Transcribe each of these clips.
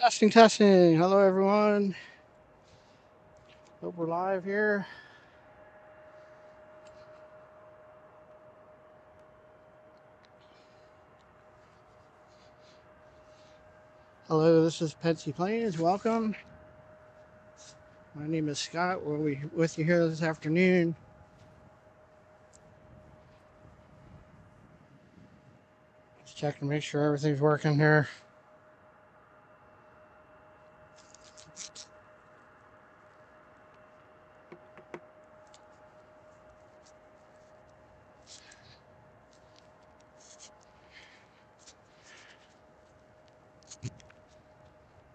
Testing, testing. Hello, everyone. Hope we're live here. Hello, this is Petsy Plains. Welcome. My name is Scott. We're with you here this afternoon. Just checking to make sure everything's working here.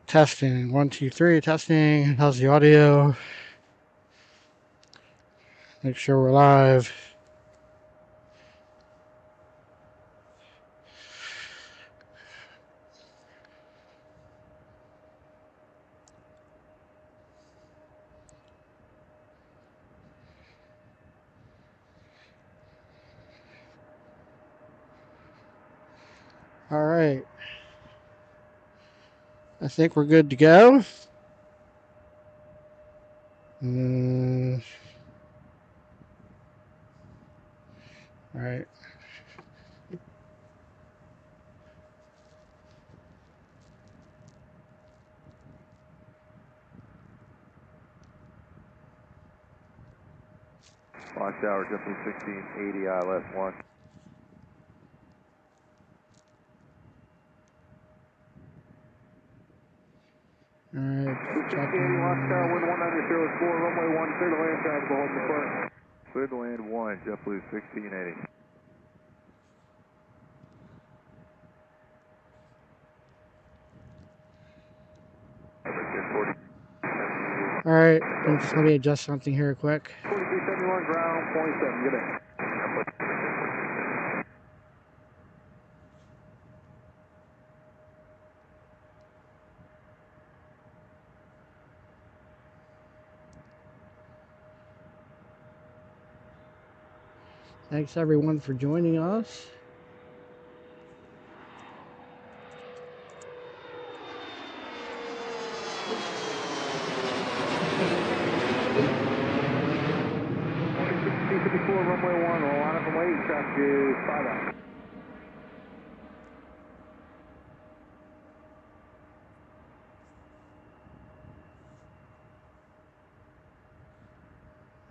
Testing. 1, 2, 3. Testing. How's the audio? Make sure we're live. All right. I think we're good to go. All right. Watch tower, JetBlue 1680, ILS 1. All right. 1680, watch tower, wind 190.04, runway 1, clear to land, traffic, hold the front. Clear to land 1, JetBlue 1680. All right. Let me adjust something here quick. 4371, ground, 27, get in. Thanks, everyone, for joining us. Runway 1, roll on up and wait, traffic is 5 out.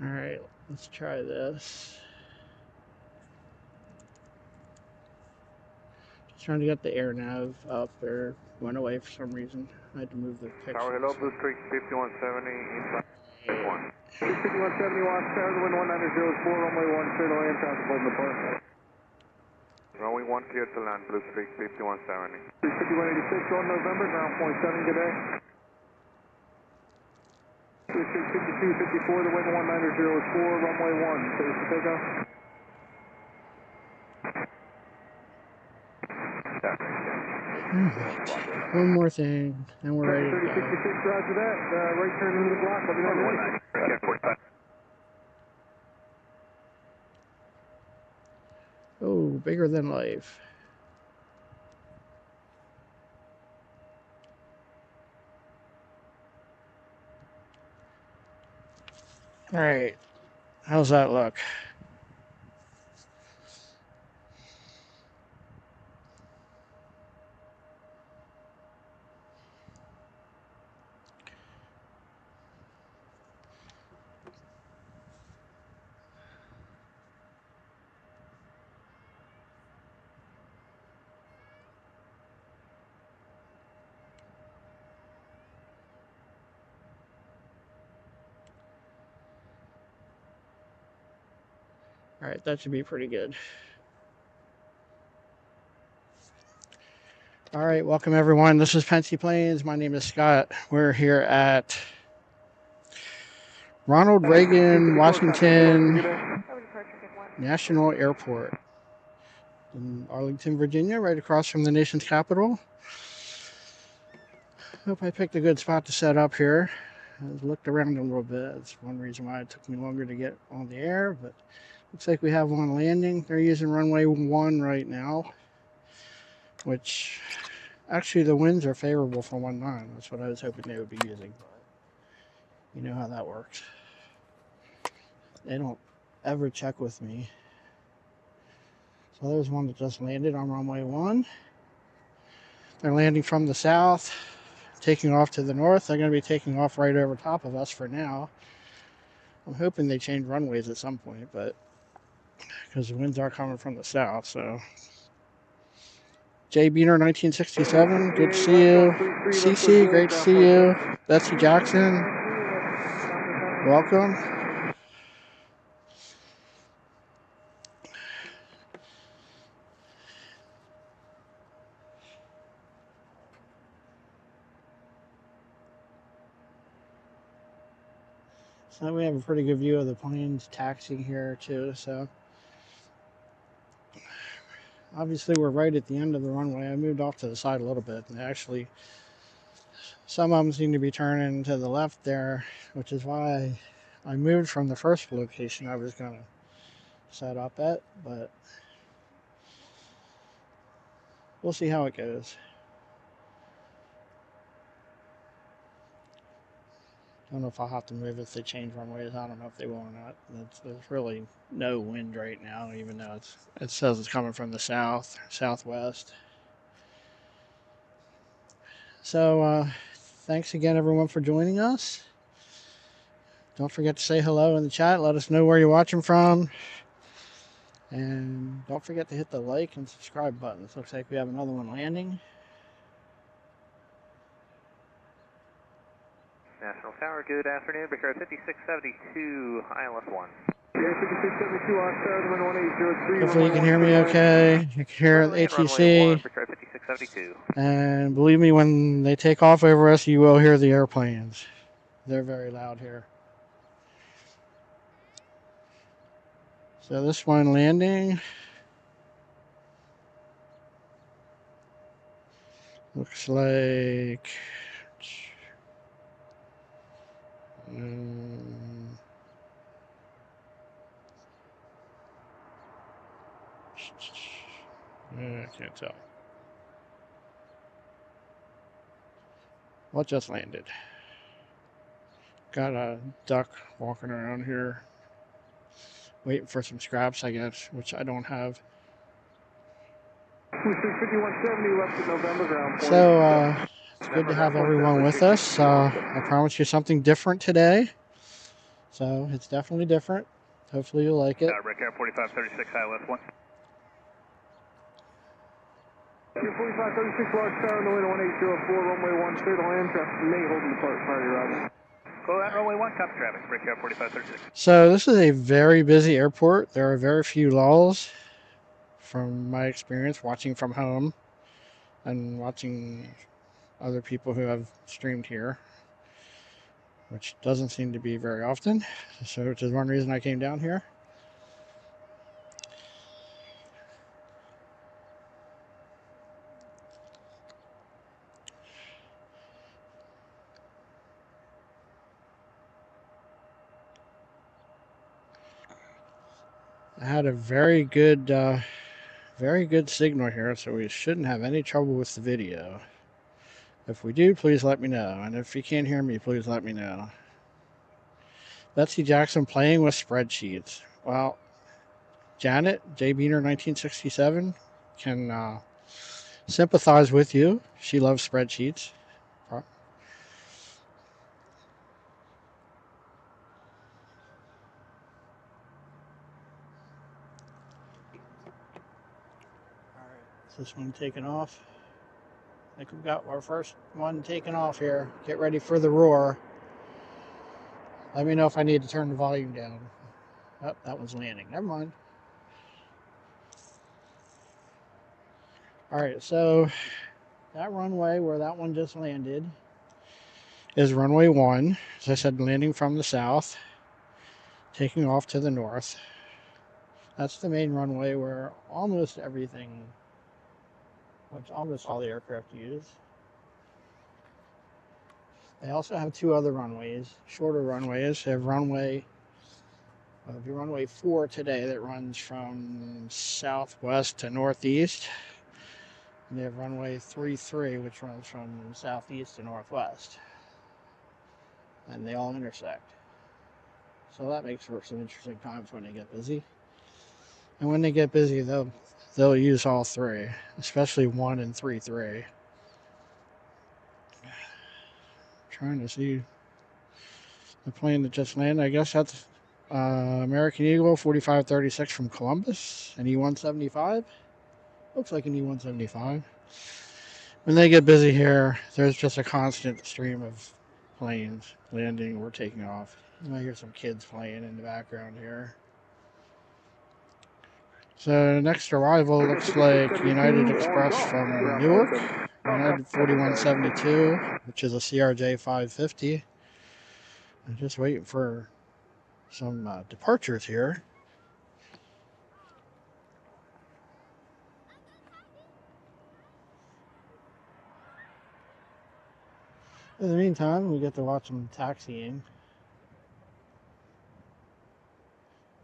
All right, let's try this. Just trying to get the air nav up there. Went away for some reason. I had to move the picture. Tower, hello, Blue Streak 5170, inside 1. 5170, watch tower, wind 190.04, runway 1, clear to land, traffic, hold the front. Runway 1 clear to land, Blue Streak 5170. 5186 on November, ground point 7, good day. Blue Streak 5254, the wind 190.04, runway 1, clear for takeoff. One more thing, and we're ready to go. 3066, roger that. Right turn into the block, let me know when you're ready. Oh, bigger than life. All right, how's that look? All right, that should be pretty good. All right, welcome everyone. This is Petsy Plains. My name is Scott. We're here at Ronald Reagan Washington National Airport in Arlington, Virginia, right across from the nation's capital. Hope I picked a good spot to set up here. I looked around a little bit. That's one reason why it took me longer to get on the air, but looks like we have one landing. They're using runway 1 right now, which Actually, the winds are favorable for 19. That's what I was hoping they would be using. You know how that works. They don't ever check with me. So there's one that just landed on runway 1. They're landing from the south, taking off to the north. They're going to be taking off right over top of us for now. I'm hoping they change runways at some point, but because the winds are coming from the south, so. Jay Beaner, 1967, good to see you. CC, great to see you. Betsy Jackson, welcome. So we have a pretty good view of the planes taxiing here too, so. Obviously we're right at the end of the runway. I moved off to the side a little bit, and actually some of them seem to be turning to the left there, which is why I moved from the first location I was going to set up at, but we'll see how it goes. I don't know if I'll have to move if they change runways. I don't know if they will or not. There's really no wind right now, even though it says it's coming from the south, southwest. So thanks again, everyone, for joining us. Don't forget to say hello in the chat. Let us know where you're watching from. And don't forget to hit the like and subscribe buttons. Looks like we have another one landing. National Tower, good afternoon. Bear 5672, ILS 1. Hopefully you can hear me okay. You can hear the ATC. And believe me, when they take off over us, you will hear the airplanes. They're very loud here. So this one landing. Looks like... I can't tell. What just landed? Got a duck walking around here, waiting for some scraps, I guess, which I don't have. So it's good to have everyone with us. I promised you something different today, so it's definitely different. Hopefully you'll like it. Red Car 4536, ILS 1. 4536, large tower on the way to 1804, runway 1, clear to land, traffic may hold in the party route. Go at runway 1, copy traffic, Red Car 4536. So this is a very busy airport. There are very few lulls from my experience watching from home and watching other people who have streamed here, which doesn't seem to be very often. So which is one reason I came down here. I had a very good signal here, so we shouldn't have any trouble with the video. If we do, please let me know. And if you can't hear me, please let me know. Betsy Jackson playing with spreadsheets. Well, Janet, J. Beaner 1967, can sympathize with you. She loves spreadsheets. This one taking off. I think we've got our first one taking off here. Get ready for the roar. Let me know if I need to turn the volume down. Oh, that one's landing. Never mind. All right, so that runway where that one just landed is runway 1. As I said, landing from the south, taking off to the north. That's the main runway where almost everything, which almost all the aircraft use. They also have 2 other runways, shorter runways. They have runway 4 today that runs from southwest to northeast. And they have runway 33, which runs from southeast to northwest. And they all intersect. So that makes for some interesting times when they get busy. And when they get busy, they'll use all three, especially 1 and 3-3. Trying to see the plane that just landed. I guess that's American Eagle 4536 from Columbus, an E-175. Looks like an E-175. When they get busy here, there's just a constant stream of planes landing or taking off. You might hear some kids playing in the background here. So next arrival looks like United Express from Newark, United 4172, which is a CRJ 550. I'm just waiting for some departures here. In the meantime, we get to watch them taxiing.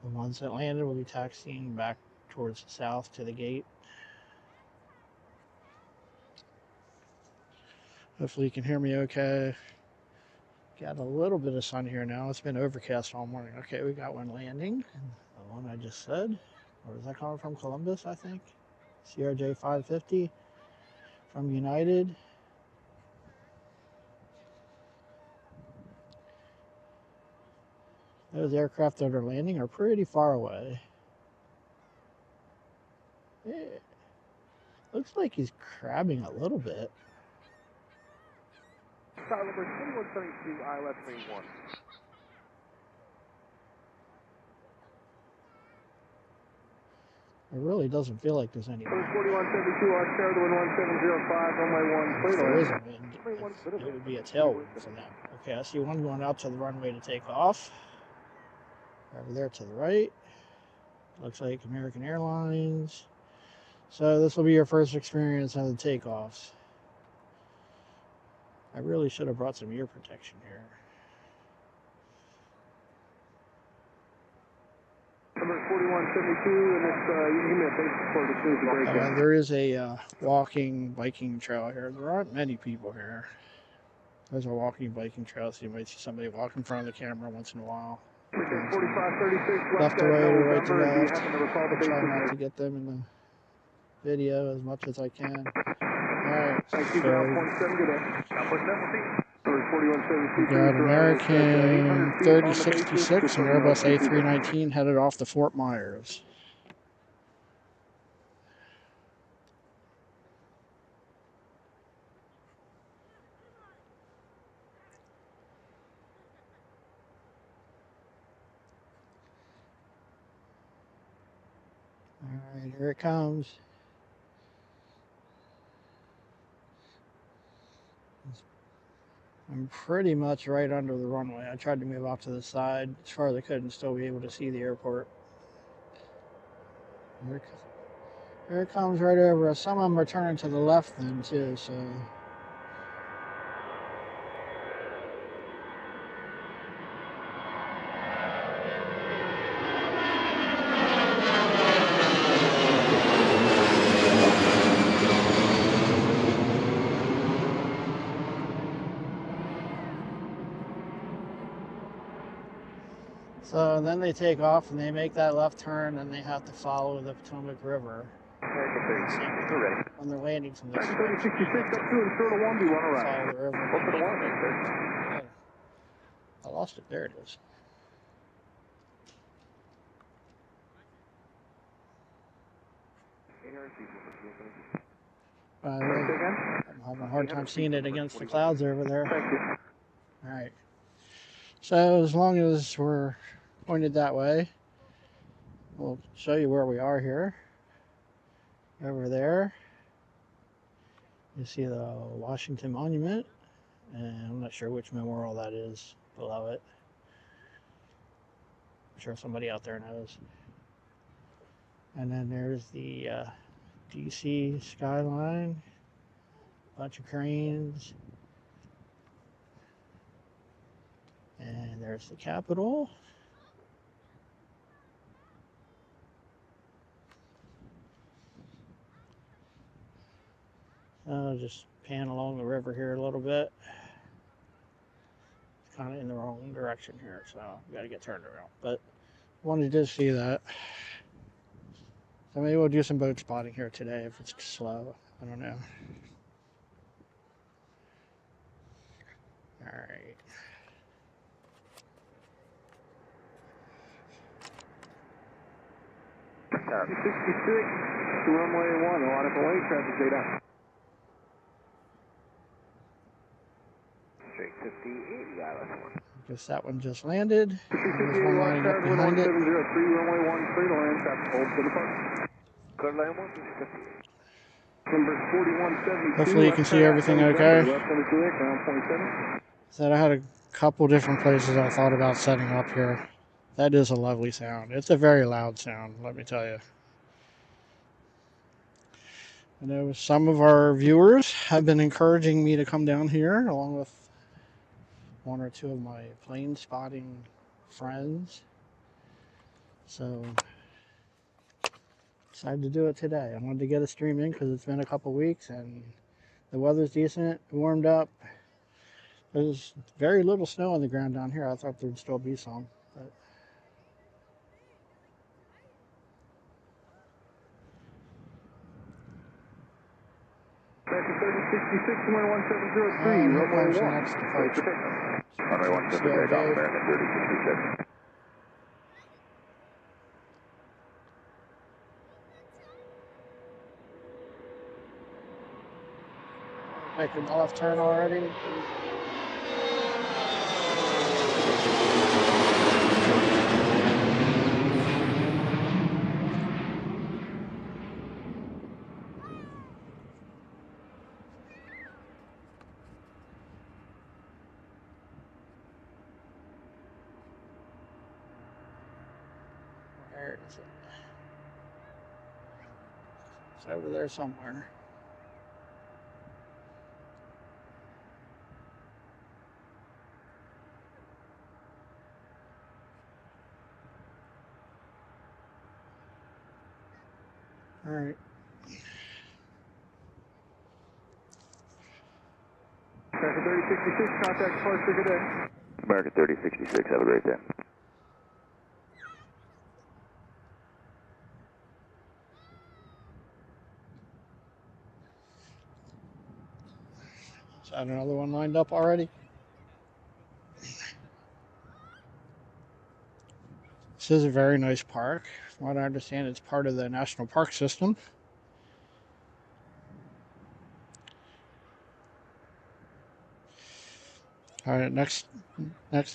The ones that landed will be taxiing back towards the south to the gate. Hopefully you can hear me okay. Got a little bit of sun here now. It's been overcast all morning. Okay, we got one landing. The one I just said. Where is that coming from? Columbus, I think. CRJ 550 from United. Those aircraft that are landing are pretty far away. Yeah. Looks like he's crabbing a little bit. Star number 2172, ILS main 1. It really doesn't feel like there's any wind. 4172, Oscar, the wind 1705, runway 1, If clear there to is a wind, it would be a tailwind for them. Okay, I see one going out to the runway to take off. Over there to the right. Looks like American Airlines. So this will be your first experience on the takeoffs. I really should have brought some ear protection here. Number 4172, and it's, you may have basic for the Tuesday. There is a walking biking trail here. There aren't many people here. There's a walking biking trail, so you might see somebody walk in front of the camera once in a while. 4536, Left to right or right to left. I'll Try not to get them in the video as much as I can. Alright, so we got American 3066 and Airbus A319 headed off to Fort Myers. Alright, here it comes. I'm pretty much right under the runway. I tried to move off to the side as far as I could and still be able to see the airport. Here it comes right over us. Some of them are turning to the left then too, so... So then they take off and they make that left turn and they have to follow the Potomac River. When they're landing from this direction, follow the river. I lost it. There it is. I'm having a hard time seeing it against the clouds over there. All right. So as long as we're pointed that way, we'll show you where we are here. Over there, you see the Washington Monument, and I'm not sure which memorial that is below it. I'm sure somebody out there knows. And then there's the DC skyline, bunch of cranes, and there's the Capitol. Just pan along the river here a little bit. It's kind of in the wrong direction here, so we got to get turned around. But wanted to see that. So maybe we'll do some boat spotting here today if it's slow. I don't know. All right. Tower 66 to runway 1, a lot of away traffic data. Straight 58, ILS 1. Guess that one just landed. There's 58, one watch lining up tower behind it. 1703, runway 1, clear to land, traffic hold to the park. Clear line 1, 58. Number 4172. Hopefully you can see everything okay. Left 22, ground 27. Said I had a couple different places I thought about setting up here. That is a lovely sound. It's a very loud sound, let me tell you. I know some of our viewers have been encouraging me to come down here along with one or two of my plane spotting friends. So decided to do it today. I wanted to get a stream in because it's been a couple weeks and the weather's decent, warmed up. There's very little snow on the ground down here. I thought there'd still be some. But Traffic 3066, runway 1703, here runway comes the 1. next departure. Runway 1, See Pacific how takeoff, Dave- American 3066. Making a left turn already. Where is it? It's over there somewhere. All right. Traffic 3066, contact departure, good day. American 3066, have a great day. Is that another one lined up already? This is a very nice park. From what I understand, it's part of the national park system. All right, next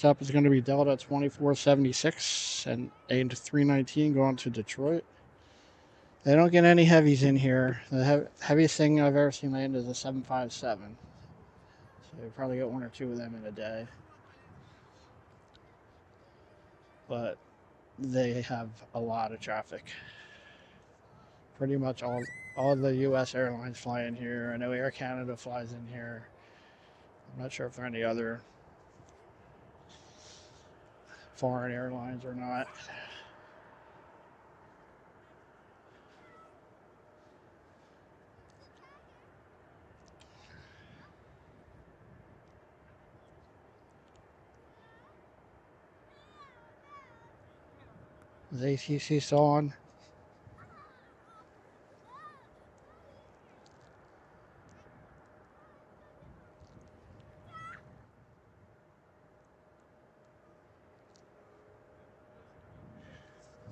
up is going to be Delta 2476 and A319 going to Detroit. They don't get any heavies in here. The heaviest thing I've ever seen land is a 757. So you probably get one or two of them in a day. But they have a lot of traffic. Pretty much all the U.S. airlines fly in here. I know Air Canada flies in here. I'm not sure if there are any other foreign airlines or not. Is ACC still on?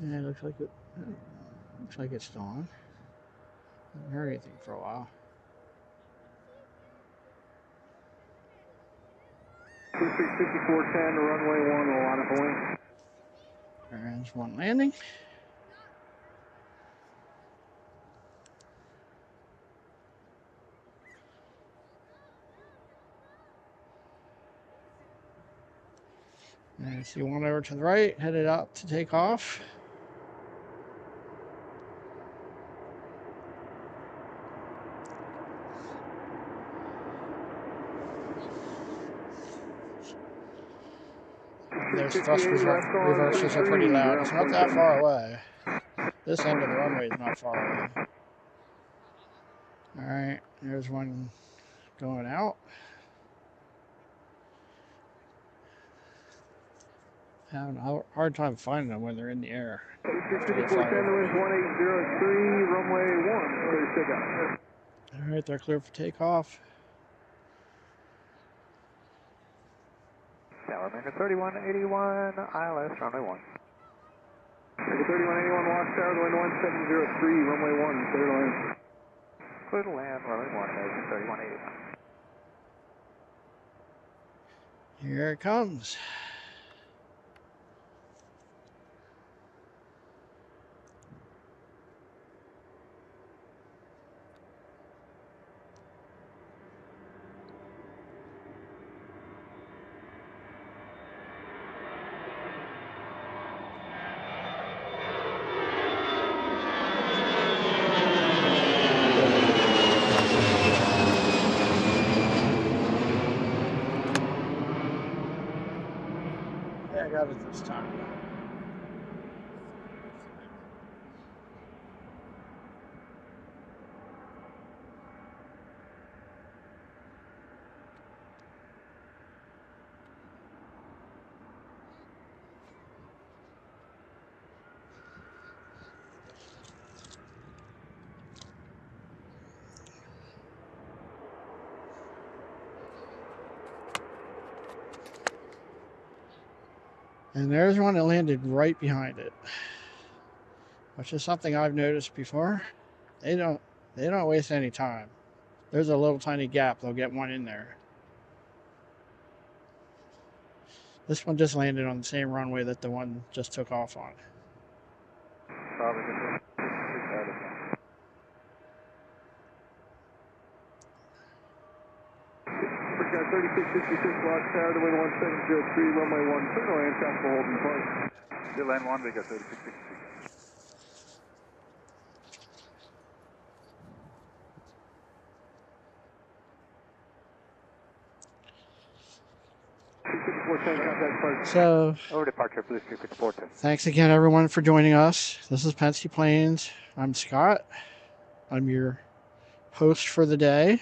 Yeah, it looks like it's still on. I haven't heard anything for a while. 265410, runway 1, a lot of away. There's one landing. And I see one over to the right, headed out to take off. Those thrust reversals are pretty loud. It's not that far away. This end of the runway is not far away. All right, There's one going out. Having a hard time finding them when they're in the air. 5410, the wind's 1803, runway 1, clear takeoff. All right, they're clear for takeoff. Tower America 3181, ILS, runway 1. America 3181, watchtower, the wind 1703, runway 1, clear to land. Clear to land, runway 1, America 3181. Here it comes. I got it this time. And there's one that landed right behind it, which is something I've noticed before. They don't waste any time. There's a little tiny gap, they'll get one in there. This one just landed on the same runway that the one just took off on. Got 3666 watchtower, the wind 1703, runway 1, clear to land, traffic holding park. Still land 1, we got 3666. So, Over departure, Blue Street 5410. thanks again everyone for joining us. This is Pensy Planes. I'm Scott. I'm your host for the day.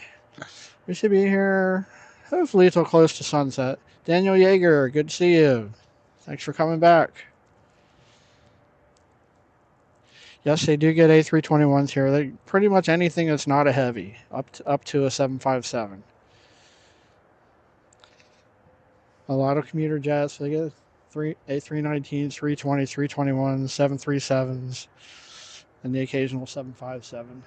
We should be here hopefully till close to sunset. Daniel Yeager, good to see you. Thanks for coming back. Yes, they do get A321s here. They pretty much anything that's not a heavy, up to a 757. A lot of commuter jets. They get A319s, 320s, 321s, 737s, and the occasional 757.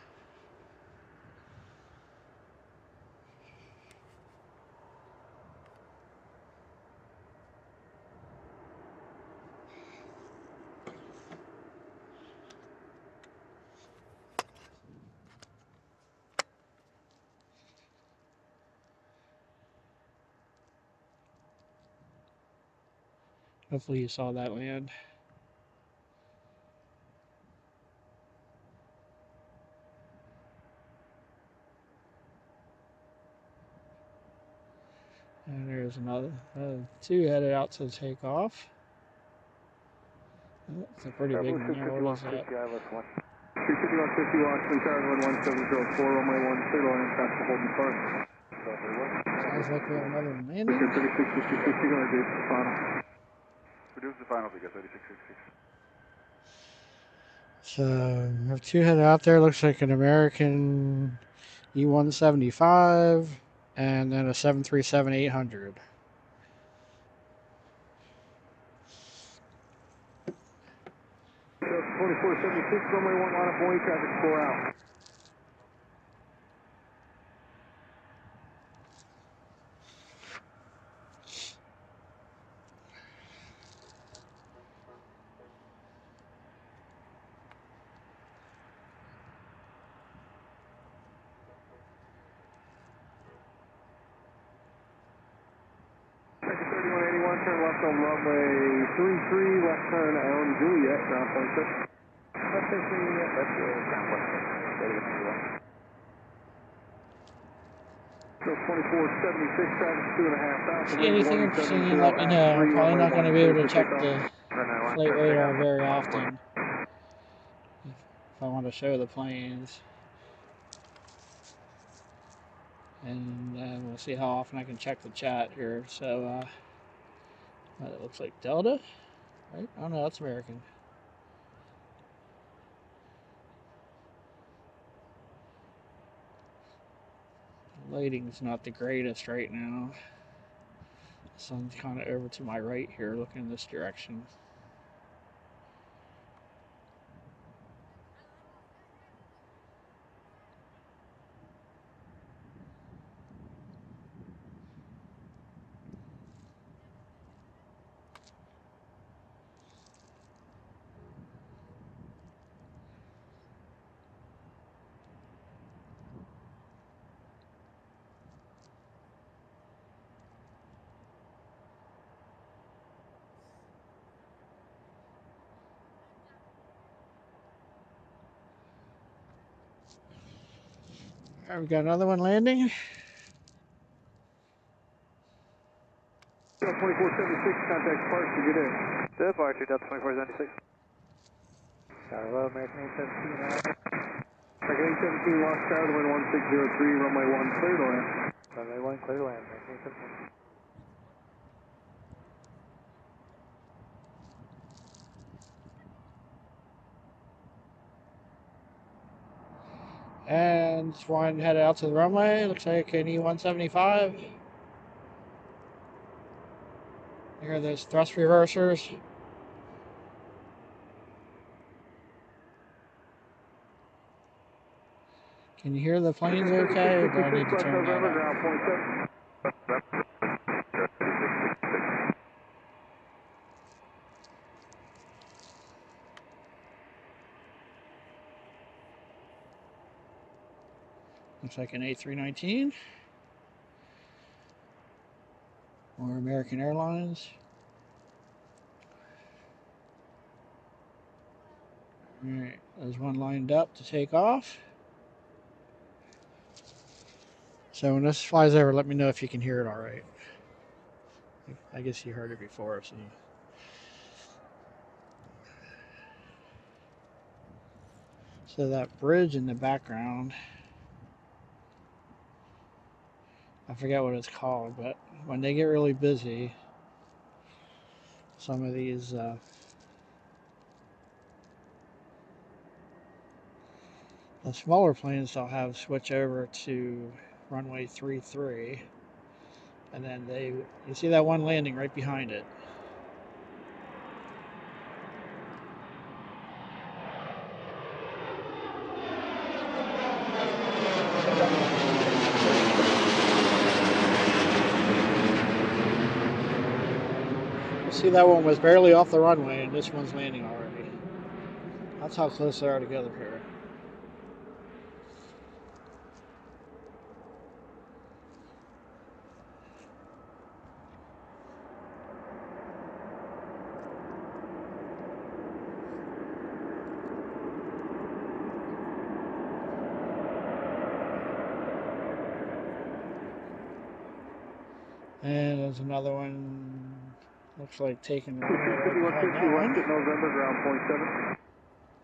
Hopefully you saw that land. And there's another two headed out to take off. It's a pretty big one there. What is that? 35150 Washington Tower, wind 1704, runway 1, clear to land, traffic holding park. Sounds like we have another one landing. 3666, you're going to reduce the final. Reduce the final, we got 3666. So we have two headed out there. Looks like an American E175 and then a 737-800. So 2476, runway 1, line up Boeing, traffic 4 out. Turn left on runway 33, left turn on Juliet, ground point 6. Left turn Juliet, left ground point 6. So 2476, traffic 2.5 See anything interesting, let me know. I'm probably not going to be able to check the flight radar very often if I want to show the planes. And we'll see how often I can check the chat here. So it looks like Delta, right? Oh no, that's American. The lighting's not the greatest right now. The sun's kind of over to my right here, looking in this direction. All right, we got another one landing. 2476, contact departure, get in. Departure, Delta 2476. Hello, American 817. American 817, lost tower, wind 1603, runway 1, clear to land. Runway 1, clear to land, American 817. And this one headed out to the runway. Looks like an E-175. Here are those thrust reversers. Can you hear the planes okay? Or do I need to turn that up? Looks like an A319 or American Airlines. Alright, there's one lined up to take off. So when this flies over, let me know if you can hear it all right. I guess you heard it before. So that bridge in the background, I forget what it's called, but when they get really busy, some of these the smaller planes they'll have switch over to runway 33, and then you see that one landing right behind it. See, that one was barely off the runway, and this one's landing already. That's how close they are together here. And there's another one. Looks like taking the runway right behind that one. November, ground point 7.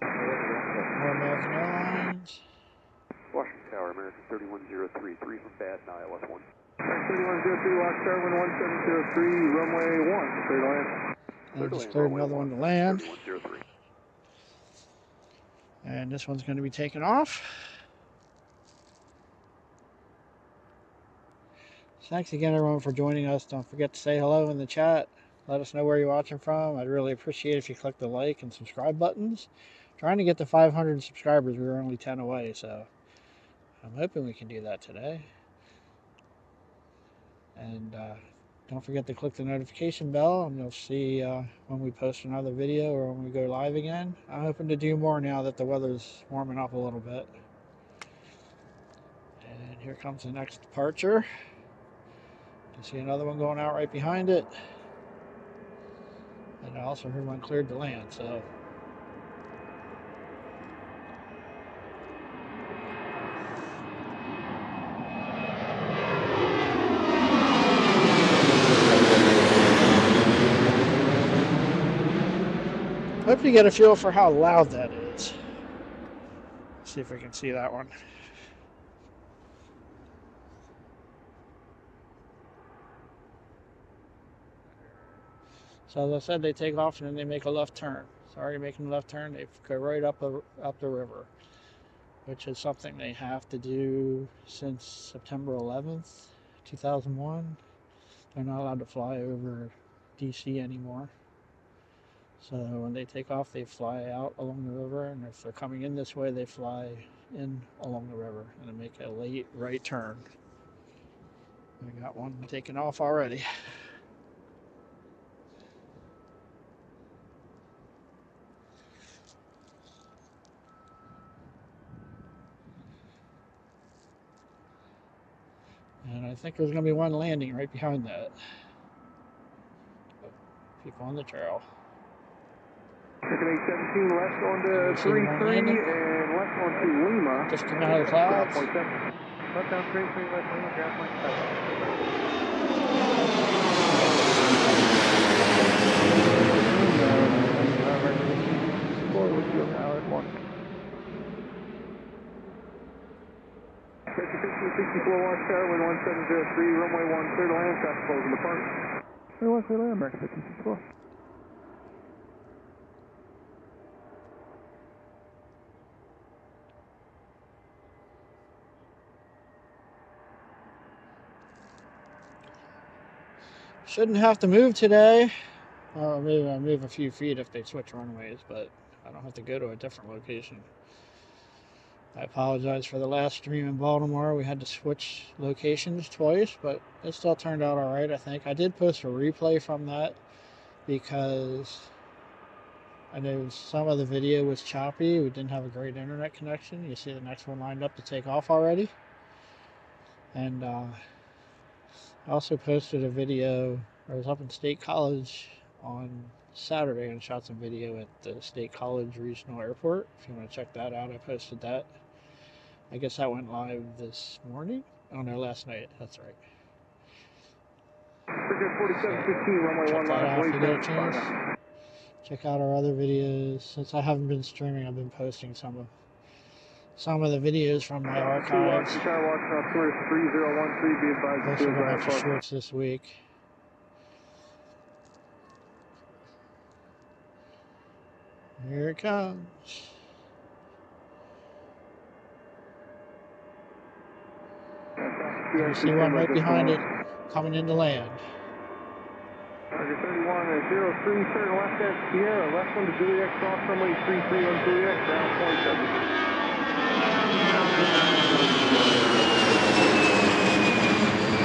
More American Airlines. Washington Tower, American 3103, 3 from bad, now LS 1. 3103, Lost Tower, wind 1703, runway 1, clear to land. I just cleared another one to land. And this one's going to be taken off. Thanks again, everyone, for joining us. Don't forget to say hello in the chat. Let us know where you're watching from. I'd really appreciate it if you click the like and subscribe buttons. Trying to get to 500 subscribers. We were only 10 away, so I'm hoping we can do that today. And don't forget to click the notification bell, and you'll see when we post another video or when we go live again. I'm hoping to do more now that the weather's warming up a little bit. And here comes the next departure. You see another one going out right behind it. And I also heard one cleared to land, so. Hope you get a feel for how loud that is. Let's see if we can see that one. So as I said, they take off and then they make a left turn. So already making a left turn, they go right up the river, which is something they have to do since September 11th, 2001. They're not allowed to fly over DC anymore. So when they take off, they fly out along the river, and if they're coming in this way, they fly in along the river and then make a late right turn. We got one taking off already. And I think there's going to be one landing right behind that. People on the trail. Chicken 817 left on to 33 and left on to Lima. Just came out of the clouds. Left down 33, left Lima, ground point 7. Forward, field tower 1. 64 watch tower, wind 1703, runway 1, clear to land, traffic flows in the park. Clear to land, America 54. Shouldn't have to move today. Or maybe I'll move a few feet if they switch runways, but I don't have to go to a different location. I apologize for the last stream in Baltimore. We had to switch locations twice, but it still turned out all right, I think. I did post a replay from that because I know some of the video was choppy. We didn't have a great internet connection. You see the next one lined up to take off already. And I also posted a video. I was up in State College on Saturday and shot some video at the State College Regional Airport. If you want to check that out, I posted that. I guess that went live this morning. Oh no, last night. That's right. So check that out if you get a chance. Check out our other videos. Since I haven't been streaming, I've been posting some of the videos from my archives. Posted a bunch of shorts this week. Here it comes. You see one right behind it coming into land. Target 31 03, turn left at Sierra, left one to Juliet, cross runway 33 on Juliet, ground point 7.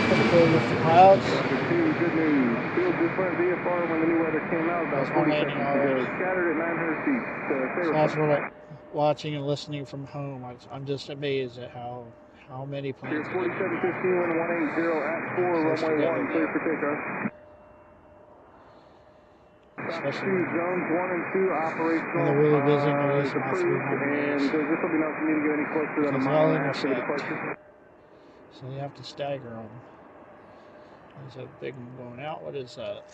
Typical with the clouds. Good news. Field just went VFR when the new weather came out about 40 seconds ago. Scattered at 900 feet. So that's what I'm watching and listening from home. I'm just amazed at how many planes. 4715 wind 180 at 4, runway 1, clear for takeoff. Especially zones 1 and 2 operational. when they're really busy and they're using all 3 and runways. this will be enough for me to get any closer than a mile and a half to the departure. So you have to stagger them. There's a big one going out. What is that?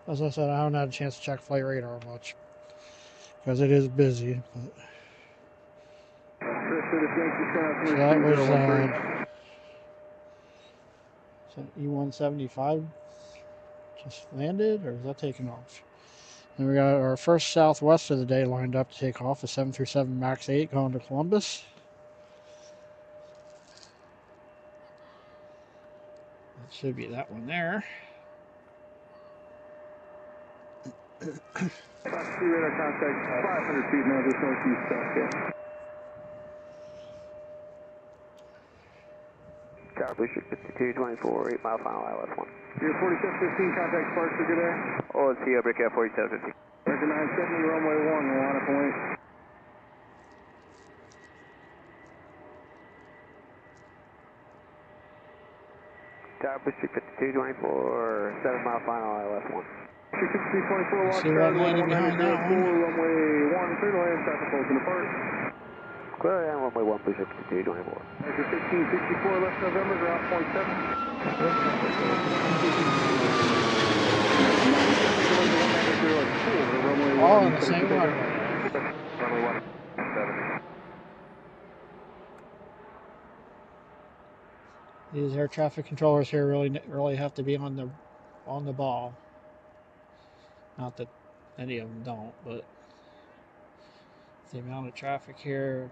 As I said, I haven't had a chance to check flight radar much because it is busy. But so that was is that E175 just landed, or is that taking off? And we got our first Southwest of the day lined up to take off, a 737 MAX 8 going to Columbus. That should be that one there. Radar contact 500 feet now, just northeast south. Tower Blue Street 5224, 8 mile final ILS 1. You're 4715, contact Sparks, good day. Oh, it's here, break out 4750. American 970, runway 1, we'll line up and wait. Tower Blue Street 5224, 7 mile final ILS 1. 6324, watch See one landing behind that one. Runway 1, clear to land, traffic flows in the park. Clear and runway 1, Blue Street 5224. Measure 1564, left November, ground point 7. All on the same runway. Runway 170. These air traffic controllers here really have to be on the ball. Not that any of them don't, but the amount of traffic here,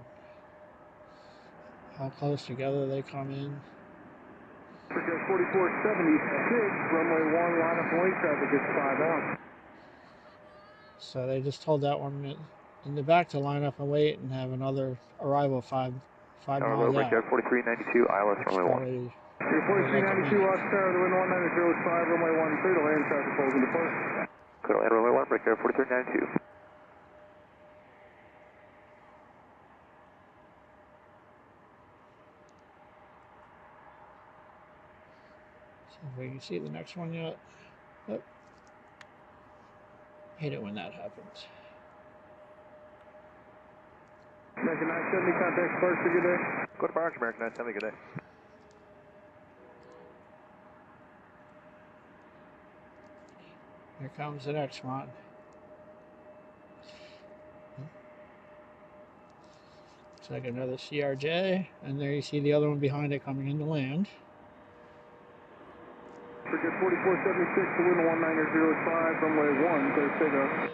how close together they come in. Forget 4476, runway 1, line up and wait traffic is 5 on. So they just told that one in the back to line up and wait and have another arrival 5 miles out. 4392, ILS runway 1. 4392, watch tower, the wind 190.5, runway 1, clear to land, traffic holds in depart. Clear to land, runway 1, break air 4392. If we can see the next one yet. Oh. Hate it when that happens. American 970, contact Sparks, good day. Go to Barracks, American 970, good day. Here comes the next one. Looks like another CRJ, and there you see the other one behind it coming into land. Forget 4476, the wind 190.5, runway 1, clear takeoff.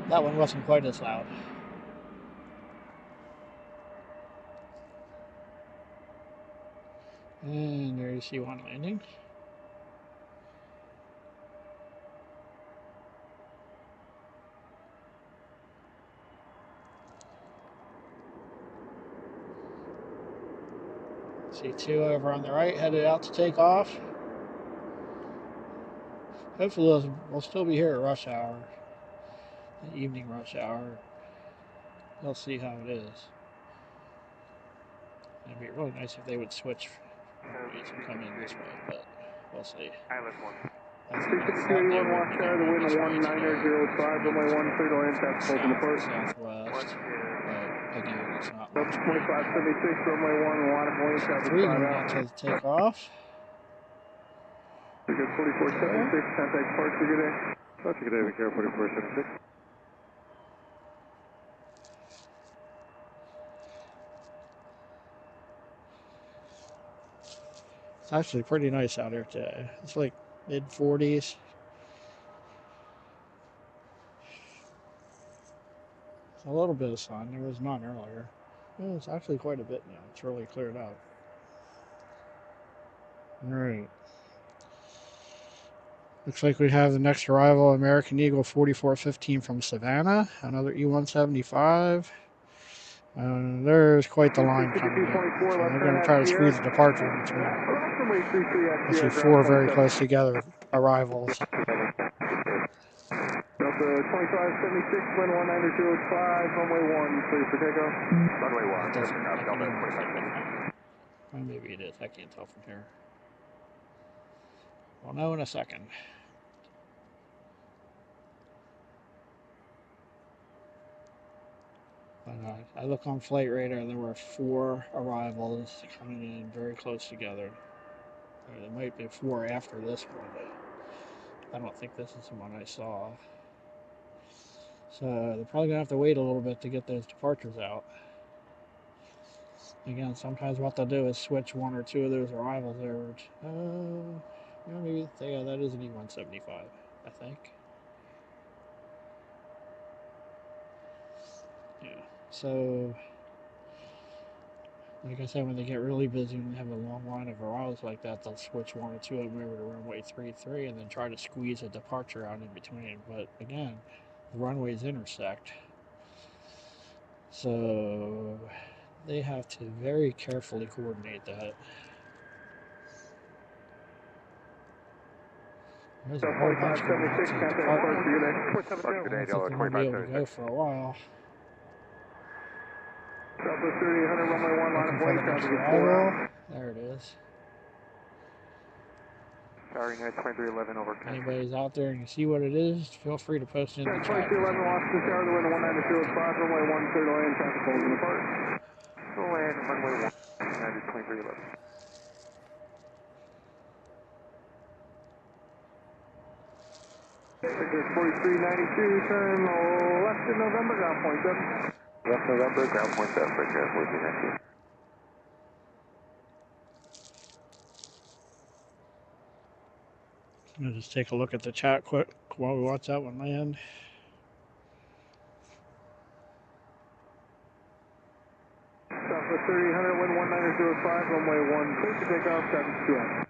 That one wasn't quite as loud. And there you see one landing. See two over on the right headed out to take off. Hopefully we'll still be here at rush hour, the evening rush hour. We'll see how it is. It'd be really nice if they would switch and come in this way, but we'll see. ILS 1. I think it's not they would watch tower, the wind 190.5, runway 1, clear to land, traffic holds in depart. Southwest, but again, it's not much. 2576, runway 1, line up and wait traffic 3 5 going out. out to take off. Forget 4476, contact Sparks, good day. Sparks, good day, Victor 4476. It's actually pretty nice out here today. It's like mid 40s. A little bit of sun. There was none earlier. Yeah, it's actually quite a bit now. It's really cleared out. Alright. Looks like we have the next arrival, American Eagle 4415 from Savannah. Another E175. There's quite the line coming in. So they're going to try to squeeze a departure in between. Actually, 4 very close together arrivals. Delta 2576, wind 190.5, runway 1, clear for takeoff. Runway 1, Delta 2575. Well, maybe it is. I can't tell from here. We'll know in a second. But I look on flight radar, there were 4 arrivals coming in very close together. Or there might be 4 after this one. I don't think this is the one I saw. So they're probably going to have to wait a little bit to get those departures out. Again, sometimes what they'll do is switch 1 or 2 of those arrivals over. Yeah, maybe, yeah, that is an E175, I think. Yeah, so, like I said, when they get really busy and they have a long line of arrivals like that, they'll switch 1 or 2 of them over to runway 33 and then try to squeeze a departure out in between. But again, the runways intersect. So they have to very carefully coordinate that. There's a whole bunch going out to the department. I don't think they're going to be able to go for a while. Southwest 3800, runway 1, line up, wait traffic is 4 out. There it is. Sorry, 2311 over. Anybody's out there and you see what it is, feel free to post it in the chat. 2311, Washington Tower, the wind 190.5, runway 1, clear to land, traffic holds in depart. Clear to land, runway 1, 2311. Victor 4392, turn left in November, ground point 7. Left November, ground point 7, Victor 4392. I'm gonna just take a look at the chat quick while we watch that one land. Southwest 3800, wind 1905, runway 1, clear for takeoff, traffic 200.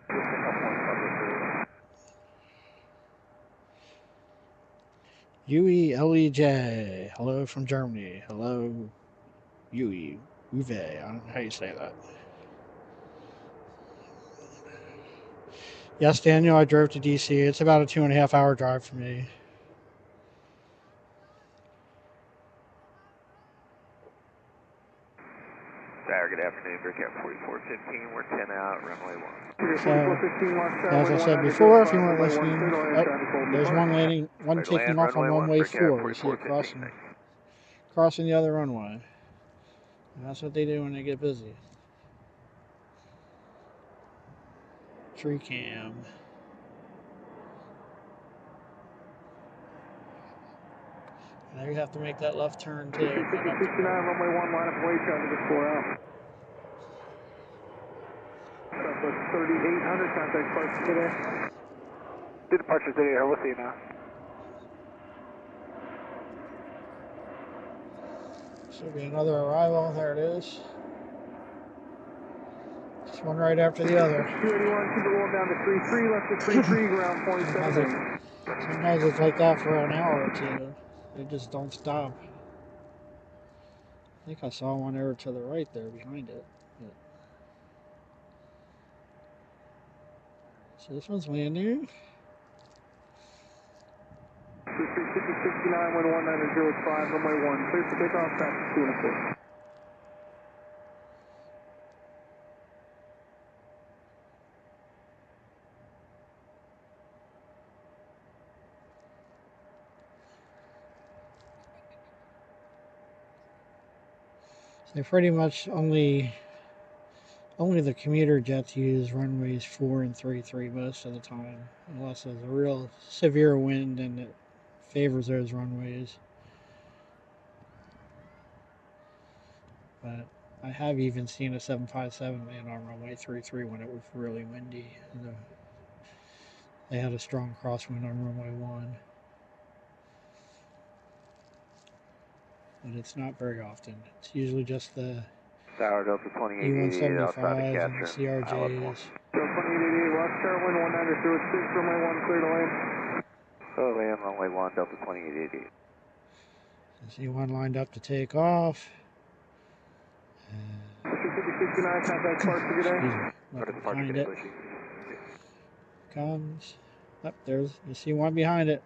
Yui LEJ, hello from Germany. Hello, Yui. Uwe, I don't know how you say that. Yes, Daniel, I drove to DC. It's about a 2.5 hour drive for me. Good afternoon, Bearcat 4415, we're 10 out, runway 1. So, as I said before, if you weren't listening, there's one landing, one taking off on runway 4. You see it crossing the other runway. And that's what they do when they get busy. Tree cam. Now you have to make that left turn too. 69, runway 1, line up way, traffic is 4 out. Southwest 3800, contact departure today. The departure's in here, we'll see you now. Should be another arrival. There it is. Just one right after the other. 281, keep it rolling down to 33, left to 33, ground point 7. Sometimes it's like that for an hour or two. They just don't stop. I think I saw one over to the right there behind it. But... So this one's landing. 69, wind 1905, runway 1, clear for takeoff, traffic 2 and a quarter. They pretty much only the commuter jets use runways 4 and 33 most of the time, unless there's a real severe wind and it favors those runways. But I have even seen a 757 land on runway 33 when it was really windy. They had a strong crosswind on runway 1. But it's not very often. It's usually just the Tower Delta 2888 outside of E175s and the Catherine. CRJs. Delta 2888, watch tower, wind 1906, runway 1, clear to land. Oh, land, runway 1, Delta 2888. So C1 lined up to take off. 69, contact departure, good day. Behind it. Comes. Up there's, you see one behind it.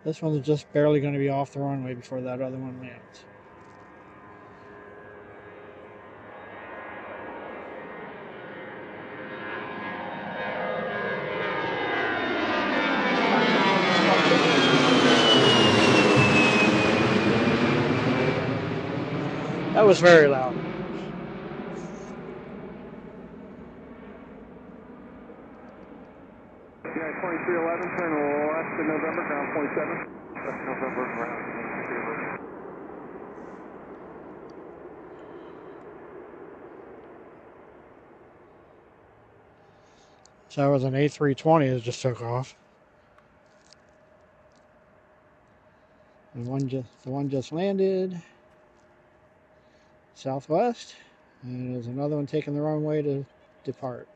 This one's just barely going to be off the runway before that other one lands. That was very loud. Yeah, 2311, turn left to November, ground point 7. Left November, ground point 7. So that was an A320 that just took off. And the one just landed southwest, and there's another one taking the runway to depart.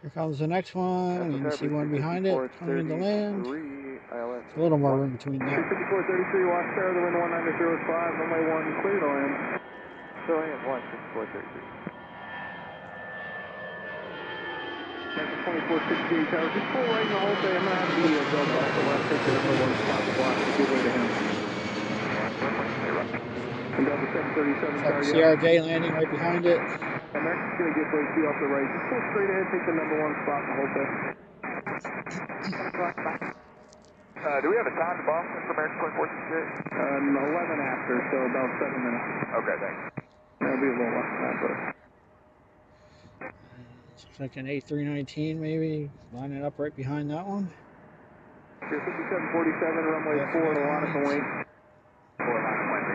Here comes the next one, and you see one behind it coming into land. It's a little more room between them. 5433, watch tower, the wind 1905, runway 1, clear to land. So land 1, 5433. 3468 tower, just full right in the whole thing. I'm going to have the Delta off the left, take the number 1 spot, block, give way to him. And Delta 737 tower, CRJ landing right behind it. American's going to give way to you off the right. Just pull straight ahead, take the number 1 spot in the whole thing. Do we have a time to Boston for American 2468? 11 after, so about 7 minutes. Okay, thanks. That'll be a little less than that, but... Looks like an A319 maybe, lining up right behind that one. Here, 5747, runway 4, Alana from wing. 4 line wind,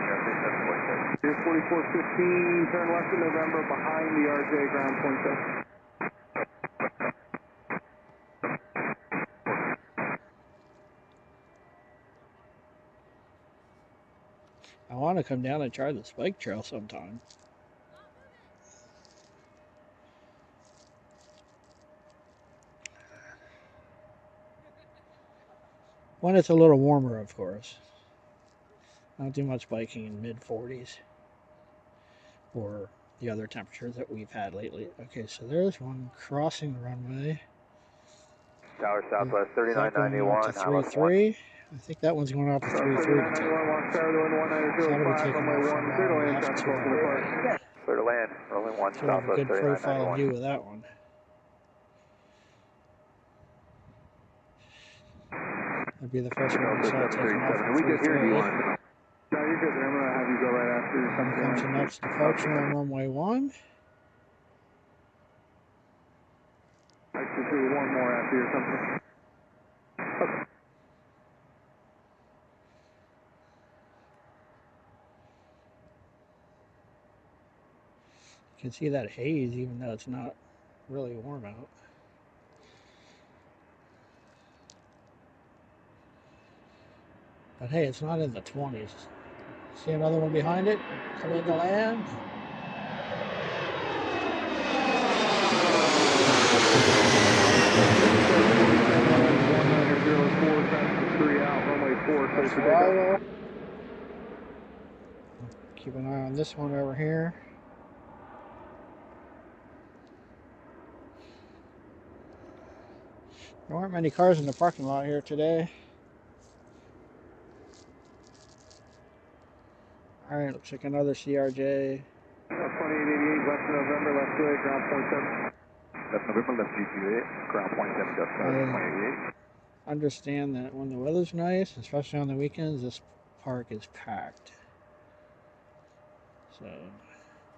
Here's 4415, turn left in November behind the RJ ground point set. I want to come down and try the spike trail sometime. When it's a little warmer, of course. Not too much biking in mid-40s. Or the other temperatures that we've had lately. Okay, so there's one crossing the runway. Tower Southwest 3991. 3-3. I think that one's going out to 3-3. So that'll be taking off from left to right. Clear to land, rolling 1, So we have a Southwest good profile 3991. view of that one. That'd be the first one we saw taking off at 3-3. No, you're good there. I'm going to have you go right after your Here comes the next departure on runway 1. I should do one more after your company. Okay. You can see that haze even though it's not really warm out. But hey, it's not in the 20s. See another one behind it? Coming to land. Keep an eye on this one over here. There aren't many cars in the parking lot here today. Alright, looks like another CRJ. 2888, left November, left GA, ground point 7. Left November, left GA, ground point 7, just 2888. Understand that when the weather's nice, especially on the weekends, this park is packed. So,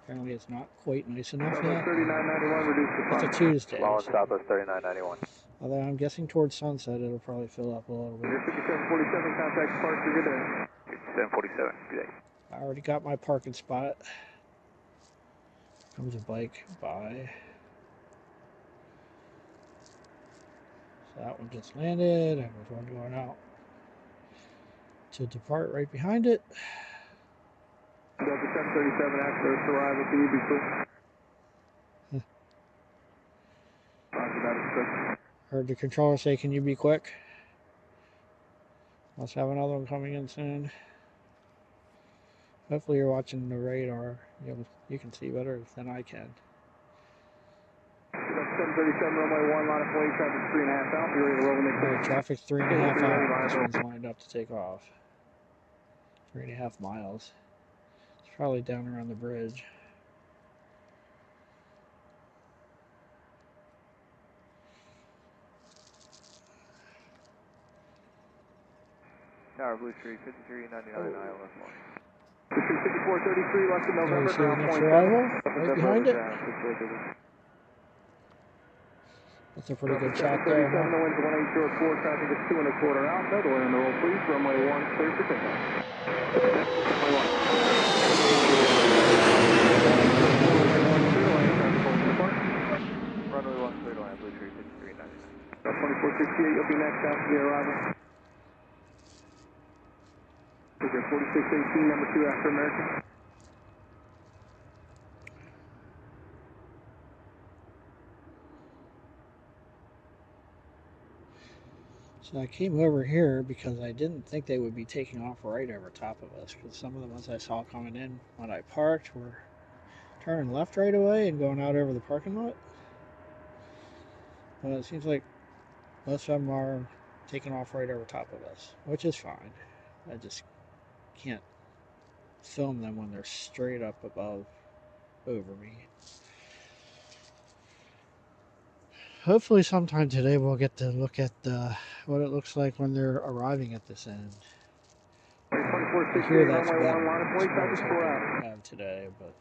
apparently it's not quite nice enough yet. 3991, reduce the It's a Tuesday. Long Southwest 3991. Although I'm guessing towards sunset, it'll probably fill up a little bit. 5747, contact departure, good day. 5747, good day. I already got my parking spot. Comes a bike by. So that one just landed, and there's one going out to depart right behind it. Delta 737 after its arrival, can you be quick? Roger that, it's quick. Heard the controller say, can you be quick? Must have another one coming in soon. Hopefully you're watching the radar. You can see better than I can. 737 runway 1, line of play, traffic 3.5 out. Be ready to roll the next. Alright, traffic's 3.5 out. This one's lined up to take off. 3.5 miles. It's probably down around the bridge. Tower Blue Street, 5399 Iowa, morning. 5433, left in There you November, see the ground next point arrival, 7. right behind it. That's a pretty good shot there, 37, the wind's 1804, traffic is 2 1/4 out. No delay on the roll, please. Runway 1, clear for takeoff. Runway 1. Runway 1, clear to land, Blue Street, 5399. 2468, you'll be next after the arrival. Figure 4618, number 2 after American. So I came over here because I didn't think they would be taking off right over top of us, because some of the ones I saw coming in when I parked were turning left right away and going out over the parking lot. Well, it seems like most of them are taking off right over top of us, which is fine. I just can't film them when they're straight up above over me. Hopefully sometime today we'll get to look at what it looks like when they're arriving at this end. I hear that's better. That's what I was hoping to have today, but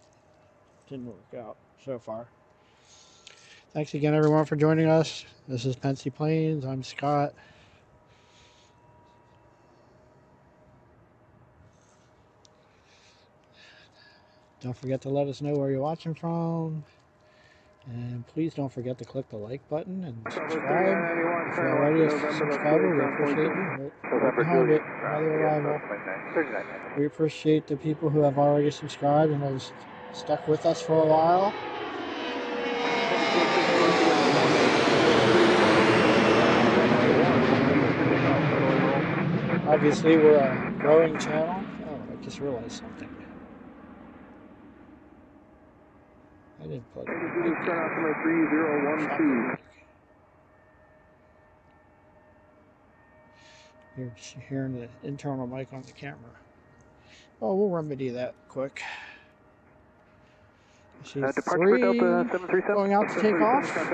didn't work out so far. Thanks again, everyone, for joining us. This is Pensy Planes. I'm Scott. Don't forget to let us know where you're watching from. And please don't forget to click the like button and subscribe. If you're already a subscriber, we appreciate you. Right behind it, another arrival. We appreciate the people who have already subscribed and have stuck with us for a while. Obviously, we're a growing channel. Oh, I just realized something. I didn't plug it in. Turn off my 3012. You're hearing the internal mic on the camera. Oh, we'll remedy that quick. I see Departure for Delta 737. going out to take off. Have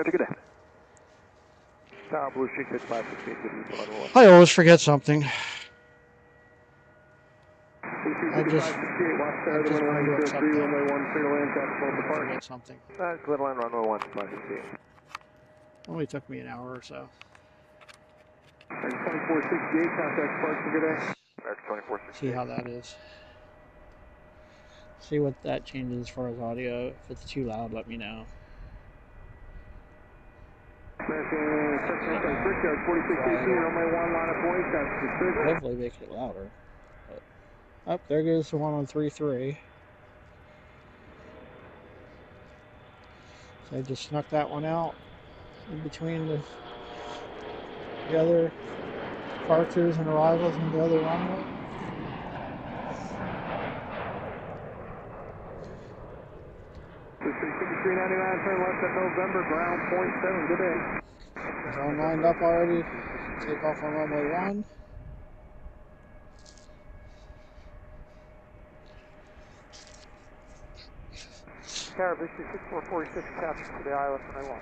a good day. Tower Blue Street 5568. I always forget something. I just forget something. Clear line runway 1568. Only took me an hour or so. 2468, contact departure, good day. See how that is. See what that changes as far as audio. If it's too loud, let me know. Hopefully make it louder. But, oh, there goes the one on 3-3. So I just snuck that one out in between the other departures and arrivals on the other runway. Turn left at November, ground 0.7, good day. Is all lined up already? Take off on runway 1. Tower Blue Street 6446, capture to the ILS runway 1.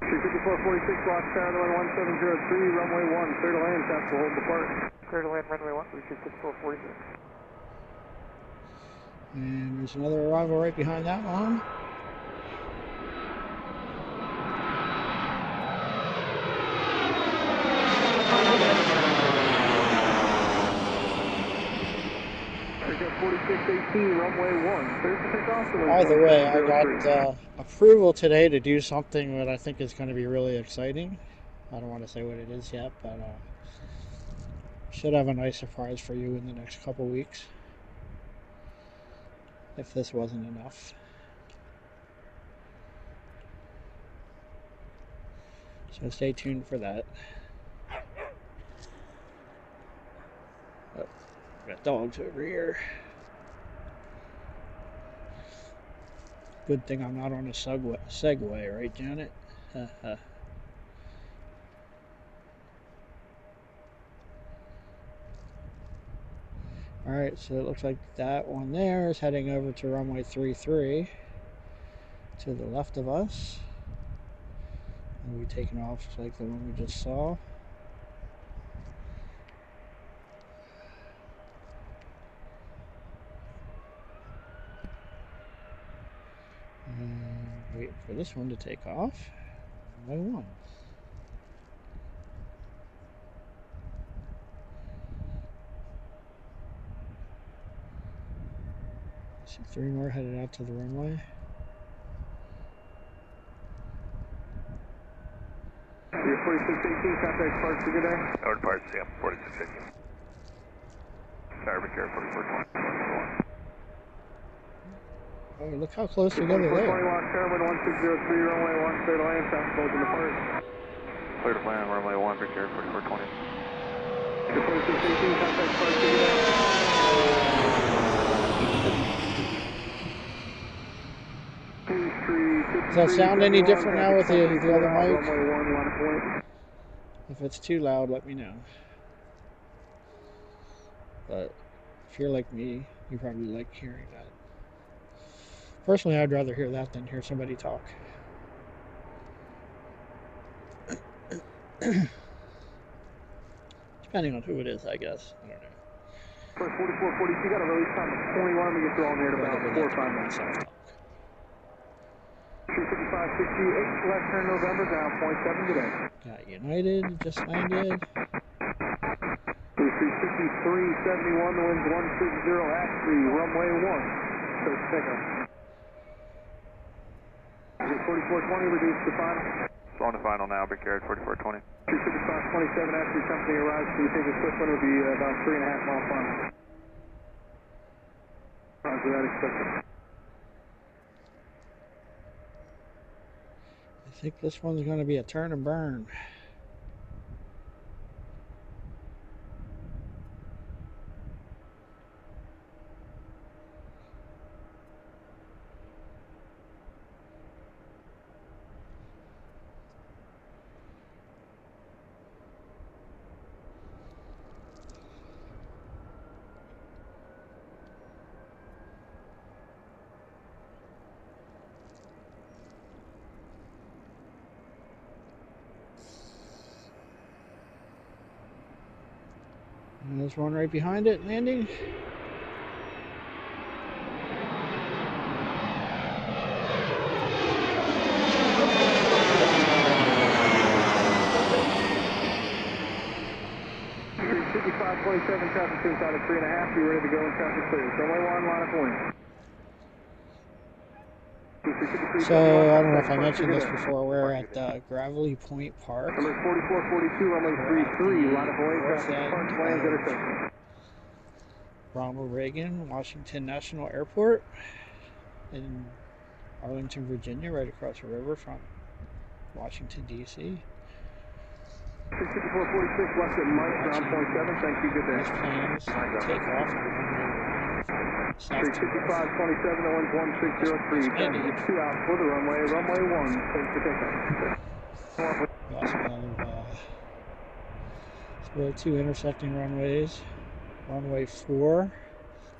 6446, Lost Tower, runway 1703, runway 1, clear to land, task will hold depart. Clear to land, runway 1, Blue Street 6446. And there's another arrival right behind that one. Either way, I got approval today to do something that I think is going to be really exciting. I don't want to say what it is yet, but should have a nice surprise for you in the next couple weeks. If this wasn't enough. So stay tuned for that. Oh, got dogs over here. Good thing I'm not on a Segway, right, Janet? Alright, so it looks like that one there is heading over to runway 33 to the left of us. And we're taking off like the one we just saw. And wait for this one to take off. Runway 1. See 3 more headed out to the runway. You're 4618, contact departure, good day. Our departure, yeah, 4618. Tower, be careful, 4420. Oh, look how close together they are. 20 Lost Tower, 1603, runway 1, clear to land, traffic hold in depart. Clear to land, runway 1, be careful, 4420. You're 4618, contact departure, good day. 2368, Does that sound any different now with the other mic? Runway 1, line of point. If it's too loud, let me know. But if you're like me, you probably like hearing that. Personally, I'd rather hear that than hear somebody talk. Depending on who it is, I guess. I don't know. First 4442, you got a release time of 21. We get through on here at about 4 or 5 minutes. 35568, left turn November, ground point 7 today. Got United, just landed. 35371, the wind's 160 at 3, runway 1. So takeoff. 4420, reduce to final. It's on the final now, be carried 4420. 35527 after your company arrives, so you take a quick one, it'll be about 3.5 mile final. Roger that, expected. I think this one's going to be a turn and burn. And there's one right behind it, landing. .27 traffic inside of 3.5, be ready to go in traffic clear. Runway 1, line of point. So, I don't know if I mentioned this before, we're at Gravelly Point Park. Number 4442, runway 33, line of point, traffic park, lands intersection. Ronald Reagan Washington National Airport in Arlington, Virginia, right across the river from Washington, D.C. 5446, left at Mike, ground point 7, thank you, good day. These planes take off on runway 1 from south to north. 35527, the wind's 1603, traffic 2 out for the runway, runway 1, thanks for takeoff. We also have two intersecting runways. Runway 4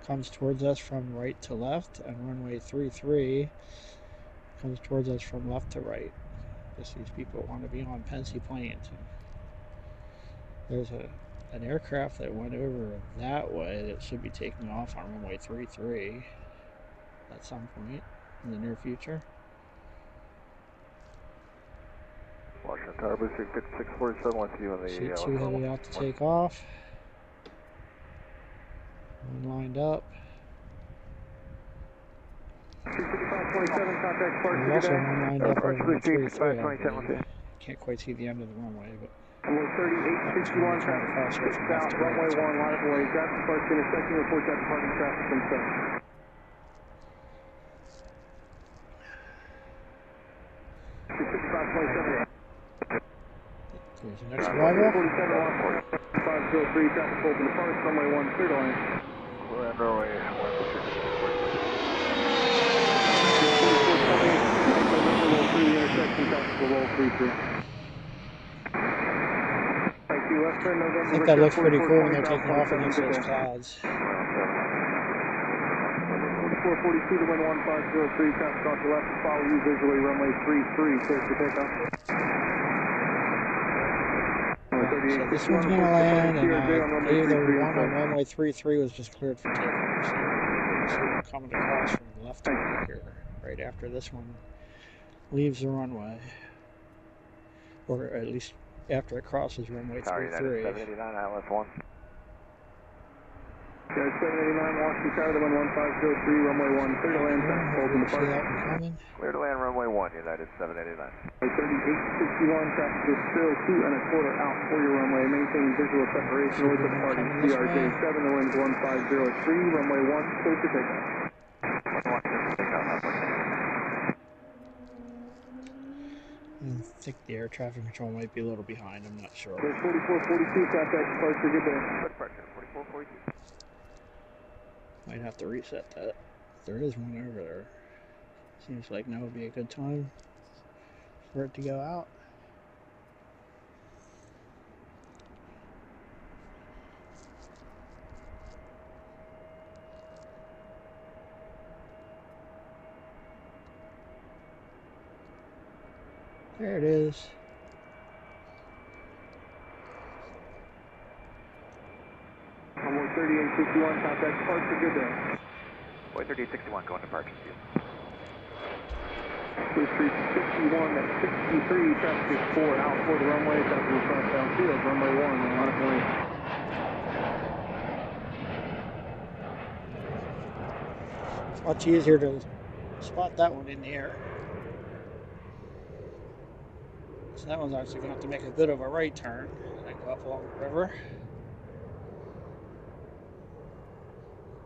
comes towards us from right to left, and runway 33 comes towards us from left to right. Just these people want to be on Pensy planes. There's an aircraft that went over that way that should be taking off on runway 33 at some point in the near future. Washington Tower, Blue Streak 5647 with you in the... See two headed out to take off. One lined up. 35527, contact Park. There's also one lined up over Blue Streak 33. 527. Can't quite see the end of the runway, but... Runway 3861, traffic south, runway 1, line of way, traffic park intersecting, report that departing traffic from south. There's the next arrival. 503, traffic open to park, runway 1, clear to land. Runway 1, through the intersection, traffic will roll through. Thank you, left turn November. I think that looks pretty cool when they're taking off against those clouds. 4442 to wind 1503, traffic off the left to follow you visually, runway 33, clear for takeoff. So this one's going to land, and I believe the one on runway 33 was just cleared for takeoff. So we're see one coming across from left to right here, right after this one leaves the runway. Or at least after it crosses runway 33. 789, ILS 1. There's 789, Washington Tower, the wind 1503, runway 1, clear to land, traffic open to See park. that one coming? Clear to land, runway 1, United 789. 3861, traffic is still 2 1/4 out for your runway. Maintain visual separation with the departing CRJ7. The wind's 1503, runway 1, clear for takeoff. I think the air traffic control might be a little behind, I'm not sure. There's 4442, contact departure, good day. Departure 4442. Might have to reset that. There is one over there. Seems like now would be a good time for it to go out. There it is. Runway 3861, contact departure, good day. Boy 3861, going to departure field. Blue Street 61 at 63, traffic is 4 out for the runway, traffic is southbound field, runway 1, line of way. Much easier to spot that one in the air. So that one's actually going to have to make a bit of a right turn and go up along the river.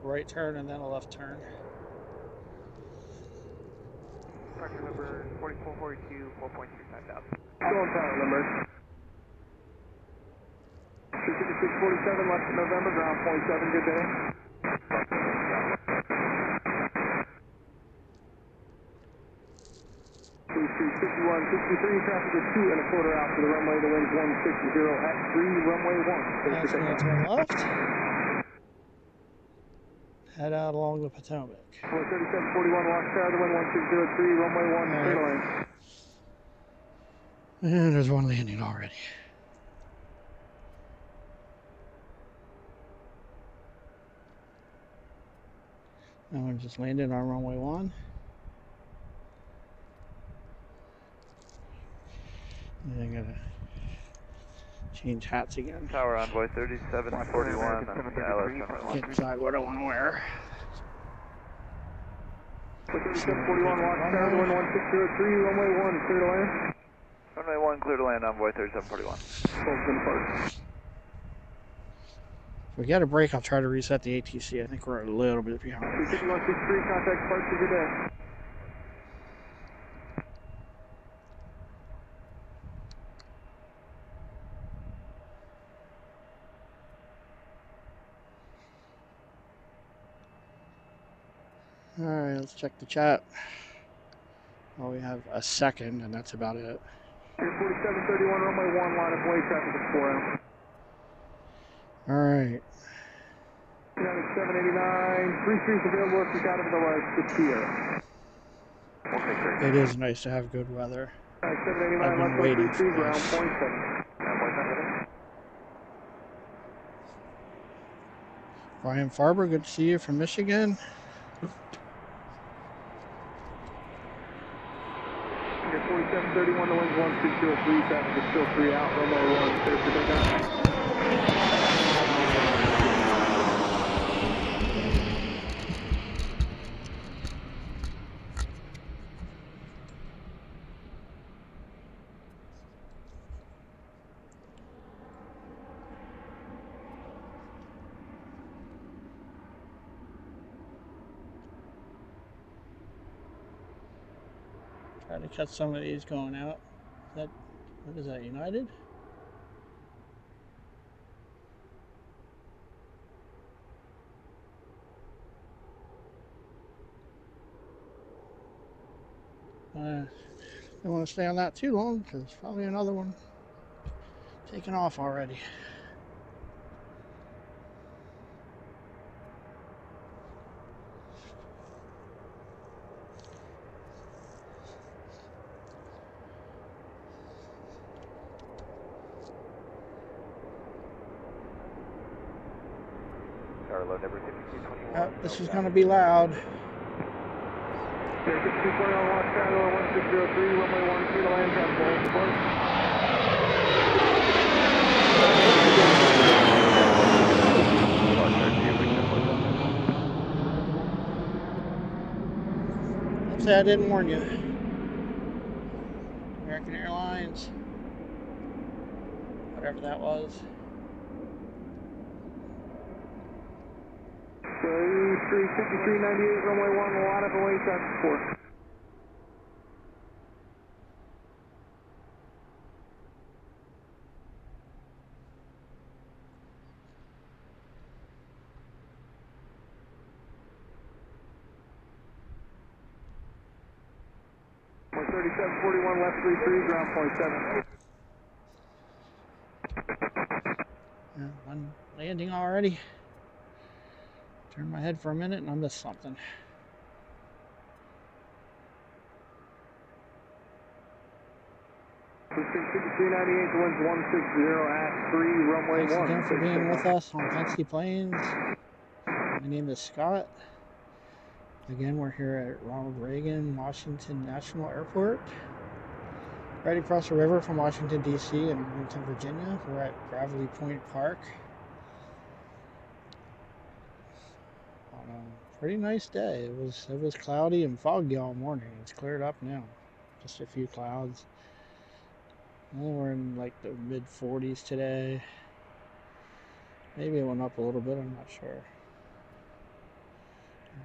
Right turn and then a left turn. Departure number 4442, 4.35 thousand. Going power number. 25647, left in November, ground point 7, good day. Blue Street 5163, traffic is 2 and a quarter out for the runway, the wind's 160 at 3, runway 1. That's going to turn left. Head out along the Potomac. 3741, watch tower, the wind 1603, runway 1, clear to land. And there's one landing already. That one just landed on runway 1. And I'm gonna change hats again. Tower Envoy 3741, LS Get inside what I want to wear. 3741, watch tower, the wind 1603, runway 1, clear to land. Runway 1, clear to land, Envoy 3741. If we get a break, I'll try to reset the ATC. I think we're a little bit behind. 5163, contact departure, good day. Alright, let's check the chat. Well, we have a second, and that's about it. 4731, runway 1, line of way, traffic is 4 out. Alright. 789, 3 streets available if you got it otherwise, it's here. Okay, great. It is nice to have good weather. 789, I've been left waiting 132, for ground this. point 7. Envoy 7. Brian Farber, good to see you from Michigan. You're 4731, the wind's 1603, traffic is still 3 out, runway 1, clear for takeoff. Try to catch some of these going out. That, what is that, United? Don't want to stay on that too long because probably another one taking off already. Tower load number 5221. This is going to be loud. 6220, watch tower, 1603, runway 1, clear to land, traffic hold support. Let's say I didn't warn you. American Airlines. Whatever that was. Blue Street 5398, runway 1, a lot of away, traffic 4. 3741 left 33, ground point 7. One landing already. Turn my head for a minute and I missed something. $398, winds 160 at 3, runway 1. Thanks again for being with us on Penske Plains. My name is Scott. Again, we're here at Ronald Reagan Washington National Airport. Right across the river from Washington, D.C. in Arlington, Virginia. We're at Gravelly Point Park. On a pretty nice day. It was cloudy and foggy all morning. It's cleared up now. Just a few clouds. We're in like the mid 40s today. Maybe it went up a little bit, I'm not sure.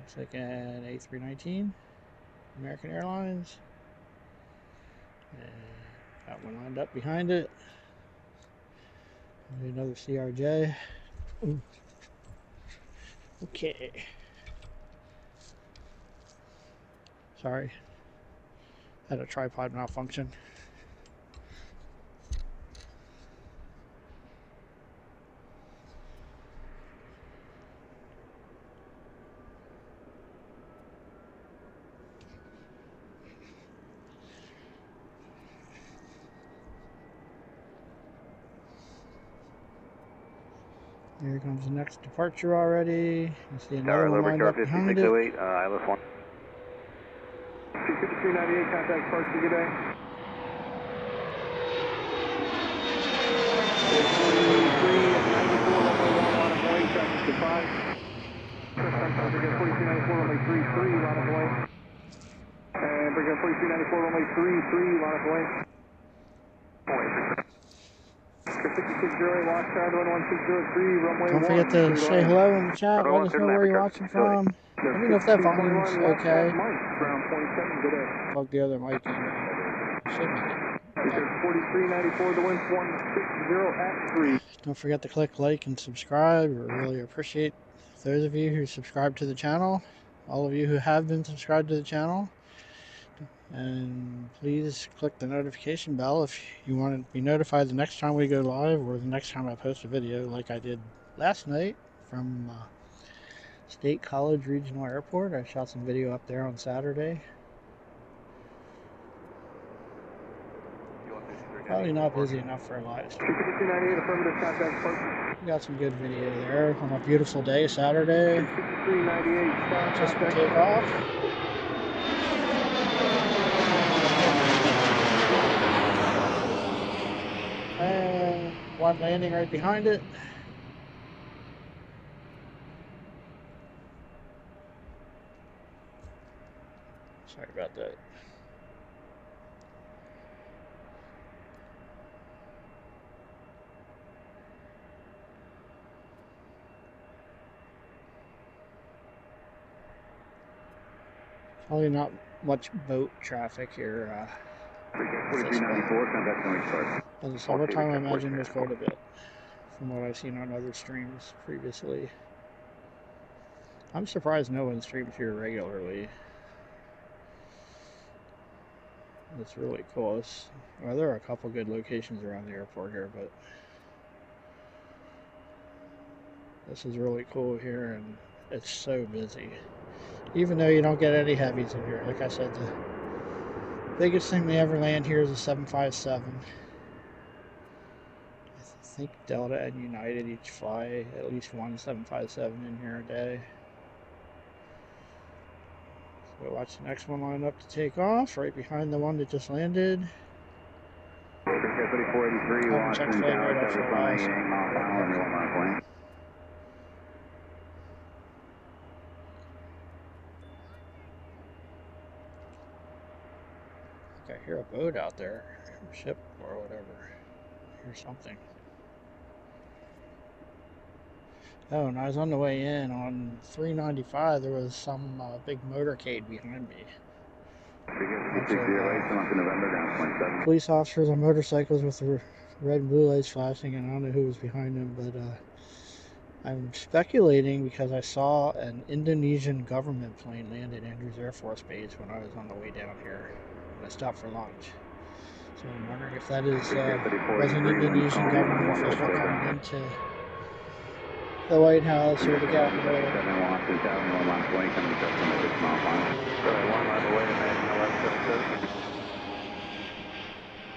Looks like an A319, American Airlines. And got one lined up behind it. And another CRJ. Ooh. Okay. Sorry. Had a tripod malfunction. Here comes the next departure already. You see another one lined up behind it. ILS 1. 25398, contact departure, good day. 4394, runway 1, line of way, traffic to 5. First time traffic at 4394, runway 33, line of way. And bring up 4394, runway 33, line of way. 5608, watch tower, 11603, runway 1. Don't forget to say hello in the chat. Let us know where you're watching from. Let me know if that volume's okay. Plug the other mic in. Should make it. 4394, the wind's 160 at 3. Don't forget to click like and subscribe. We really appreciate those of you who subscribe to the channel. All of you who have been subscribed to the channel. And please click the notification bell if you want to be notified the next time we go live or the next time I post a video, like I did last night from State College Regional Airport. I shot some video up there on Saturday. Probably not busy enough for a live stream. We got some good video there on a beautiful day, Saturday. Just for takeoff. And one landing right behind it. Sorry about that. Probably not much boat traffic here. 4394, contact going start. In the summertime, I imagine there's quite a bit from what I've seen on other streams previously. I'm surprised no one streams here regularly. It's really cool. Well, there are a couple good locations around the airport here, but this is really cool here, and it's so busy. Even though you don't get any heavies in here. Like I said, the biggest thing they ever land here is a 757. I think Delta and United each fly at least one 757 in here a day. So watch the next one line up to take off, right behind the one that just landed. 3483, Washington Tower, cover flying Yang, Mile Final, and 1 mile plane. I hear a boat out there, or ship or whatever. I hear something. Oh, and I was on the way in on 395. There was some big motorcade behind me. Police officers on motorcycles with the red and blue lights flashing, and I don't know who was behind them, but I'm speculating because I saw an Indonesian government plane land at Andrews Air Force Base when I was on the way down here. I stopped for lunch. So I'm wondering if that is was an Indonesian government official coming into the White House or the Capitol.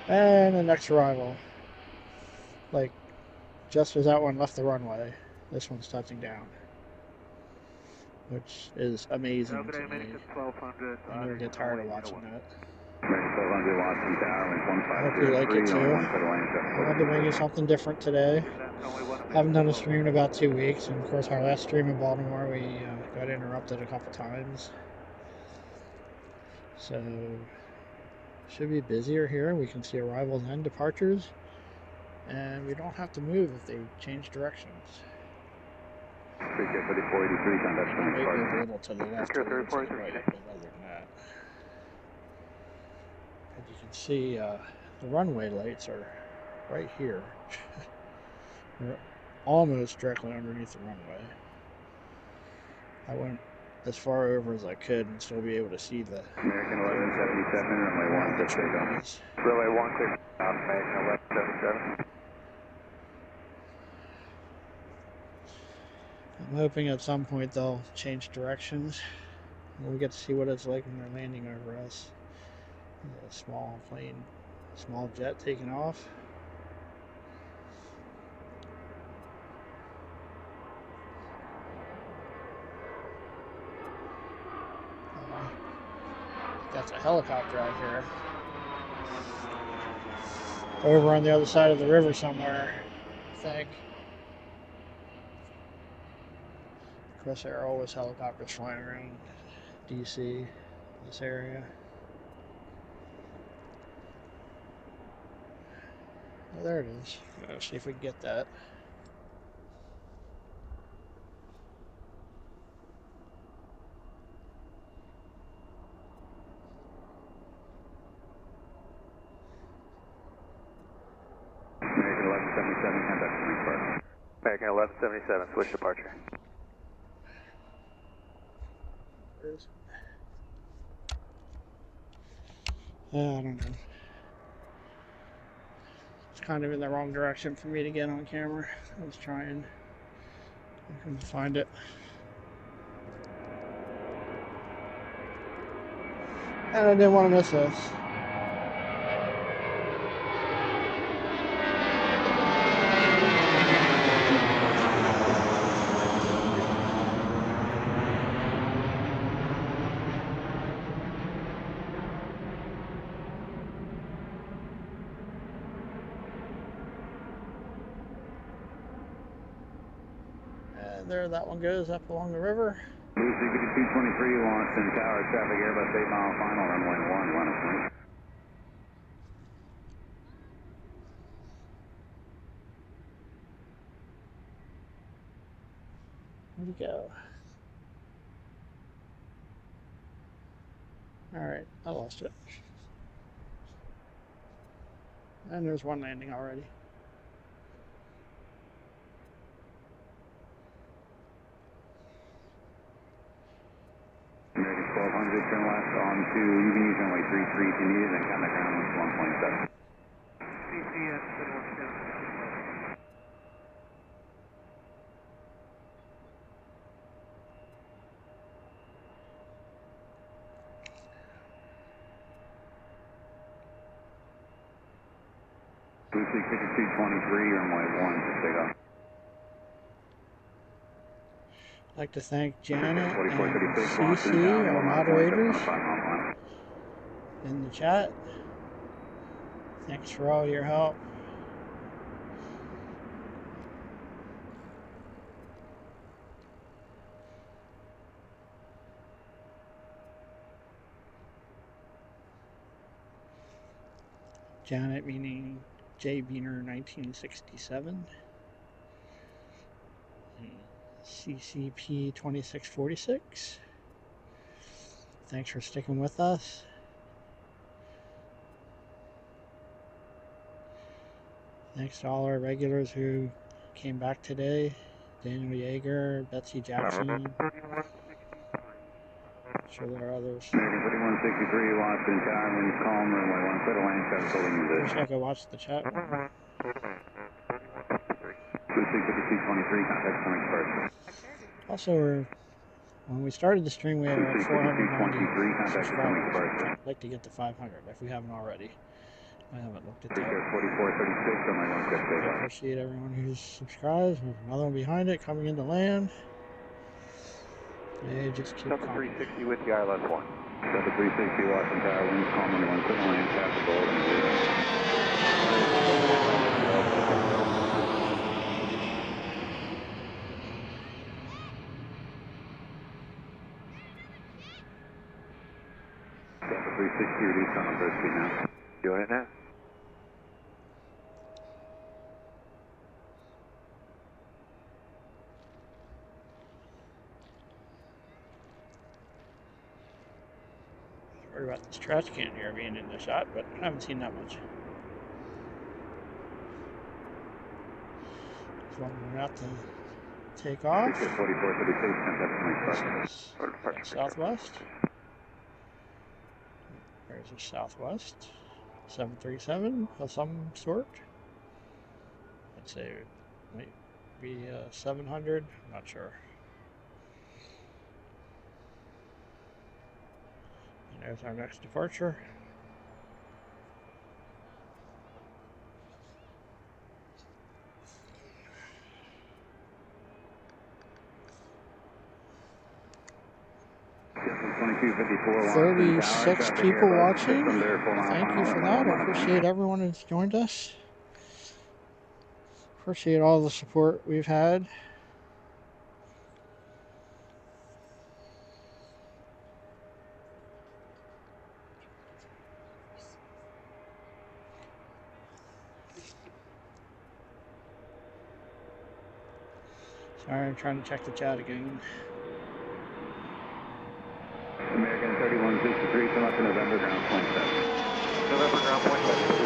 And the next arrival, like just as that one left the runway, this one's touching down, which is amazing to me. I never get tired of watching that. I hope you like it too. I wanted to bring you something different today. I haven't done a stream in about 2 weeks, and of course our last stream in Baltimore we got interrupted a couple times. So should be busier here. We can see arrivals and departures, and we don't have to move if they change directions. Maybe a little to the left, a little to the right, but other than that. As you can see, the runway lights are right here. We're almost directly underneath the runway. I went as far over as I could and still be able to see the American 1177, runway 1 takeoff. Runway 1 takeoff, American 1177. I'm hoping at some point they'll change directions and we'll get to see what it's like when they're landing over us. A small plane, small jet taking off. That's a helicopter out here. Over on the other side of the river somewhere, I think. Of course, there are always helicopters flying around DC, this area. Oh, there it is. Let's see if we can get that. American 1177, contact departure. American 1177, switch departure. Where is it? I don't know. It's kind of in the wrong direction for me to get on camera. I was trying. I couldn't find it. And I didn't want to miss this. There, that one goes up along the river. Lucy 223 launched in tower traffic Airbus 8 mile final, runway 1, line of point. Where'd he go? Alright, I lost it. And there's one landing already. American 1200, turn left on to, you can use runway 33 if you need it, and contact ground with 1.7. DCA, 5223, runway 1 to take off. I'd like to thank Janet and CC, our moderators, in the chat. Thanks for all your help. Janet meaning J. Beaner 1967. CCP 2646. Thanks for sticking with us. Thanks to all our regulars who came back today. Daniel Yeager, Betsy Jackson. I'm sure there are others. American 363, Watson Tower, winds calm, runway 1, clear to land, traffic holding in Wish I could watch the chat. 265223, contact coming first. Also, when we started the stream, we had about 490 subscribers. I'd like to get to 500 if we haven't already. I haven't looked at that. 4436, runway 1, clear to take I off. appreciate everyone who's subscribed. There's another one behind it coming into land. Yeah, just keep Delta coming. 360 with the ILS 1. Delta 360, Watson Tower, winds calm, runway 1, clear to land, traffic holding in 360, release on first speed now. Doing it now. Sorry about this trash can here being in the shot, but I haven't seen that much. So we're out to take off. 4436, contact coming first. This is southwest. There's a southwest 737 of some sort. I'd say it might be 700. I'm not sure. And there's our next departure. $22.54. 36 people watching. Thank you for that. I appreciate everyone who's joined us. Appreciate all the support we've had. Sorry, I'm trying to check the chat again. American 3163, come up to November, ground point 7. November ground point 7.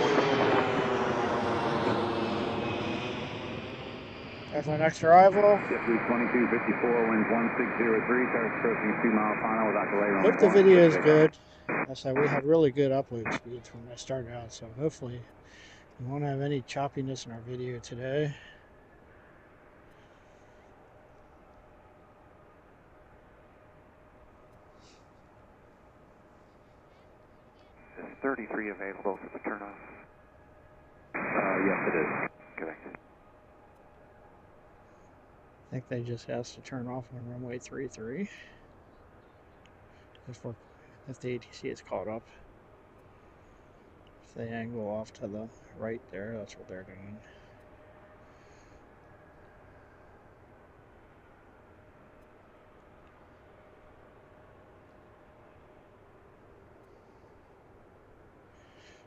There's our next arrival. JetBlue 2254, winds 1603, starts approaching 2 mile final without delay. Hope the video is good. I said we had really good upload speeds when I started out, so hopefully we won't have any choppiness in our video today. Is 33 available for the turnoff? Yes, it is. Correct. I think they just asked to turn off on runway 33. If the ATC is caught up. If they angle off to the right there, that's what they're doing.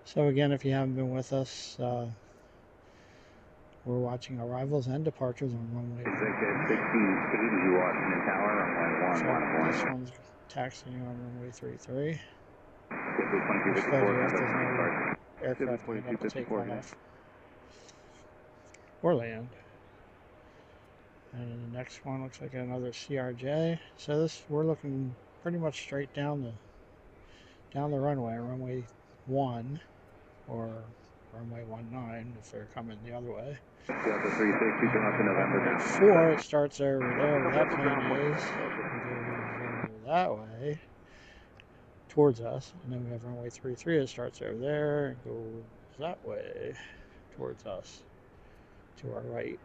So again, if you haven't been with us, we're watching arrivals and departures on runway 1. 1680 Washington Tower, runway 1, So line of this 1. one's taxiing on runway 33. JetBlue There's 2254, no contact coming first. aircraft coming up to take off or land. And the next one looks like another CRJ. So this, we're looking pretty much straight down the runway 1 or runway 19 if they're coming the other way. Delta 360, come up to November, ground point 7. 4, it starts over there where that plane is. It goes over that way towards us, and then we have runway 33 that starts over there and goes that way towards us to our right.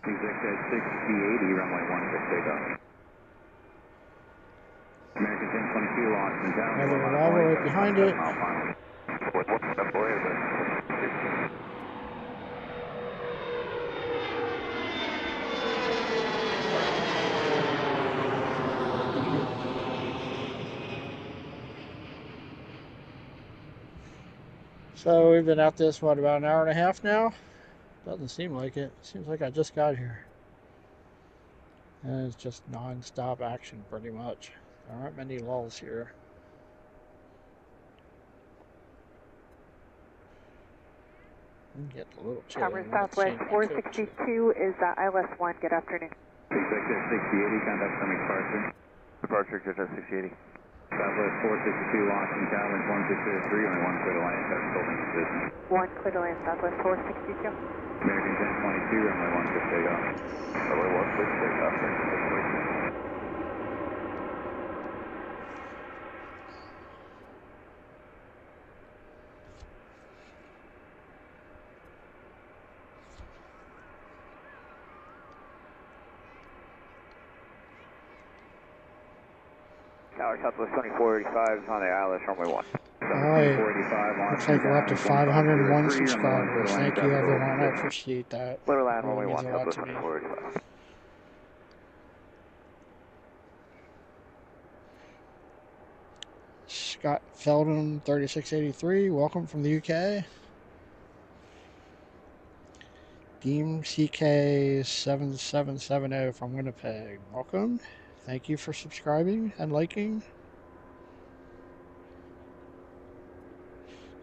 Executive 6080, runway 1, clear takeoff. American 1022, Washington Tower. Another arrival right behind it. So we've been at this, what, about an hour and a half now? Doesn't seem like it. Seems like I just got here. And it's just non-stop action pretty much. There aren't many lulls here. Get a little chilly. Tower Southwest 462 is ILS 1. Good afternoon. Executive 6080, contact coming departure. Departure, JetBlue 6080. Southwest 462, launching tower, wind 1603, only one clear to land, tower holding position. 1 clear to land, Southwest 462. American 1022, runway 16 takeoff. Runway 16 takeoff, American 1022. Tower Southwest 2485 is on the ILS runway 1. Alright, 485, looks like we're up to 501 subscribers. Thank you everyone, I appreciate that. Clear to land It really runway means 1, a lot Southwest to me. 2485. Scott Feldon 3683, welcome from the UK. Deem CK 7770 from Winnipeg, welcome. Thank you for subscribing and liking.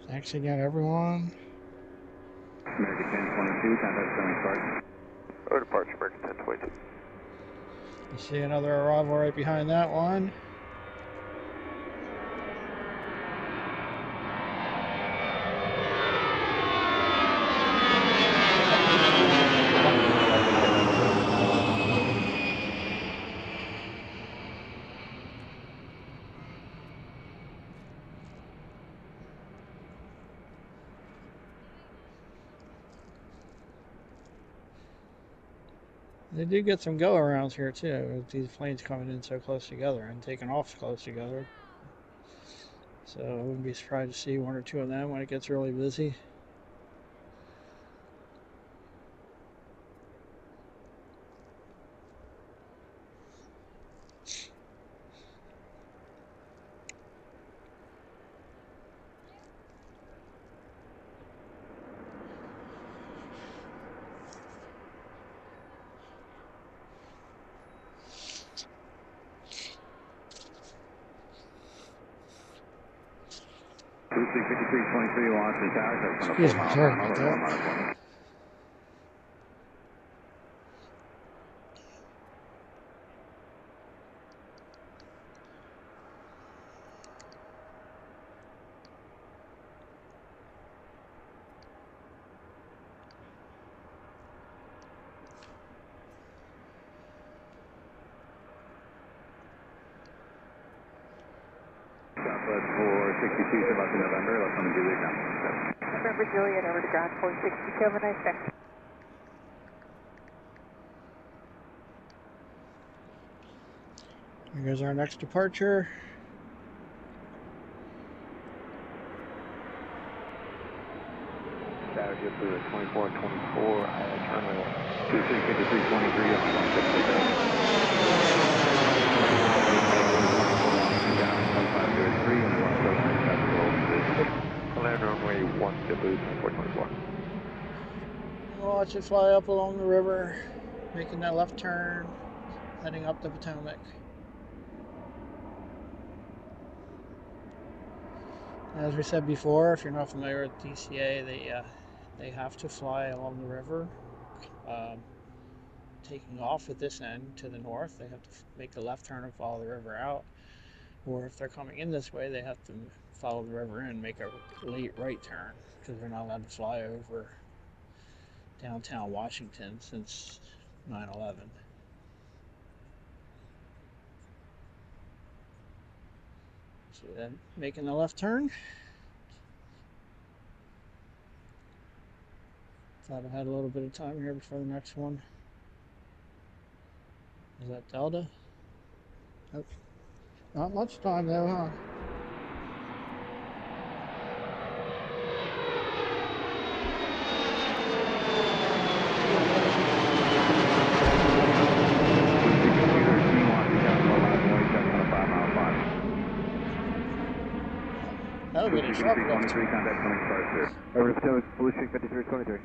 Thanks again, everyone. American 1022, contact coming start. Or departure, American 1022. You see another arrival right behind that one. They do get some go-arounds here too, with these planes coming in so close together and taking off close together. So I wouldn't be surprised to see one or two of them when it gets really busy. Blue Streak 5323, launching tower, that's on a Excuse 4 me, mile sorry final, about runway that. 1. Southwest 462, about to November, left on the Juliet ground. November Juliet over to ground 462. Have a nice day. Here goes our next departure. Tower JetBlue at 2424, ILS runway 1. Blue Streak 5323, only one clear to takeoff. Launching tower, 1503, only one clear to land, tower holding position. Land runway 1, JetBlue 2424. Watch it fly up along the river, making that left turn, heading up the Potomac. As we said before, if you're not familiar with DCA, they have to fly along the river. Taking off at this end to the north, they have to make a left turn and follow the river out. Or if they're coming in this way, they have to follow the river in and make a late right turn, because they're not allowed to fly over downtown Washington since 9/11. See them making the left turn. Thought I had a little bit of time here before the next one. Is that Delta? Nope. Not much time though, huh? That would be a sharp left. 23, contact coming start, sir. Over to Blue Streak 5323.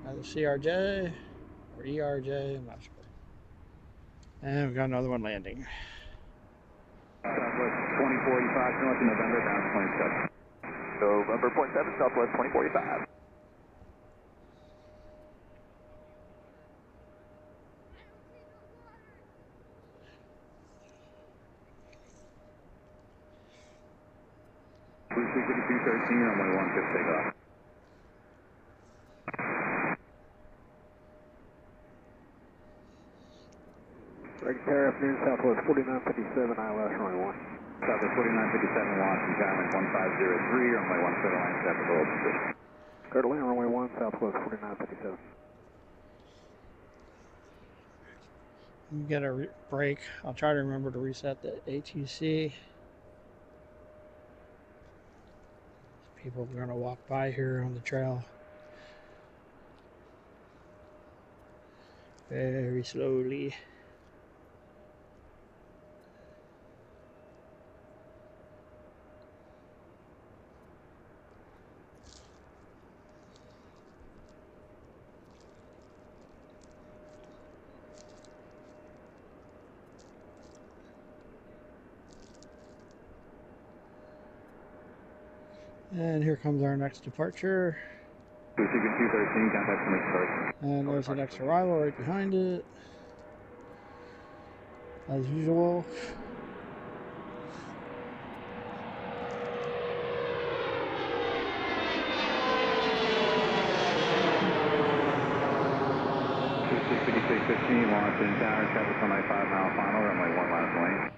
Either CRJ or ERJ, I'm not sure. And we've got another one landing. Southwest 2485, north of November, bound 27. November 0.7, Southwest 2045. 25213, runway 16, takeoff. Regular afternoon, Southwest 4957, ILS runway 1. Southwest 4957, Washington, Tower 1503, runway 17, land capital position. Clear to land, runway 1, Southwest 4957. You get a break. I'll try to remember to reset the ATC. People are going to walk by here on the trail very slowly. And here comes our next departure. 213, contact from departure. And there's the next arrival right behind it. As usual. Washington Tower, traffic 195 mile final, runway 1 last lane.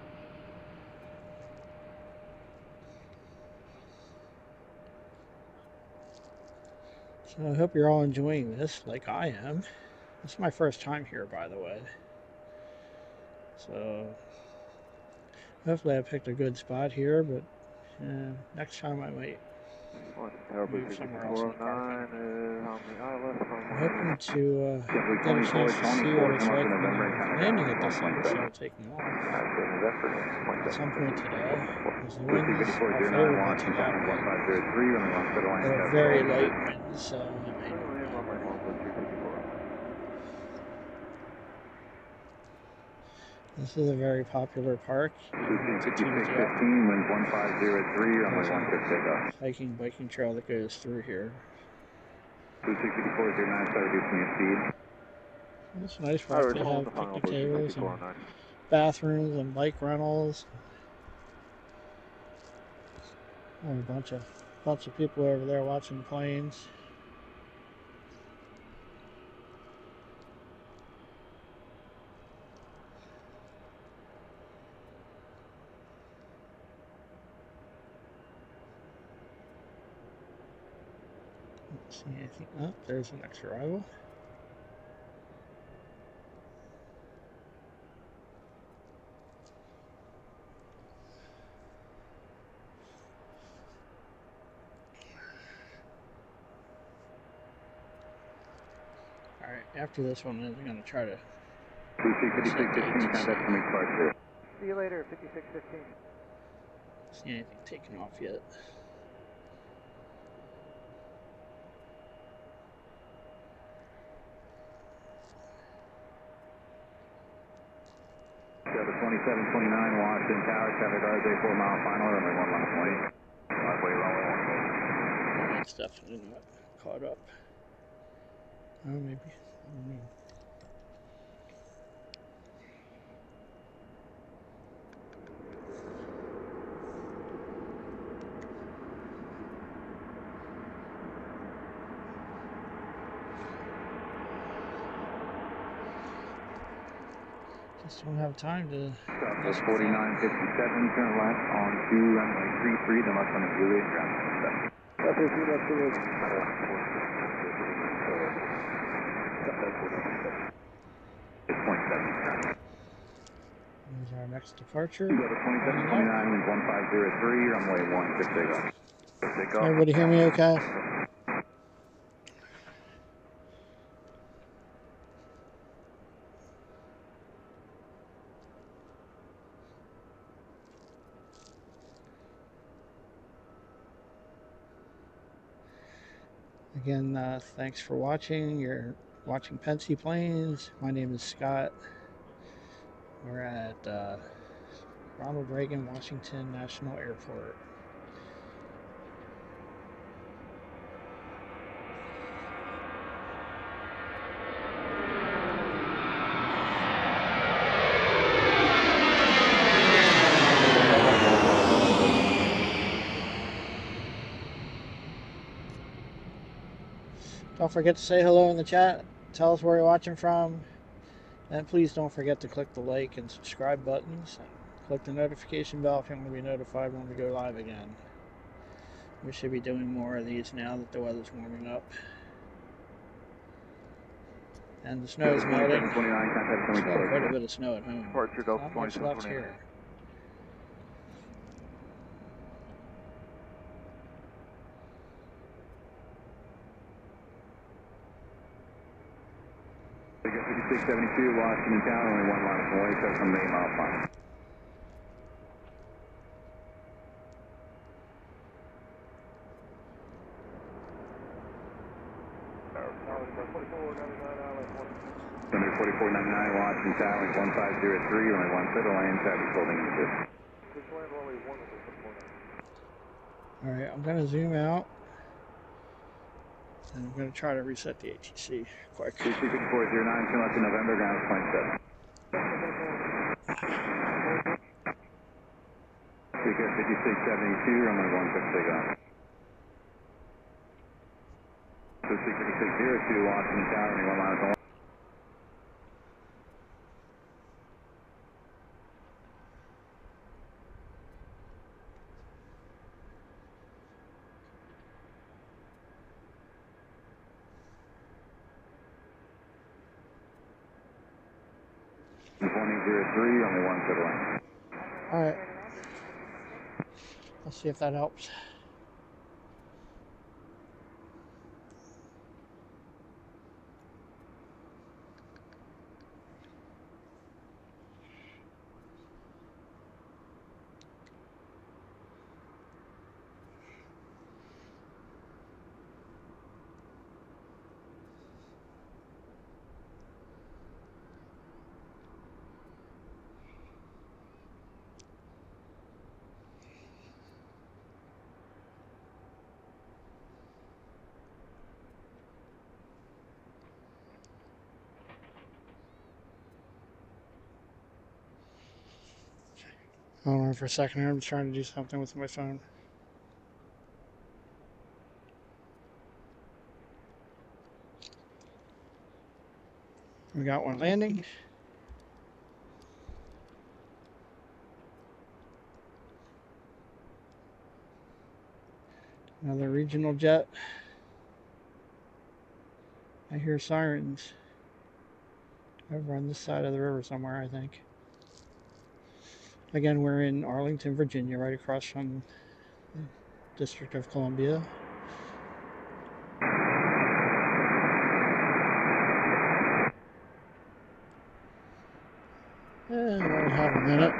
So I hope you're all enjoying this like I am. This is my first time here, by the way. So hopefully I picked a good spot here, but next time I might move somewhere else in the park. I'm hoping to get a chance to see what it's like when I'm landing at this thing instead of taking off at some point today, because the winds are favorable to that, but they're very light winds, so it may not matter. This is a very popular park. It's a 15, wind 1503, runway 16, takeoff. hiking, biking trail that goes through here. 26409, start reducing your speed. It's a nice park. They have picnic tables and bathrooms and bike rentals. And a bunch of people over there watching planes. Let's see anything. Oh, there's the next arrival. Alright, after this one, I'm going to try to 25615, contact from departure. See you later, 5615. see anything taken off yet. Traffic 2729, Washington Tower, traffic RJ 4 mile final, runway 1 last lane. Runway 1. It's definitely not caught up. Oh, maybe. I don't know. Just don't have time to. Southwest 4957, turn left on 2, runway 33, then left on the Juliet, ground 7. Southwest 4957. It's 27. There's our next departure. 2729, wind 1503, runway 16, takeoff. Takeoff. Everybody hear me okay? Again, thanks for watching. You're watching Pensy Planes. My name is Scott. We're at Ronald Reagan Washington National Airport. Don't forget to say hello in the chat. Tell us where you're watching from. And please don't forget to click the like and subscribe buttons. And click the notification bell if you want to be notified when we go live again. We should be doing more of these now that the weather's warming up. And the snow is melting. Still quite a bit of snow at home. Departure Delta Not much left here. We got 5672 Washington Tower, only 1 mile away, 7 mile final. Thunder 4499 Washington Tower, 1503, only 1 foot of land, traffic holding in good. Alright, I'm going to zoom out. And I'm going to try to reset the ATC quick. 5409, turn left in November, ground 27. We got 5672, runway 16 takeoff. 5602 Washington Tower, only 1 mile away. Only 1 foot away. Alright. Let's see if that helps. Hold on for a second here. I'm trying to do something with my phone. We got one landing. Another regional jet. I hear sirens over on this side of the river somewhere, I think. Again, we're in Arlington, Virginia, right across from the District of Columbia. And we'll have a minute.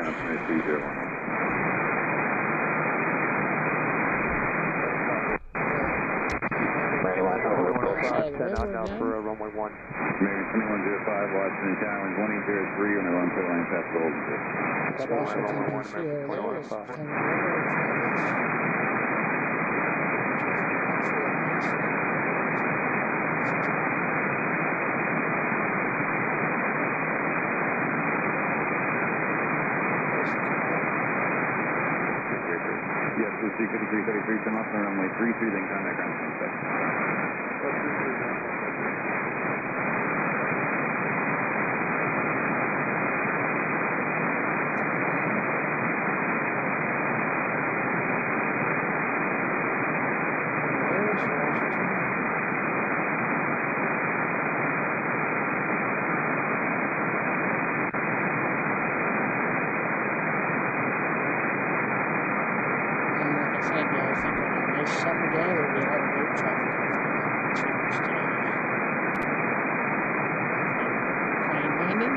Now for runway 1. American 2105 Washington Tower, 2003, only 1 foot land, traffic holding good. That's Washington, D.C. over there. It's kind of Yes, we'll see 5333, come up on runway 33, then contact ground 27. summer day, there'll be a lot of boat traffic out there. Not too much today. Plane landing.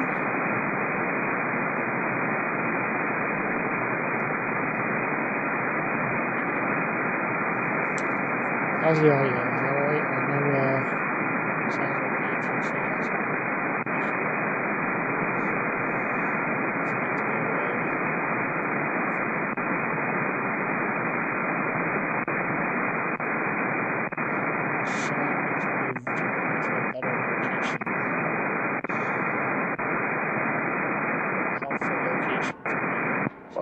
How's the audio? Is that alright? I know, sounds like the ATC has some issue.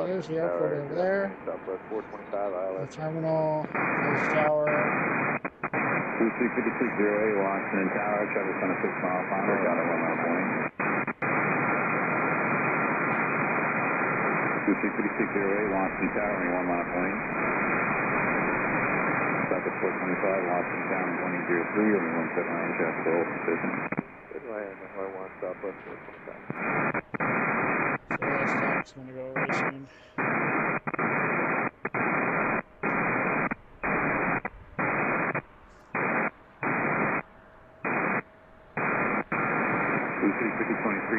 There's the airport over there. Southwest 425 ILS. The terminal, there's the tower. 235608, Washington Tower, traffic on a 6 mile final, got a 1 mile point. 235608, Washington Tower, only 1 mile point. Traffic 425, Washington Tower, 2003, only 1 foot line, traffic all position. Good land, runway 1, southwest 425. So that stop's going to go away soon.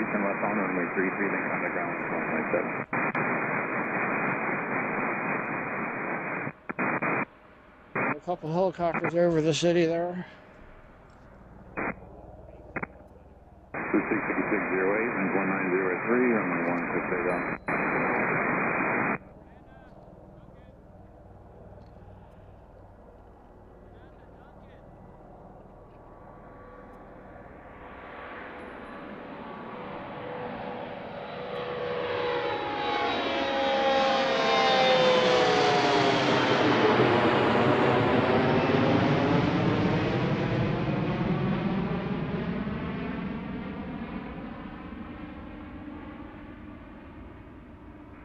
Turn left on runway 33, then contact ground 1.7. A couple helicopters over the city there. 235608, and 1903, runway 16 takeoff.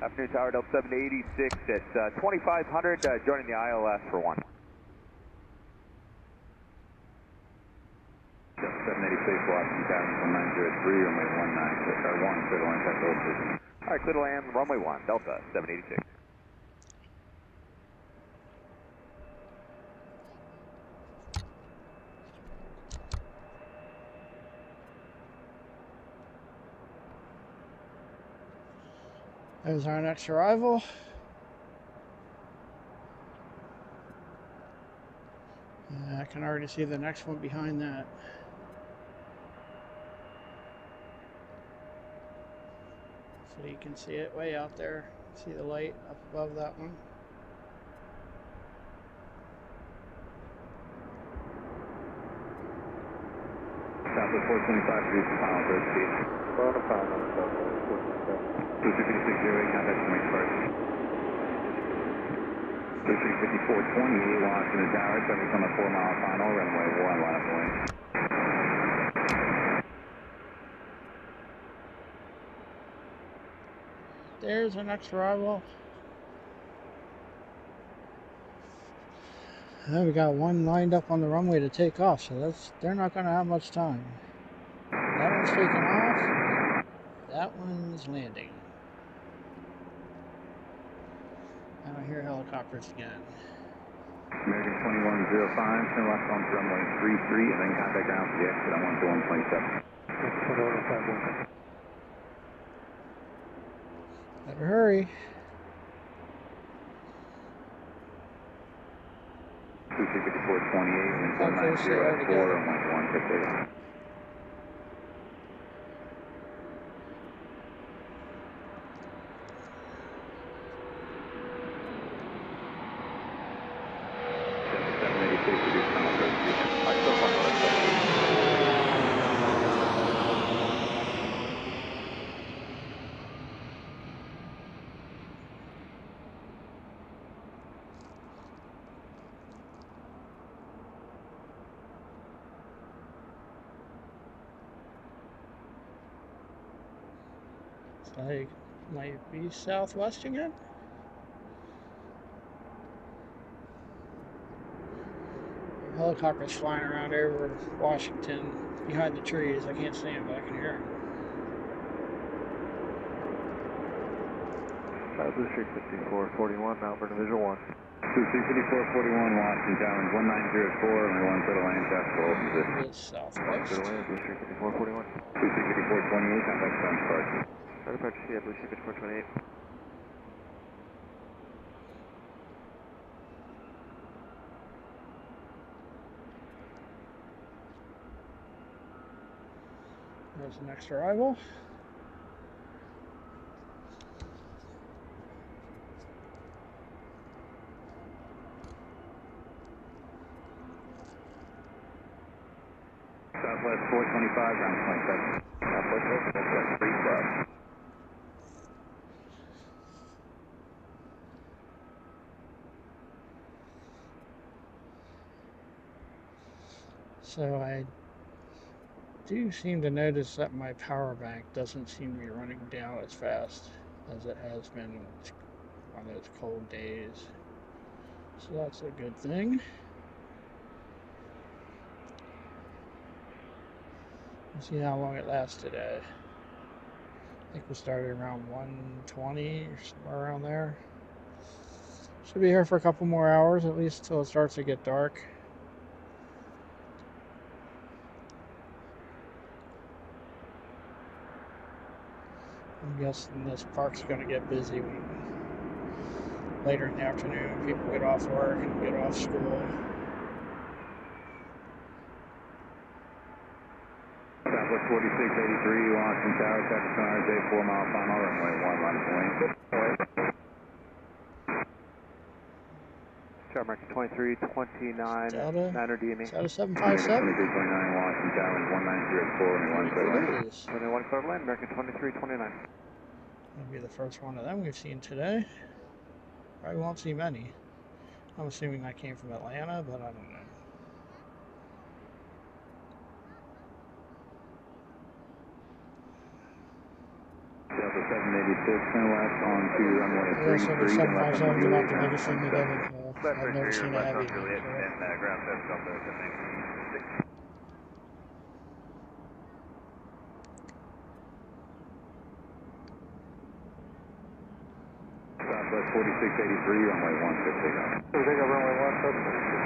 Afternoon Tower, Delta 786 at 2500, joining the ILS for 1. 786, Washington Tower, 1903, runway 1, clear to land, taxi position. Alright, clear to land, runway 1, Delta 786. There's our next arrival. I can already see the next one behind that. So you can see it way out there. See the light up above that one. Southwest 425, produce final third speed. Bonus time on southwest 425. 235608, contact from expert. 235428, Washington Tower, traffic on the 4 mile final, runway 1, line of point. There's our next arrival. Now we got one lined up on the runway to take off, so they're not going to have much time. That one's taking off. That one's landing. And I hear helicopters again. American 2105, turn left onto runway 33, and then contact ground for the exit on 121.7. Better hurry. 235428, and 190 at 4, and 115. I might be southwest again. Helicopters flying around over Washington behind the trees. I can't see them, but I can hear them. Blue Street 5441, Mount Vernon Visual 1. 235441, Washington Tower, 1904, and 1 foot of land, traffic all position. It's southwest. Clear to land, Blue Street 5441. 235428, contact ground departure. Right approach, yeah, Blue Street 5428. There's the next arrival. Southwest 425, ground 27. Southwest 312. So I do seem to notice that my power bank doesn't seem to be running down as fast as it has been on those cold days. So that's a good thing. Let's see how long it lasts today. I think we started around 1:20 or somewhere around there. Should be here for a couple more hours, at least till it starts to get dark. I'm guessing this park's going to get busy later in the afternoon. People get off work and get off school. Southwest 4683, Washington Tower, traffic cars, 4 mile final, runway 1, line of point. Tower marking 2329, Delta, 9er DME. Delta 757. 2329, Washington Tower, 1904, and 1 clear line. It is. 21 clear line, American 2329. That'll be the first one of them we've seen today. Probably won't see many. I'm assuming that came from Atlanta, but I don't know. Delta 786, turn left onto runway Yeah, so the 33, and left 757 is on about the biggest thing to get in here. Left I've never seen a left heavy on one Juliet, here. and ground test Delta 786. Southwest 4683, runway 1, good takeoff. Takeoff runway 1,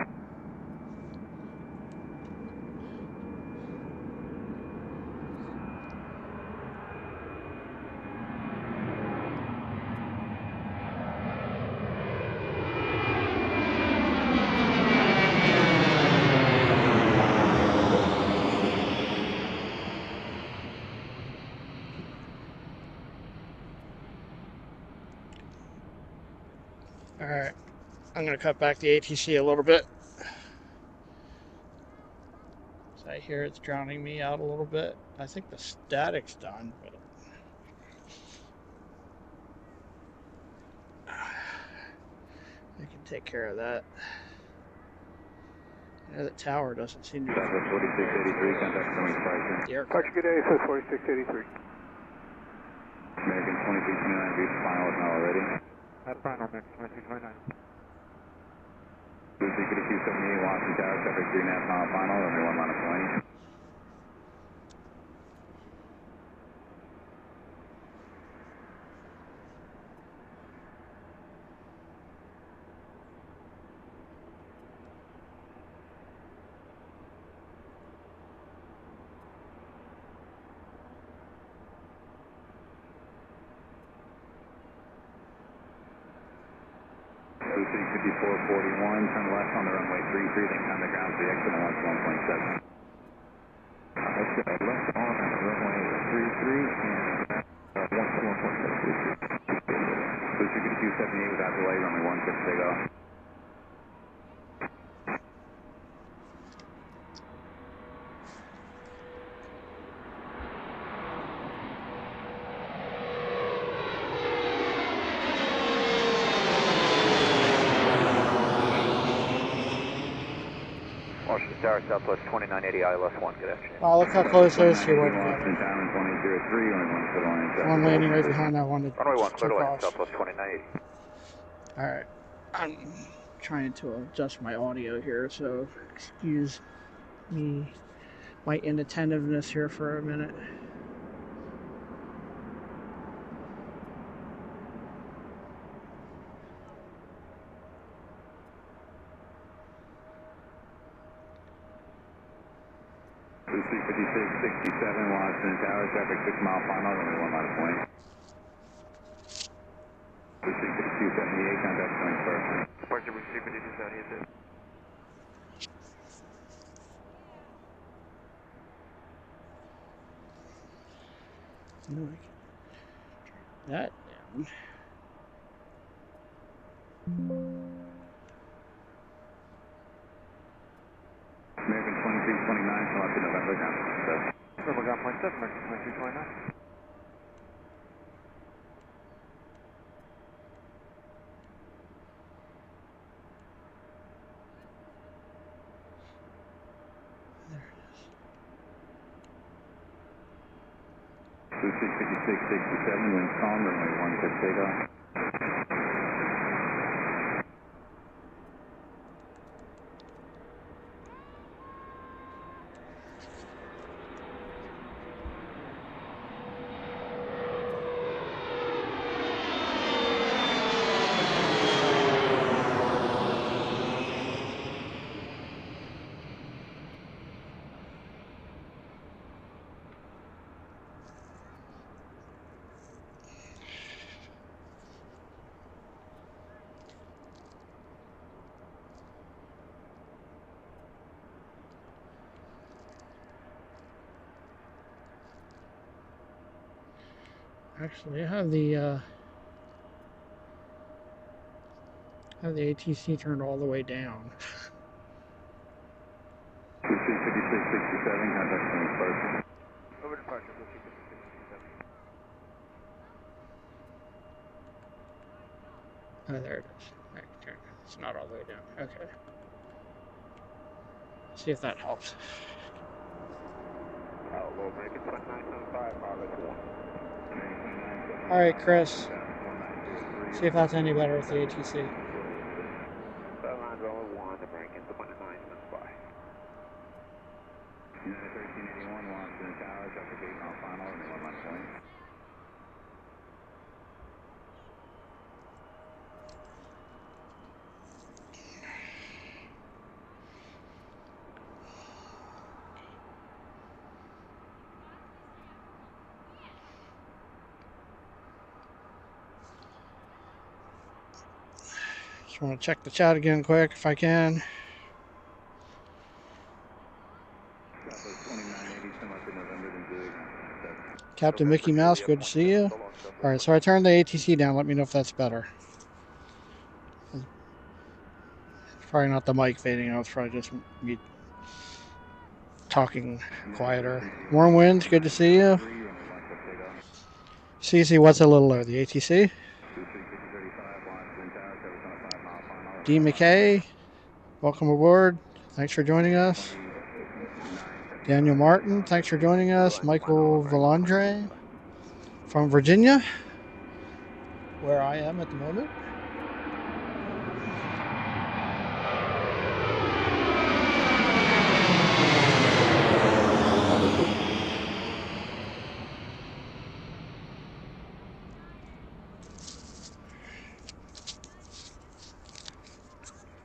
Alright, I'm going to cut back the ATC a little bit. So I hear it's drowning me out a little bit. I think the static's done, but I can take care of that. Yeah, the tower doesn't seem to be. Southwest 4683, contact runway Spicer. The aircraft. good day, says 4683. American 2329, reach final is now already. That's fine, American 2329. Lucy 5278, Washington Tower, traffic 3.5 mile final, runway 1, line of point. Lucy 5441, turn left on the runway 33, then come to ground for the exit on 1.7. Let's go left on runway 33 and 1.7. Lucy 5278 without delay, runway 1, good to take off. Washington Tower, Southwest 2980, ILS 1, good afternoon. Wow, look how close those two were Washington together. Tower, 2003, only 1 foot line. One landing right behind that one that Runway 1, clear to took land, off. Southwest 2980. Alright, I'm trying to adjust my audio here, so excuse me, my inattentiveness here for a minute. Lucy 5667, Washington Tower, traffic 6 mile final, runway 1, line of point. Lucy 5278, contact point first. Departure with 5278. No, I can turn that down. American 2329, come up to November, ground point 7. November ground point 7, American 2329. There 5667, winds calm, runway 16 takeoff. Actually, I have the ATC turned all the way down. 5667, contact from departure. Over departure, 5667. Oh, there it is. Okay, it's not all the way down. Okay. See if that helps. Outlaw American 2975, RLS 1. All right, Chris. See if that's any better with the ATC. Lines only 1, American 2975. United 1381, Washington Tower, traffic 8 mile final, runway 1 left point. Just want to check the chat again quick if I can. Captain Mickey Mouse, good to see you. All right, so I turned the ATC down. Let me know if that's better. It's probably not the mic fading out. It's probably just me talking quieter. Warm winds, good to see you. CC, what's a little low? The ATC? D. McKay, welcome aboard. Thanks for joining us. Daniel Martin, thanks for joining us. Michael Valandre from Virginia, where I am at the moment.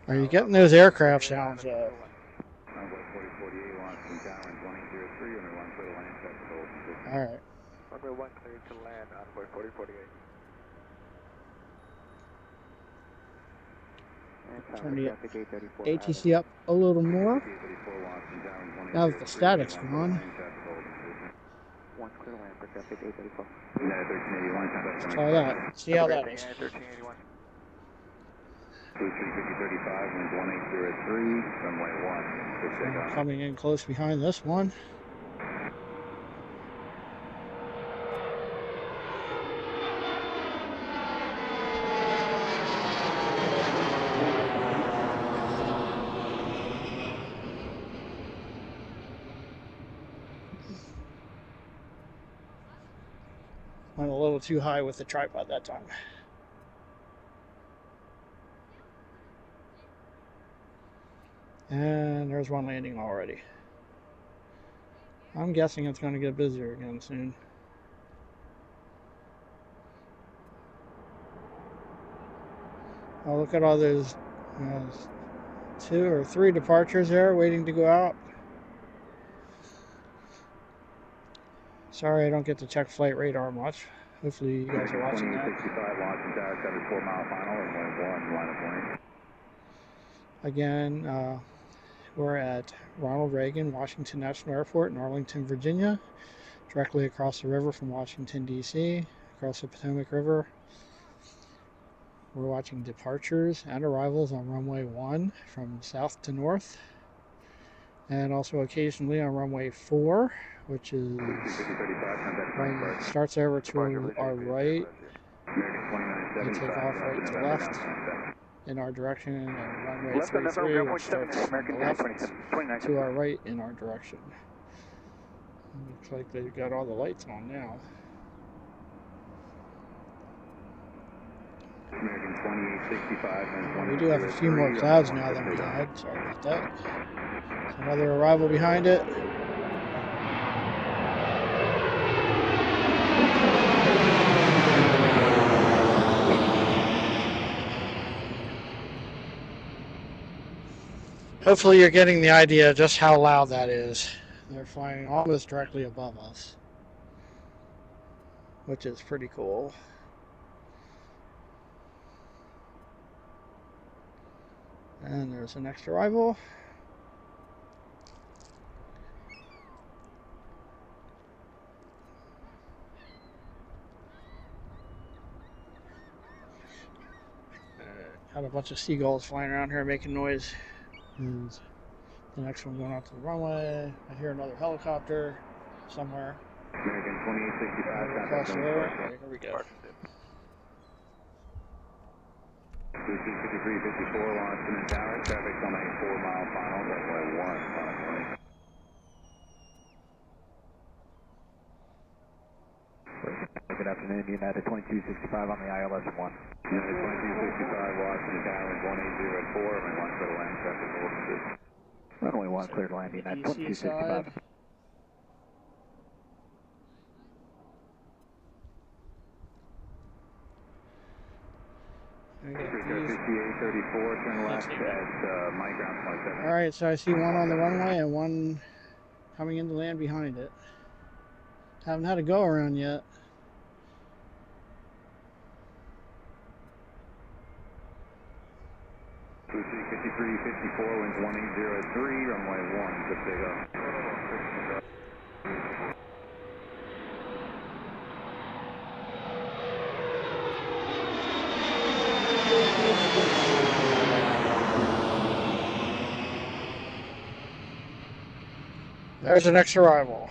Are you getting those aircraft sounds? All right. Runway 1 cleared to land, Envoy 4048. Turn the ATC up a little more. Now that the static's gone. Let's try that. See how that is. 1381. 235035, winds 1803, runway 1. Coming in close behind this one. Went a little too high with the tripod that time. And there's one landing already. I'm guessing it's going to get busier again soon. Oh, look at all those 2 or 3 departures there waiting to go out. Sorry I don't get to check flight radar much. Hopefully you guys are watching that. 65, Washington Tower, covered 4 mile final, runway 1, line of warning. Again, we're at Ronald Reagan Washington National Airport in Arlington, Virginia, directly across the river from Washington, D.C., across the Potomac River. We're watching departures and arrivals on runway 1 from south to north, and also occasionally on runway 4, which is starts over to our right. We take off right to left in our direction, and runway 33, which starts from the left to our right in our direction. Looks like they've got all the lights on now. 2865. We do have a few more clouds now than we had. Sorry about that. Another arrival behind it. Hopefully you're getting the idea of just how loud that is. They're flying almost directly above us, which is pretty cool. And there's the next arrival. Got a bunch of seagulls flying around here making noise. And the next one going out to the runway. I hear another helicopter somewhere. American 2865. Across the river. Okay, here we go. 5354 Washington Tower. Traffic on a 4-mile final. Runway 1. Final warning. Good afternoon, United 2265 on the ILS 1. United 2265 Washington Tower 1804. Runway 1 clear to land. Traffic north. Runway 1 clear to land, United 2265. turn left at my ground point 7. Alright, so I see one on the runway and one coming into land behind it. Haven't had a go around yet. Blue 5354, winds 1803, runway 1, good takeoff. There's the next arrival.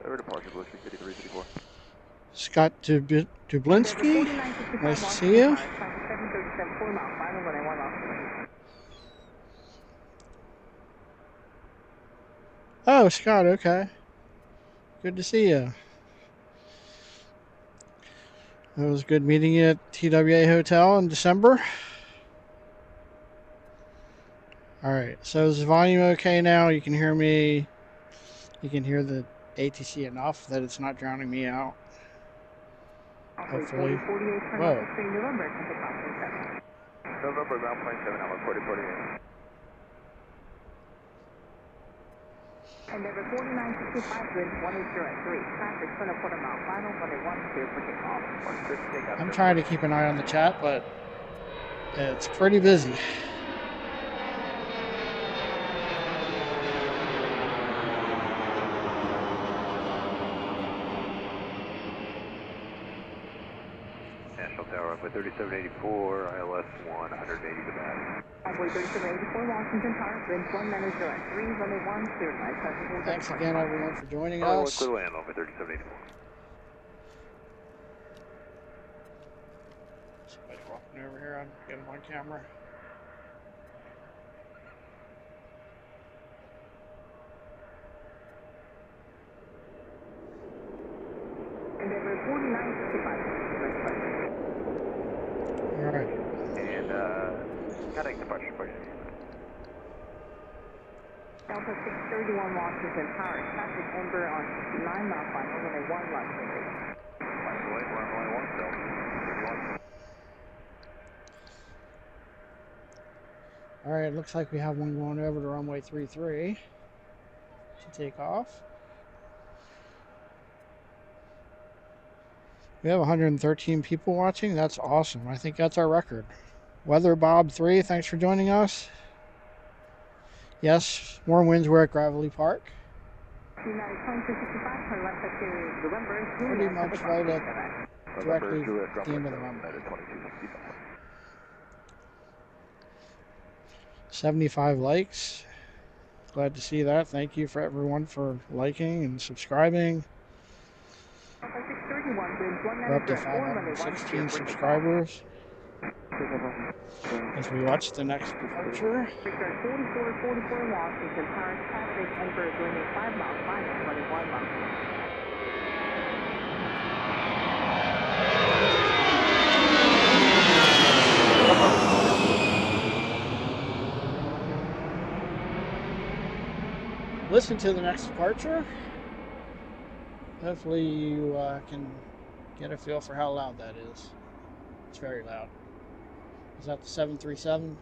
Over departure, Blue 5354. Scott Dublinski, nice to see you. Oh, Scott, okay. Good to see you. It was good meeting you at TWA Hotel in December. Alright, so is the volume okay now? You can hear me. You can hear the ATC enough that it's not drowning me out. Hopefully. Whoa. November, ground plane 7, hour 4048. Endeavor 4965, wind 180 at 3. Traffic, 24 mile final, runway 1, clear for takeoff. I'm trying to keep an eye on the chat, but it's pretty busy. National Tower, runway 3784, ILS 1, 180 to bat. Runway 3784, Washington Tower, wind 190 at 3, runway 1, clear line. Thanks again, everyone, for joining Runway 1 us. clear to land, runway 3784. Somebody walking over here, I'm getting on camera. Endeavor 4965. Alright. And, heading departure, please. Delta 631 Washington Tower, traffic Ember on 9 mile final, runway 1 left. Runway 1, Delta 31. Alright, looks like we have one going over to runway 33 to take off. We have 113 people watching. That's awesome. I think that's our record. Weather Bob 3, thanks for joining us. Yes, more winds. We're at Gravely Park. Pretty much right at directly at the end of the runway. 75 likes. Glad to see that. Thank you for everyone for liking and subscribing. We're up to 516 subscribers as we watch the next departure. 44 Washington, Paris, traffic, Emperor, doing a 5 mile final, 21 miles. Listen to the next departure. Hopefully you can get a feel for how loud that is. It's very loud. Is that the 737?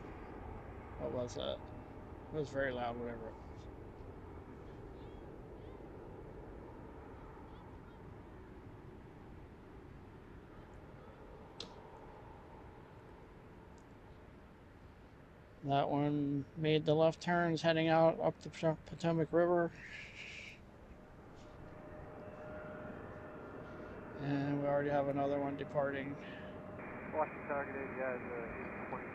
What was that? It was very loud, whatever it was. That one made the left turns heading out up the Potomac River. And we already have another one departing. Watch the target guys, 23,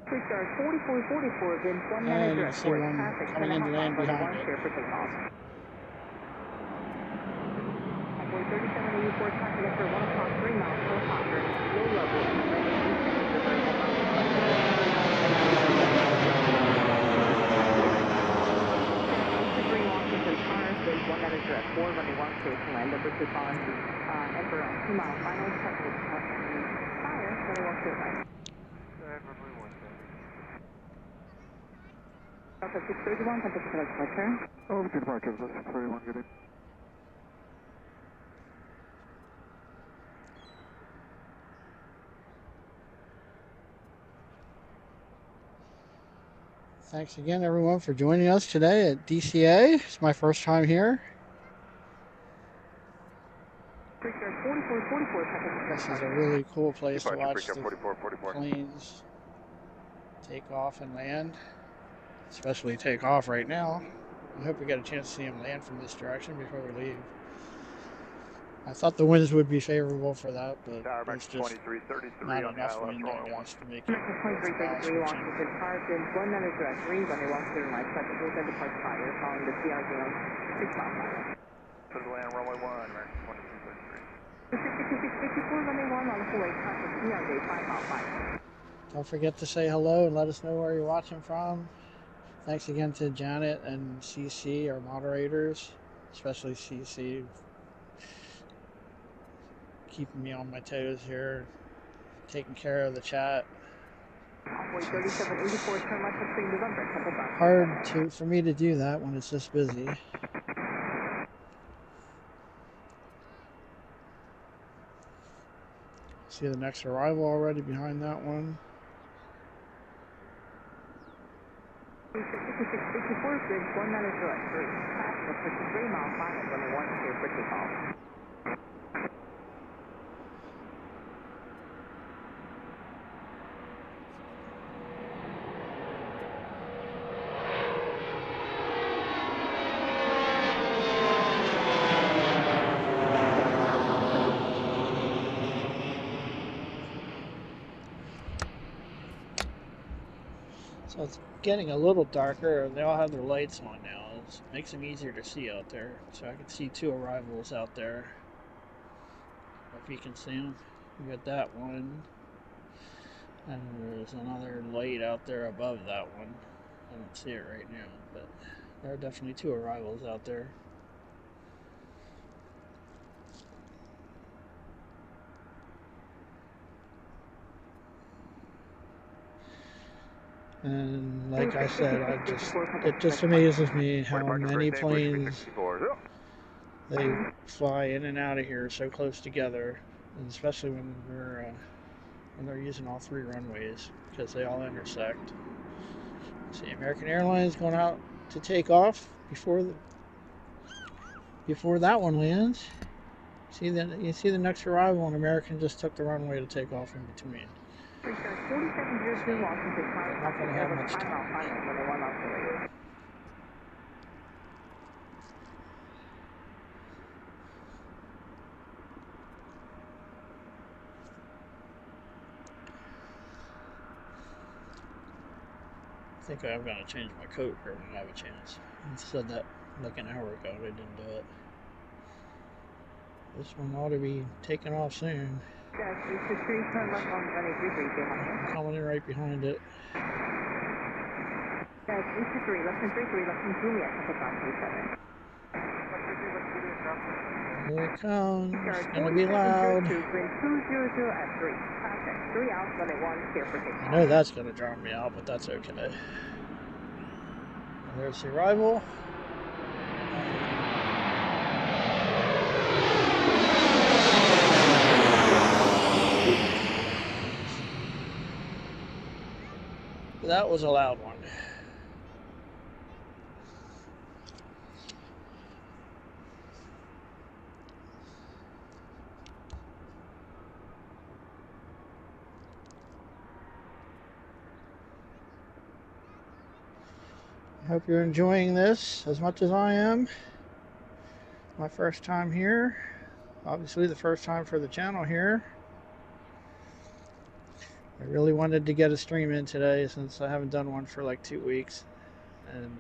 Star 4444, Vince 1 minute And you direct see course, one traffic, coming in to land behind it. clear for takeoff. Runway 3784, traffic at 1 o'clock, 3 miles, helicopter, low level, Washington, Paris, Vince 1 minute direct, 4 runway 1 clear to land, number 2 following Emperor on 2 mile final, traffic fire, runway 1 clear land. Delta 631, temperature for departure. Over to departure, 631, good evening. Thanks again, everyone, for joining us today at DCA. It's my first time here. This is a really cool place to watch the planes take off and land, especially take off right now. I hope we get a chance to see them land from this direction before we leave. I thought the winds would be favorable for that, but there's just not enough wind right now to make it. 2333 Washington, Paris, Vince 1 minute direct, 3 runway 1 clear line, traffic will then depart fire following the CR zone, 6 mile fire. To the land, runway 1, American 2333. 654 runway 1 on the full traffic, CR gate, 5 mile fire. Don't forget to say hello and let us know where you're watching from. Thanks again to Janet and CC, our moderators, especially CC, keeping me on my toes here, taking care of the chat. Hard for me to do that when it's this busy. See the next arrival already behind that one. 5654 Vince 1 minute direct, 3 traffic, 3 mile final, runway 1 clear for takeoff. So it's getting a little darker. They all have their lights on now. It makes them easier to see out there. So I can see 2 arrivals out there. If you can see them, you got that one. And there's another light out there above that one. I don't see it right now, but there are definitely 2 arrivals out there. And like I said, it just amazes me how many planes they fly in and out of here so close together, and especially when they're using all 3 runways, because they all intersect. See, American Airlines going out to take off before that one lands. You see the next arrival, and American just took the runway to take off in between. 4702 Washington, Paris, Not going to have much time. think I'm going to change my coat here when I have a chance. I said that like an hour ago, and I didn't do it. This one ought to be taking off soon. Yes, it's a 3, turn left on runway 33 behind you. I'm coming in right behind it. Yes, it's a 3, left and 33, left and Juliet, takeoff 37. Here it comes. It's going to be loud. 200 at 3. Traffic, 3 out, runway 1, clear for takeoff. I know that's going to drown me out, but that's okay. And there's the arrival. That was a loud one. I hope you're enjoying this as much as I am. My first time here. Obviously the first time for the channel here. I really wanted to get a stream in today since I haven't done one for like 2 weeks. And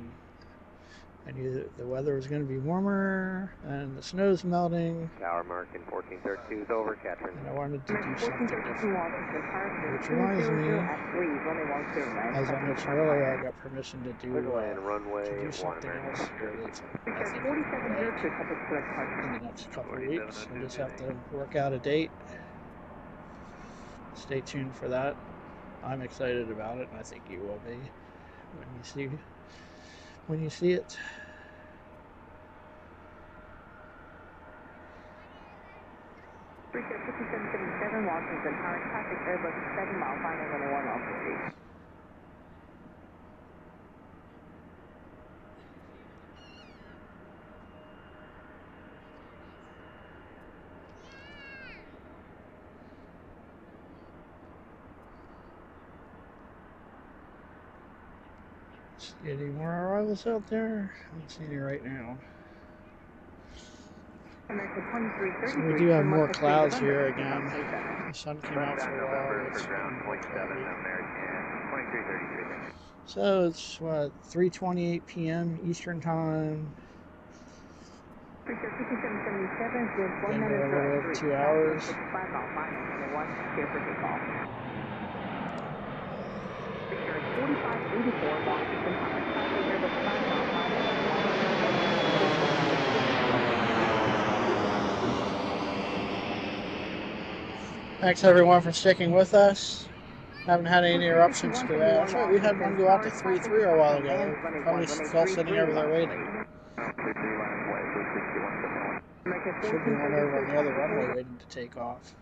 I knew that the weather was going to be warmer and the snow's melting. Tower American 1432 is over, Catherine. And I wanted to do something different. Which reminds me, as I mentioned earlier, I got permission to do something else here that's, I think, in the next couple of weeks. I just have to work out a date. Stay tuned for that. I'm excited about it, and I think you will be when you see it. Freaker 5777 Washington, current traffic Airbus 7 mile, final runway 1 off the street. See any more arrivals out there? I don't see any right now. So we do have more clouds here again. The sun came out for a while. So it's what, 3:28 p.m. Eastern time. Been here a little over 2 hours. Thanks everyone for sticking with us. Haven't had any interruptions today. I thought we had one go out to 3-3 a while ago. Probably still sitting over there waiting. Should be one over on the other runway waiting to take off.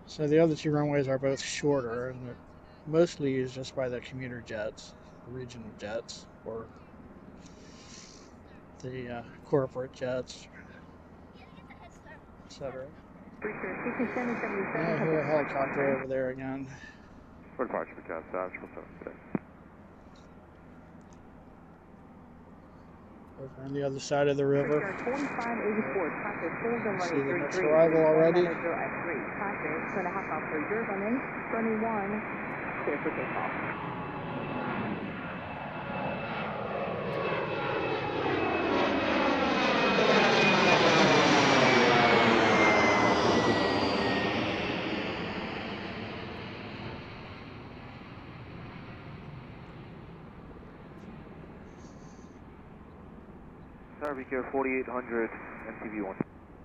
So the other 2 runways are both shorter, and they're mostly used just by the commuter jets, the regional jets, or the corporate jets, etc. I hear a helicopter over there again. What departure for Cat Dash? What's up today? Over on the other side of the river. 4584, traffic full runway See the next 33, arrival already. Traffic 2.5 miles for reserve running, runway 1, clear for takeoff. Victor 4800, MTV1.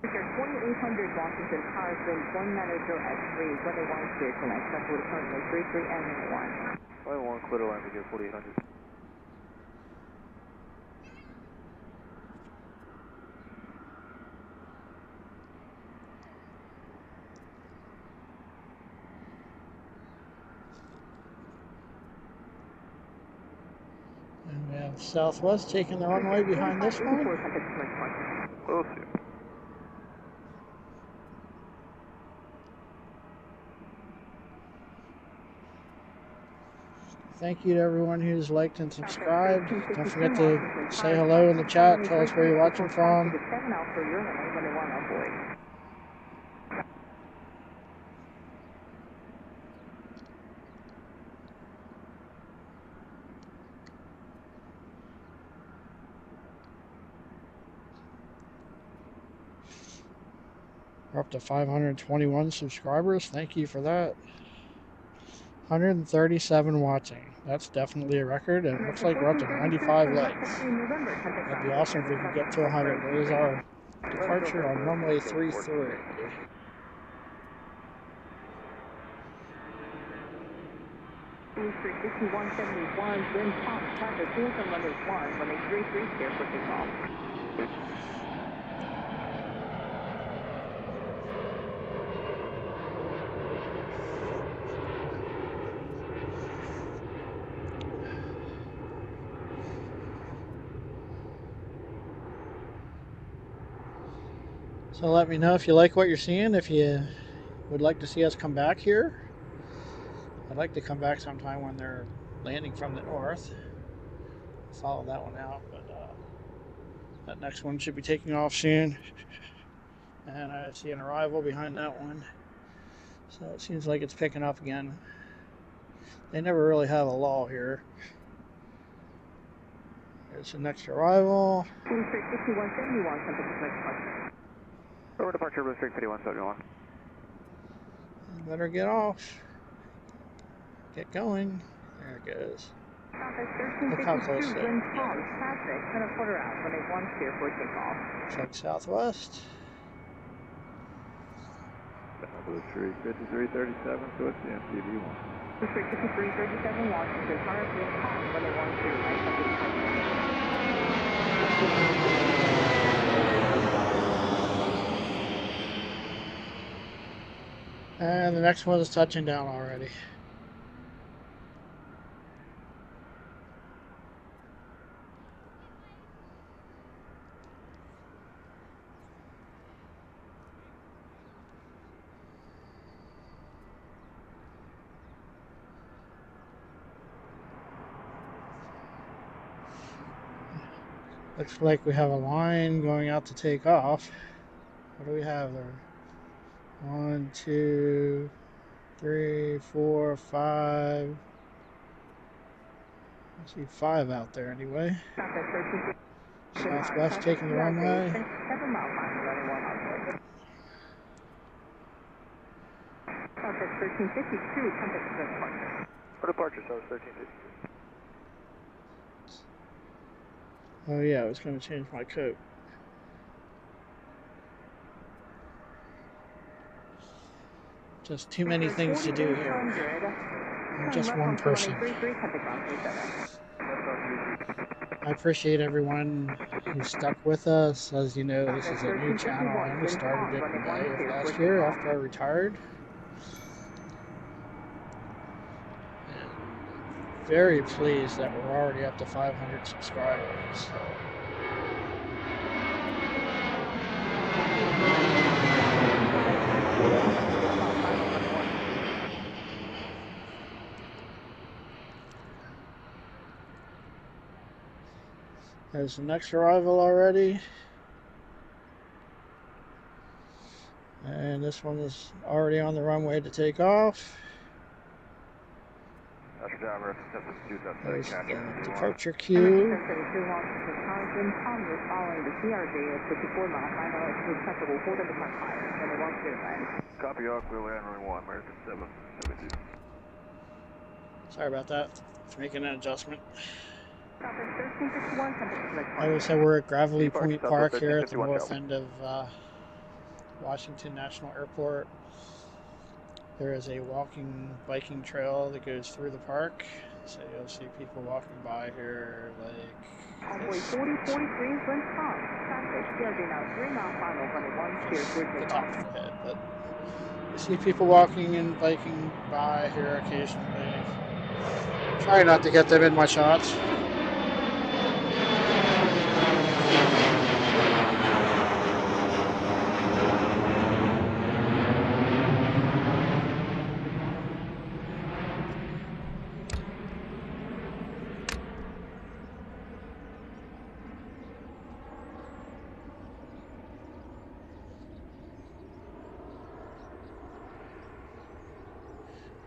Victor 4800, Washington, car has been 190 at 3, runway 1 clear to land, special with currently 33 and runway 1. Runway 1 clear to land, Victor 4800. And we have Southwest taking the runway behind this one. We'll see. Thank you to everyone who's liked and subscribed. Don't forget to say hello in the chat. Tell us where you're watching from. We're up to 521 subscribers. Thank you for that. 137 watching. That's definitely a record, and it looks like we're up to 95 likes. That'd be awesome if we could get to 100. There's our departure on runway 33. Street 5171, wind pump, traffic 4 from runway 1, runway 33, clear for takeoff. So let me know if you like what you're seeing, if you would like to see us come back here. I'd like to come back sometime when they're landing from the north. Follow that one out, but that next one should be taking off soon. And I see an arrival behind that one. So it seems like it's picking up again. They never really have a lull here. There's the next arrival. Street 5171, something like departure. Over departure, Blue Street 5171. Better get off. Get going. There it goes. Traffic Look how close 1352, they wind are. pump, traffic 10 a quarter out, runway 1, clear for takeoff. Check southwest. Blue Street 5337, so it's the MTV one. Blue Street 5337, Washington, Park, wind pump, runway 1, clear right from the departure. And the next one is touching down already. Looks like we have a line going out to take off. What do we have there? 1, 2, 3, 4, 5. I see 5 out there anyway. Southwest taking the runway. 7 mile final, running 1 mile. Traffic 1352, contact the departure. For departure, so it's 1352. Oh yeah, I was going to change my coat. Just too many things to do here. I'm just one person. I appreciate everyone who stuck with us. As you know, this is a new channel. I only started it in May of last year after I retired. And very pleased that we're already up to 500 subscribers. There's the next arrival already. And this one is already on the runway to take off. There's the departure cue. Copy, Hawk, we'll land runway 1, American 772. Sorry about that. Just making an adjustment. 1351, Like I said, we're at Gravelly Point Park here at the north end of Washington National Airport. There is a walking, biking trail that goes through the park. So you'll see people walking by here like this. 4043, wind pump, traffic, CRJ now 3 mile final, runway 1, clear for The takeoff. top of the head, but you see people walking and biking by here occasionally. Try not to get them in my shots.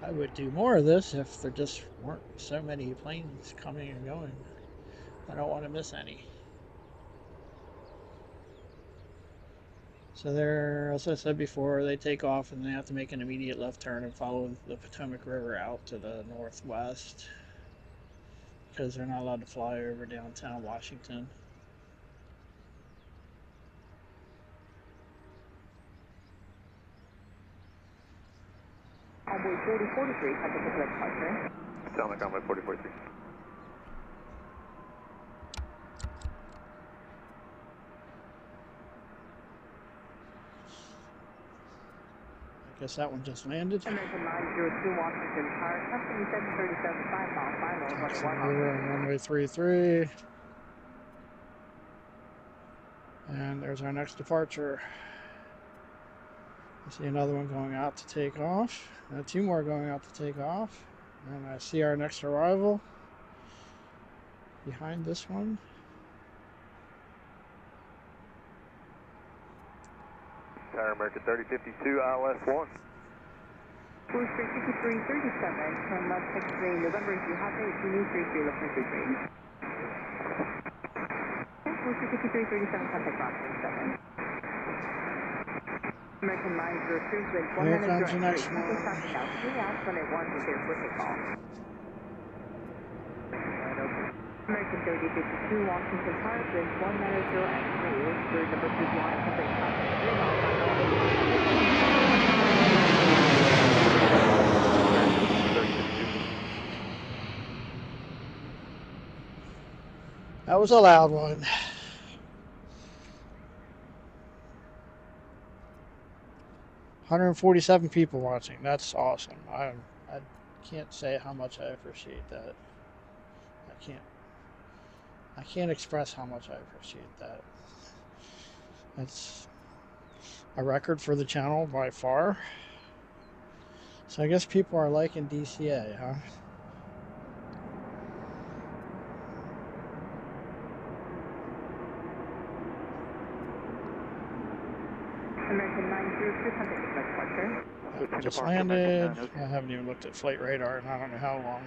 I would do more of this if there just weren't so many planes coming and going. I don't want to miss any. So they're, as I said before, they take off and they have to make an immediate left turn and follow the Potomac River out to the northwest because they're not allowed to fly over downtown Washington. Runway 4043, contact with departure. Sound like Runway 4043. I guess that one just landed. American 902 Washington, Tower, company 737, 5 mile, final, So 21 we're on runway 33. And there's our next departure. I see another one going out to take off. Two more going out to take off. And I see our next arrival behind this one. Tower American 3052, ILS 1. Cruise 36337, turn left 63, November, if you have it, you need 33, left 33. Cruise 36337, contact Rockland 7. American 902, with 1 Here minute comes the direct. next one. Traffic out, 3 out, 1 is here for takeoff. American 3052, Washington Park, with 1 minute 0 and 3, for number 2 flight, contact traffic, 3 mile, That was a loud one. $147 people watching. That's awesome. I can't say how much I appreciate that. I can't express how much I appreciate that. That's a record for the channel by far. So I guess people are liking DCA, huh? American 902, contact with departure. That just landed. I haven't even looked at flight radar in I don't know how long.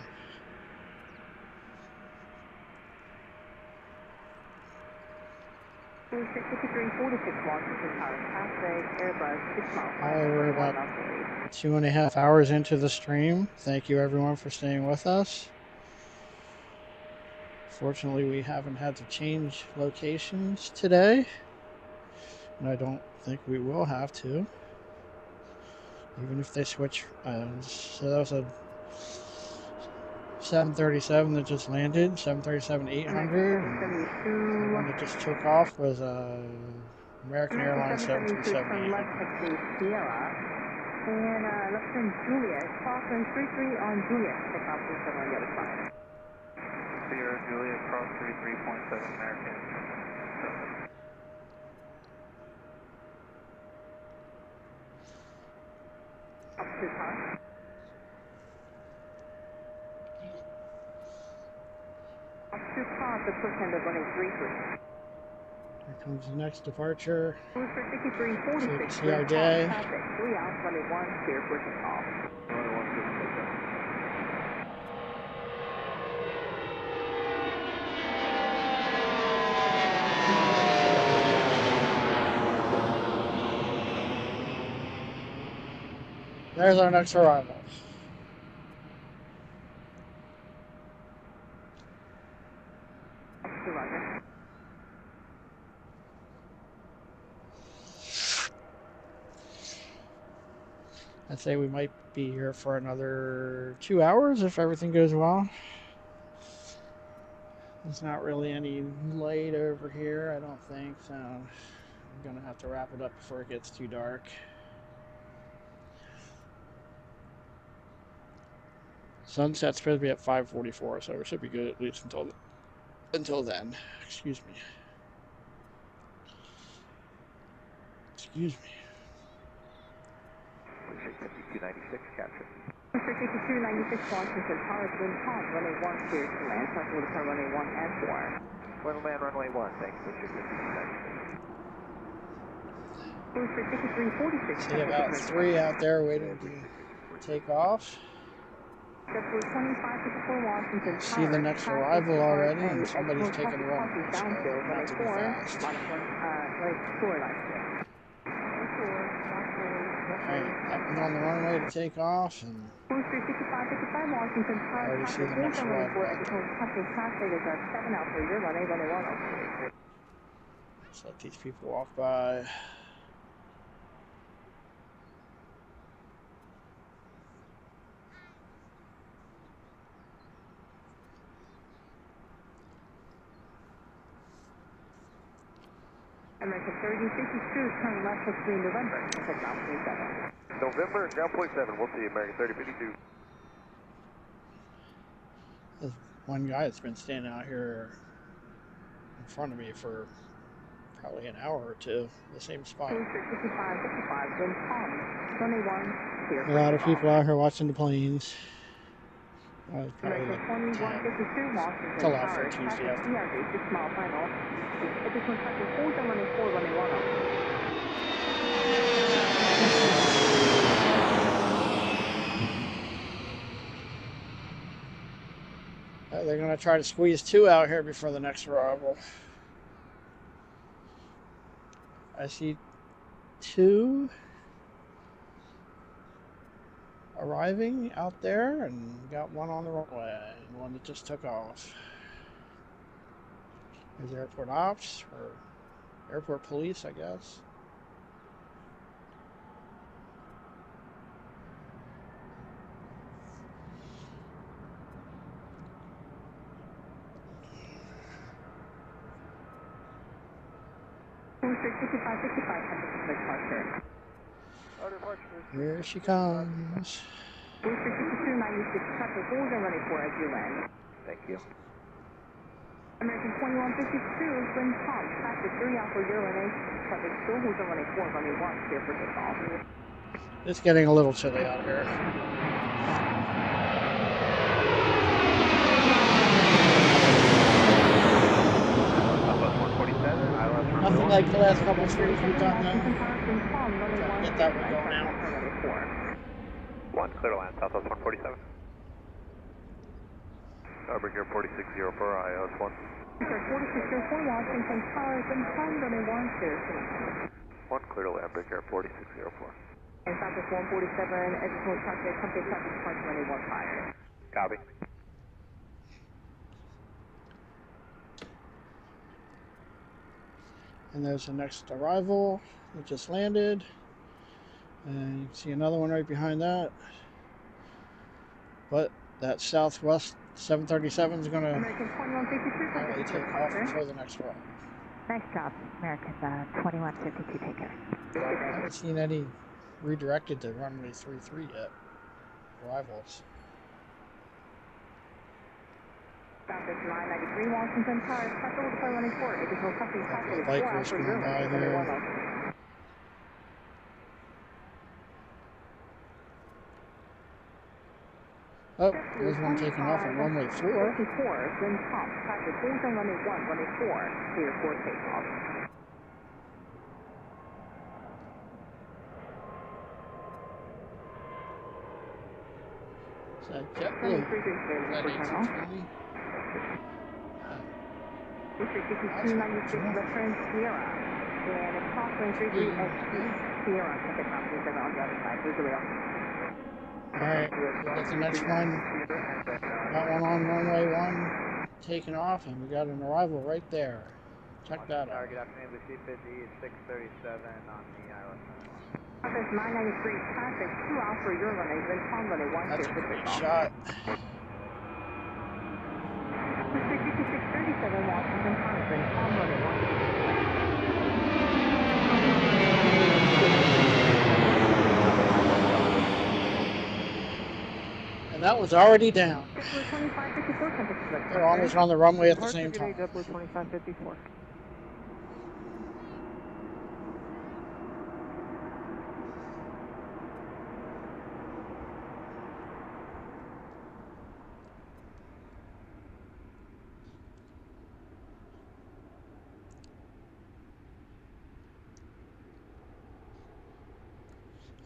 Cruise 6346, Washington Tower, traffic, Airbus, 6 miles. Hi, we're about 2.5 hours into the stream. Thank you everyone for staying with us. Fortunately, we haven't had to change locations today. And I don't think we will have to. Even if they switch. So that was a 737 that just landed. 737-800. And the one that just took off was American Airlines 737. Left taxi Sierra. And left turn Juliet. Crossing 33 on Juliet. Take off to on the other side. Sierra Juliet, cross 33.7 American. Up to car. Up to car, the push end of running 33. Here comes the next departure. Cruise 6346. CRJ. Traffic 3 out, running 1, clear for takeoff. There's our next arrival. I'd say we might be here for another 2 hours if everything goes well. There's not really any light over here, I don't think, so I'm gonna have to wrap it up before it gets too dark. Sunset's supposed to be at 5:44, so we should be good at least until then. Excuse me. Excuse me. 5296, capture. 5296 Washington Tower, wind calm, runway 1 clear to land. Talking with the car runway 1 and 4. We'll land runway 1, thanks. Richard 5296. Cruise 6346. See about 3 out there waiting to take off. JetBlue 2554 Washington Tower. See the next arrival already, and somebody's taking the runway, so Downfield, not runway to be 4, fast. -1, right, 4 left here. Alright, that one's on the runway to take off, and Booster 6555 Washington I Park, already see traffic the next 4 arrival. additional traffic traffic is at 7 out for your runway 101. Let's let these people walk by. American 3052, turn left between November, exit ground 27. November, ground point 7, we'll see you, American 3052. There's one guy that's been standing out here in front of me for probably an hour or two, the same spot. Booster 6555, wind calm, 21, clear. A lot of people out here watching the planes. It's probably American like 2152, Washington It's a lot for Tower, a Tuesday traffic afternoon. DRJ 6 mile final. Additional traffic 4 runway 4, runway 10. They're going to try to squeeze 2 out here before the next arrival. I see 2 arriving out there, and got 1 on the runway, and 1 that just took off. Is airport ops or airport police, I guess. Booster 6555, temperature departure. Here she comes. Booster 6296, traffic 4 runway 4 as you land. Thank you. American 2152, wind calm, traffic 3 out for your runway, traffic still holds on runway 4, runway 1, clear for takeoff. It's getting a little chilly out here. Nothing like the last couple of streets we've done though. Get that one going out. 1, clear to land, Southwest 147. Bridge 4604, IOS 1. 4604, Washington Tower, wind calm, runway 1, clear to land. 1, clear to land, Bridge 4604. And Southwest 147, additional traffic, complete traffic departure, runway 1 fire. Copy. And there's the next arrival that just landed. And you can see another one right behind that. But that Southwest 737 is going to American 2152, probably take off before the next one. Nice job, American 2152, take care. I haven't seen any redirected to runway 33 yet. Arrivals. Southwest 993, Washington Tower, special deploy runway 4, additional company traffic is 4 out for your runway 1. Oh, there's one taking off on runway 4. 54, wind calm, traffic holds on runway 1, runway 4, clear for takeoff. Is that JetBlue? Is that A220? District 6296, reference Sierra. And it's crossing 33ST, Sierra, traffic crossing 7 on the other side. Here's the rail. Alright, that's the next one. Got one on runway 1 taking off, and we got an arrival right there. Check that out. Good afternoon, Lucy 50 is 637 on the island. Southwest 993, traffic 2 out for your runway, wind calm, runway 1, That's a clear for great takeoff. shot. District 6637, Washington Tower, wind calm, runway 1, clear for takeoff. And that was already down. JetBlue 2554, temperature They're almost on the runway at the same time. JetBlue 2554.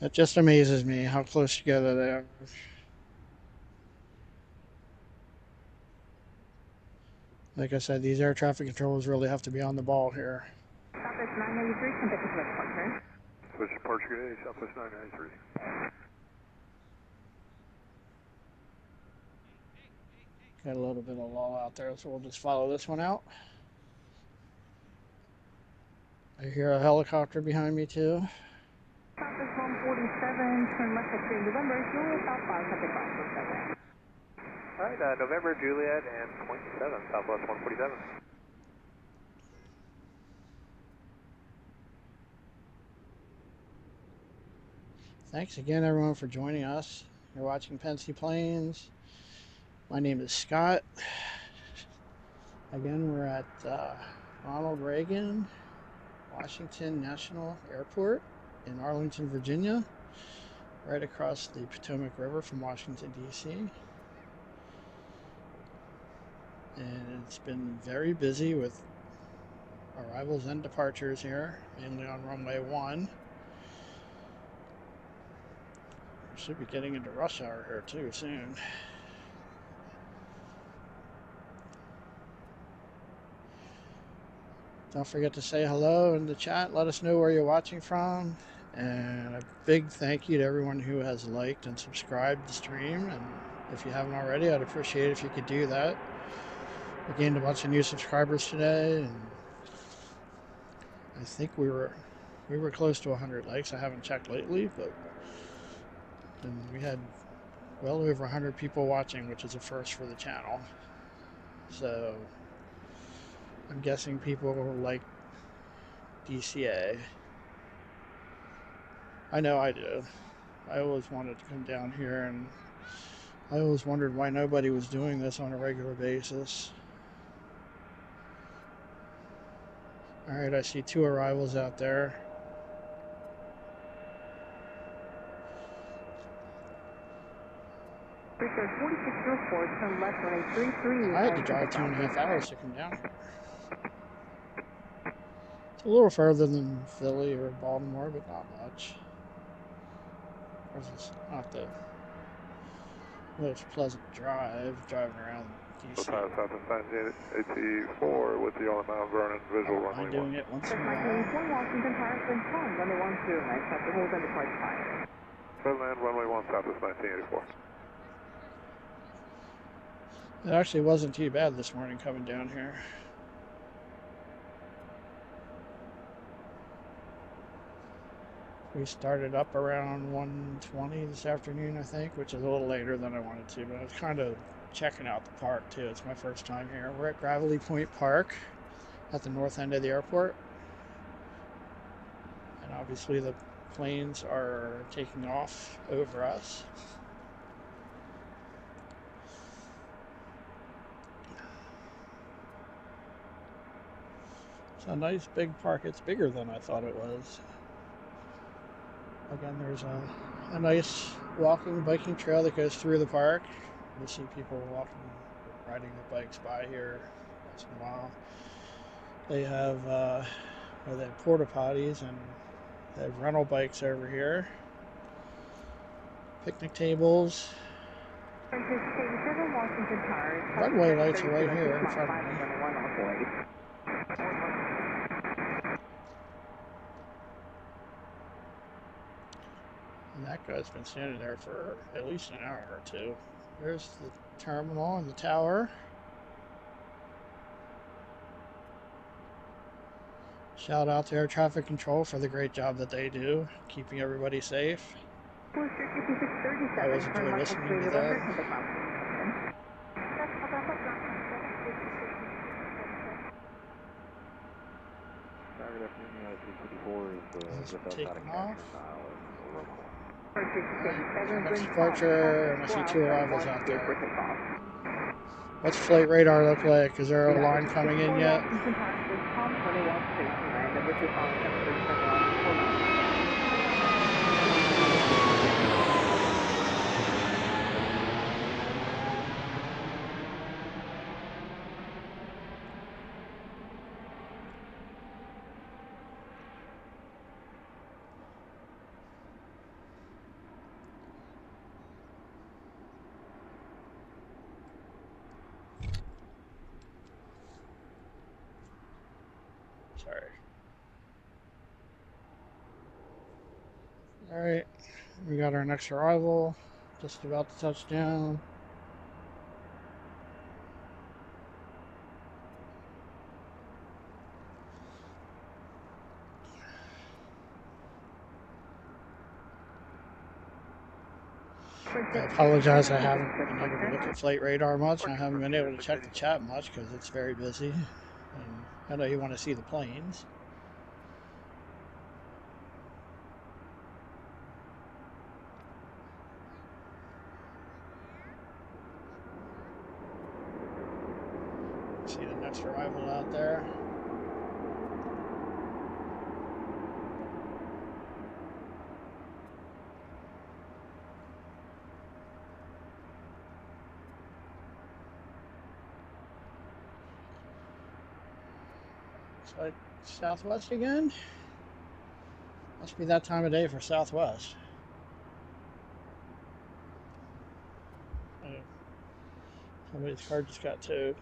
It just amazes me how close together they are. Like I said, these air traffic controllers really have to be on the ball here. Southwest 993, temperature departure. Switch departure today, Southwest 993. Got a little bit of lull out there, so we'll just follow this one out. I hear a helicopter behind me too. Southwest 147, turn left at 3 November, Juliet, southbound, traffic bound for 7. Alright, November, Juliet, and 0.7, Southwest 147. Thanks again, everyone, for joining us. You're watching Pensy Planes. My name is Scott. Again, we're at Ronald Reagan Washington National Airport in Arlington, Virginia, right across the Potomac River from Washington, D.C. And it's been very busy with arrivals and departures here, mainly on runway 1. We should be getting into rush hour here too soon. Don't forget to say hello in the chat. Let us know where you're watching from. And a big thank you to everyone who has liked and subscribed the stream. And if you haven't already, I'd appreciate it if you could do that. We gained a bunch of new subscribers today, and I think we were close to 100 likes. I haven't checked lately, but and we had well over 100 people watching, which is a first for the channel. So I'm guessing people like DCA. I know I do. I always wanted to come down here, and I always wondered why nobody was doing this on a regular basis. Alright, I see 2 arrivals out there. Richard 4604, turn left on a 33. I had to drive 2.5 hours to come down here. It's a little further than Philly or Baltimore, but not much. Of course, it's not the most pleasant drive, driving around DC. Southwest 984 with the all-mount Vernon visual runway 1. Doing it once in a while. Washington, Paris, and Sean, runway 10, nice, after hold and depart fire. Redland, runway 1, Southwest 1984. It actually wasn't too bad this morning coming down here. We started up around 1:20 this afternoon, I think, which is a little later than I wanted to, but I was kind of checking out the park too. It's my first time here. We're at Gravelly Point Park at the north end of the airport. And obviously the planes are taking off over us. It's a nice big park. It's bigger than I thought it was. Again, there's a nice walking, biking trail that goes through the park. You see people walking, riding their bikes by here once in a while. They have, they have porta potties, and they have rental bikes over here. Picnic tables. Runway lights are right here in front of me. And that guy's been standing there for at least an hour or two. There's the terminal and the tower. Shout out to air traffic control for the great job that they do, keeping everybody safe. I was enjoying listening to them. Taking off. Next departure, and I see 2 arrivals out there. What's flight radar look like? Is there a line coming in yet? Sorry. Alright, we got our next arrival, just about to touch down. I apologize, I haven't been able to look at flight radar much, and I haven't been able to check the chat much because it's very busy. And I know you want to see the planes. See the next arrival out there. Like Southwest again? Must be that time of day for Southwest. Somebody's car just got towed.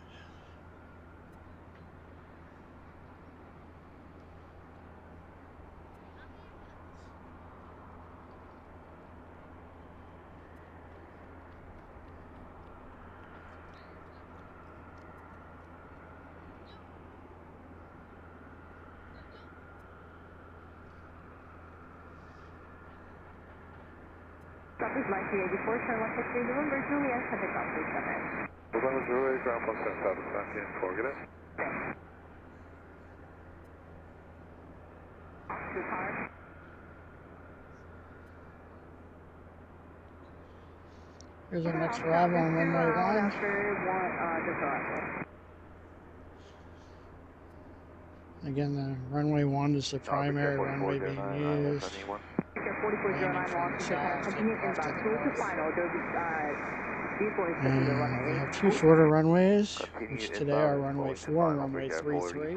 Southwest 1984, turn left at 3 November, Juliet, takeoff, please come in. November Juliet, ground plus 10, Southwest 1984, get it? Two cars. Here's our next arrival on runway 1. Again, the runway 1 is the primary runway being used. Landing from the south, taking off to the north. We have two shorter runways, which today are runway 4 and runway 33,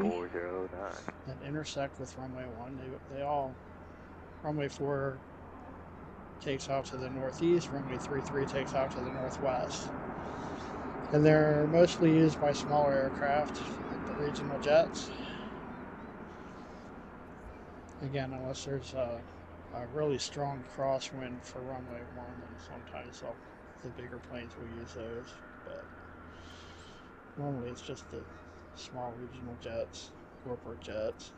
that intersect with runway 1. They all, runway 4 takes off to the northeast, runway 33 takes off to the northwest. And they're mostly used by smaller aircraft, like the regional jets. Again, unless there's a really strong crosswind for runway 1, then sometimes the bigger planes will use those. But normally it's just the small regional jets, corporate jets.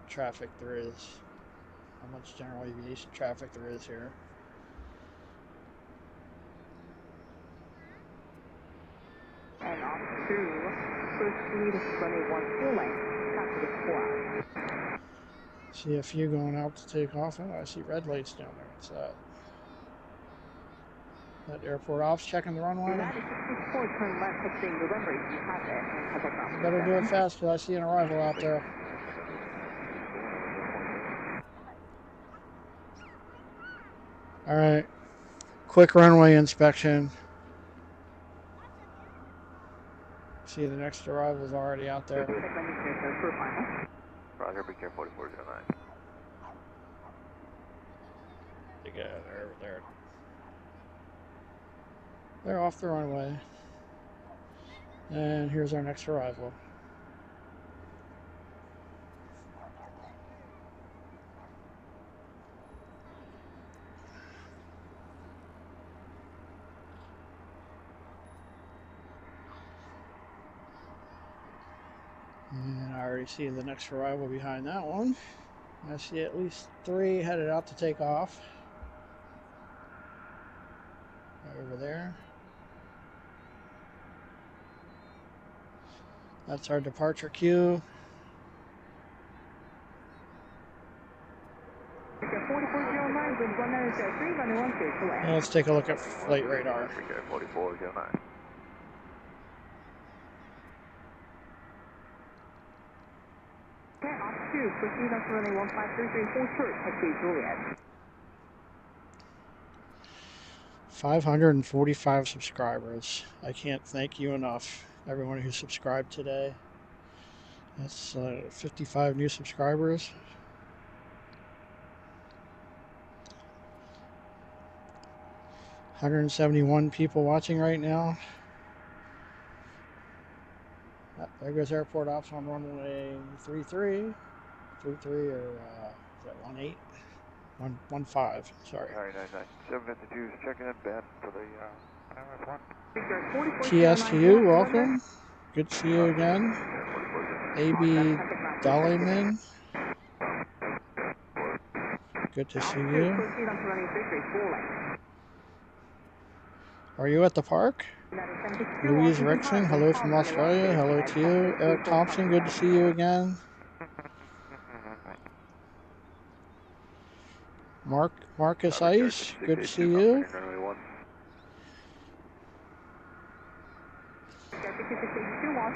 Traffic there is, how much general aviation traffic there is here. And off to proceed runway 1 fuel lane, traffic is 4 hours. See a few going out to take off. Oh, I see red lights down there. What's that? That airport ops checking the runway. Turn left at 3 November, you have it, and takeoff. You better do it fast because I see an arrival out there. Alright, quick runway inspection. See the next arrival is already out there. Roger, be careful, 4409. Yeah, they're off the runway. And here's our next arrival. And I already see the next arrival behind that one. I see at least 3 headed out to take off. Right over there. That's our departure queue. Now let's take a look at flight radar. 4409. Proceed on runway 1533, full short, taxi Juliet. 545 subscribers. I can't thank you enough, everyone who subscribed today. That's 55 new subscribers. $171 people watching right now. There goes airport ops on runway 33. 33 or is that 18? 15, sorry. Alright, 752 is checking in bed for the front. TS to you, welcome. Good to see you again. AB Dollyman. Good to see you. Are you at the park? Louise Rickson, hello from Australia. Hello to you. Eric Thompson, good to see you again. Marcus Ice, good to see you.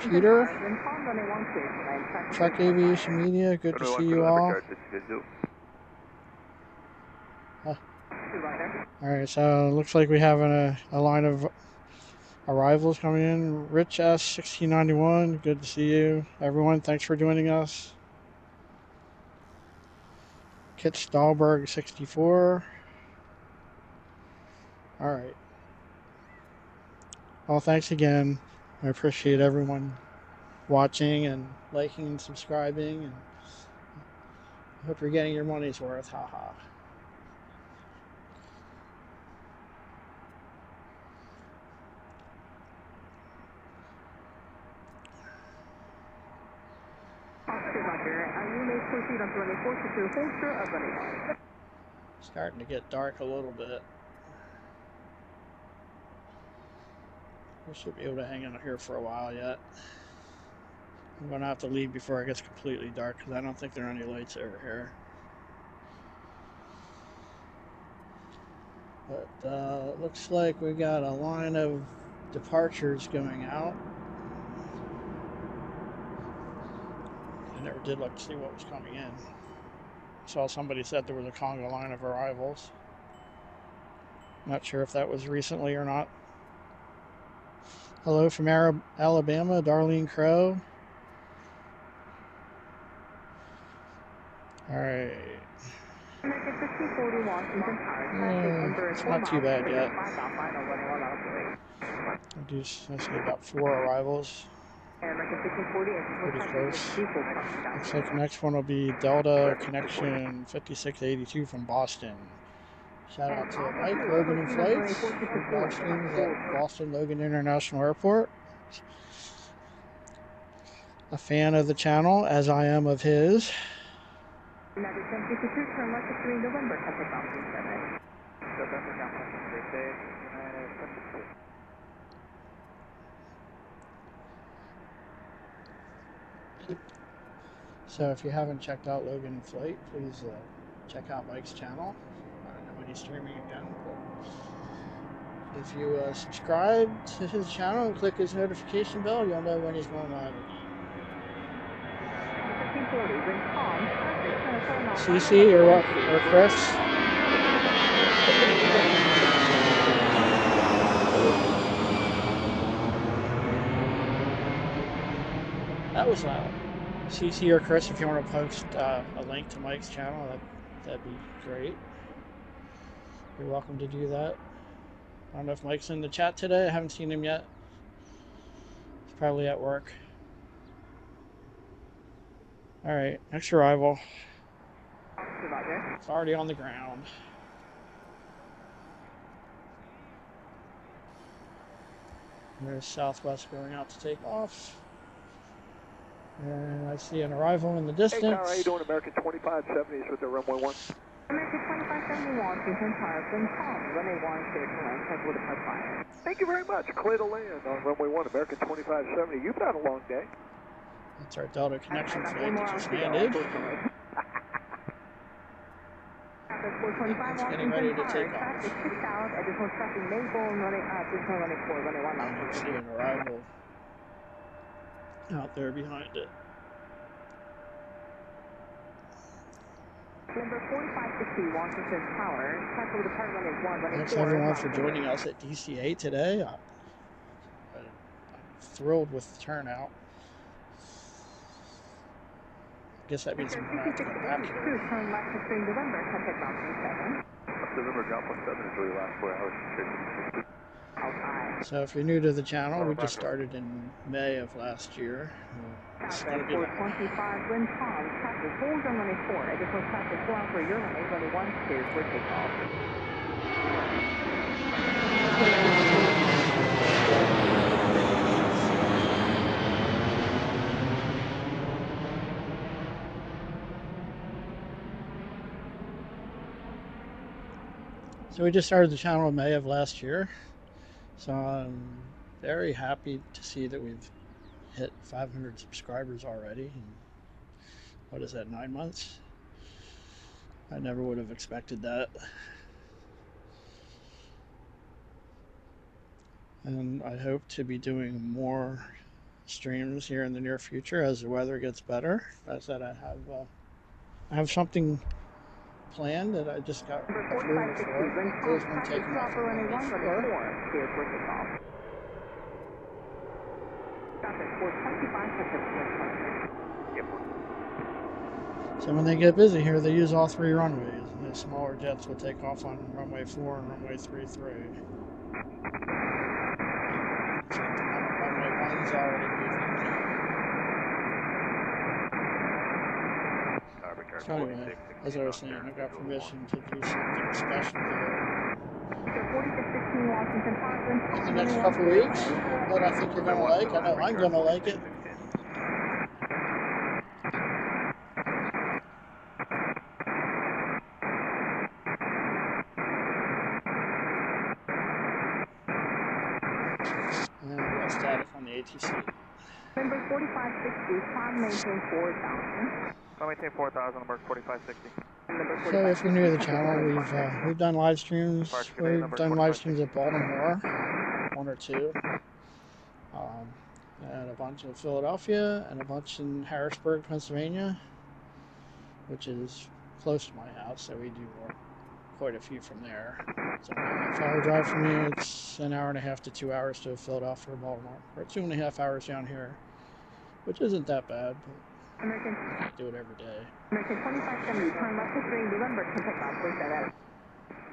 Peter, Truck Aviation Media, good to see you all. Alright, so it looks like we have a line of arrivals coming in. Rich S, 1691, good to see you. Everyone, thanks for joining us. Kit Stahlberg, 64. Alright. Well, thanks again. I appreciate everyone watching and liking and subscribing, and I hope you're getting your money's worth. Haha. Starting to get dark a little bit. We should be able to hang in here for a while yet. I'm going to have to leave before it gets completely dark because I don't think there are any lights over here. But it looks like we got a line of departures going out. I never did look to see what was coming in. Saw somebody said there was a conga line of arrivals. Not sure if that was recently or not. Hello from Alabama, Darlene Crow. Alright. It's not too bad yet. I see about 4 arrivals. Pretty close. Looks like the next one will be Delta Connection 5682 from Boston. Shout out to Mike, Logan and Flights, live streams at Boston Logan International Airport. A fan of the channel, as I am of his. So if you haven't checked out Logan and Flight, please check out Mike's channel. I don't know when he's streaming again, but if you subscribe to his channel and click his notification bell, you'll know when he's going live again. CC or Chris? That was loud. CC or Chris, if you want to post a link to Mike's channel, that'd be great. You're welcome to do that. I don't know if Mike's in the chat today. I haven't seen him yet. He's probably at work. Alright, next arrival. It's already on the ground. There's Southwest going out to take off. And I see an arrival in the distance. Hey, how are you doing? American 2570s with the runway 1. American 2570 Washington, Tarleton, Tom, runway 1, clear to land, tranquil to fire. Thank you very much. Clear to land on runway 1, American 2570. You've had a long day. That's our Delta Connection flight that just landed. It's getting ready to take off. And you see an arrival out there behind it. Number 4560 Washington Tower, tackle department is 1, running 4. Thanks everyone for joining us at DCA today. I'm thrilled with the turnout. I guess that means I'm going to have to come back here. Turn left to November, contact Mountain 7. November, drop 17 is really last 4 hours. So if you're new to the channel, we just started in May of last year. It's going to be 425, wind calm, traffic holds on runway 4. Additional traffic go out for your runway 12 cleared for takeoff. So we just started the channel in May of last year. So I'm very happy to see that we've hit 500 subscribers already. In, what is that, 9 months? I never would have expected that. And I hope to be doing more streams here in the near future as the weather gets better. As I said, I have something planned that I just got approval for. There's one taking off from runway 4. So when they get busy here, they use all 3 runways. And the smaller jets will take off on runway 4 and runway 33. Runway 1's already moving. So anyway, as I was saying, I got permission to do something special here in the next couple of weeks that I think you're going to like. I know I'm going to like it. And we got static on the ATC. Number 4560, climb maintain 4,000. Maintain 4,000, number 4560. So if you're new to the channel, we've done live streams. We've done live streams at Baltimore, 1 or 2, and a bunch in Philadelphia, and a bunch in Harrisburg, Pennsylvania, which is close to my house, so we do quite a few from there. It's only a half-hour drive for me. It's an hour and a half to 2 hours to Philadelphia or Baltimore, or 2.5 hours down here, which isn't that bad, but I can't do it every day. American 2570, turn left to 3, November, contact off, push that out.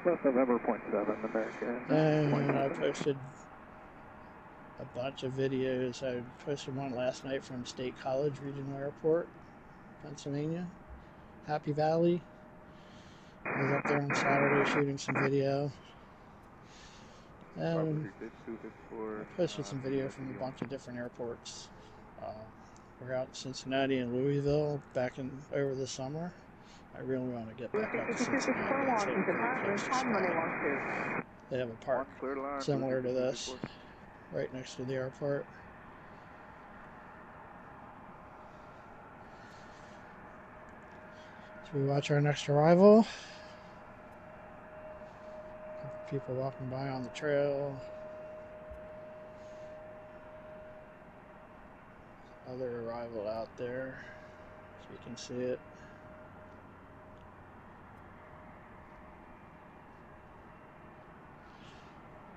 Left November, 0.7, American. And I posted a bunch of videos. I posted one last night from State College Regional Airport, Pennsylvania, Happy Valley. I was up there on Saturday shooting some video. And I posted some video from a bunch of different airports. We're out in Cincinnati and Louisville back in over the summer. I really want to get back out to Cincinnati. It's a great place to spot. They have a park similar to this right next to the airport. So we watch our next arrival. People walking by on the trail. Other arrival out there, so you can see it.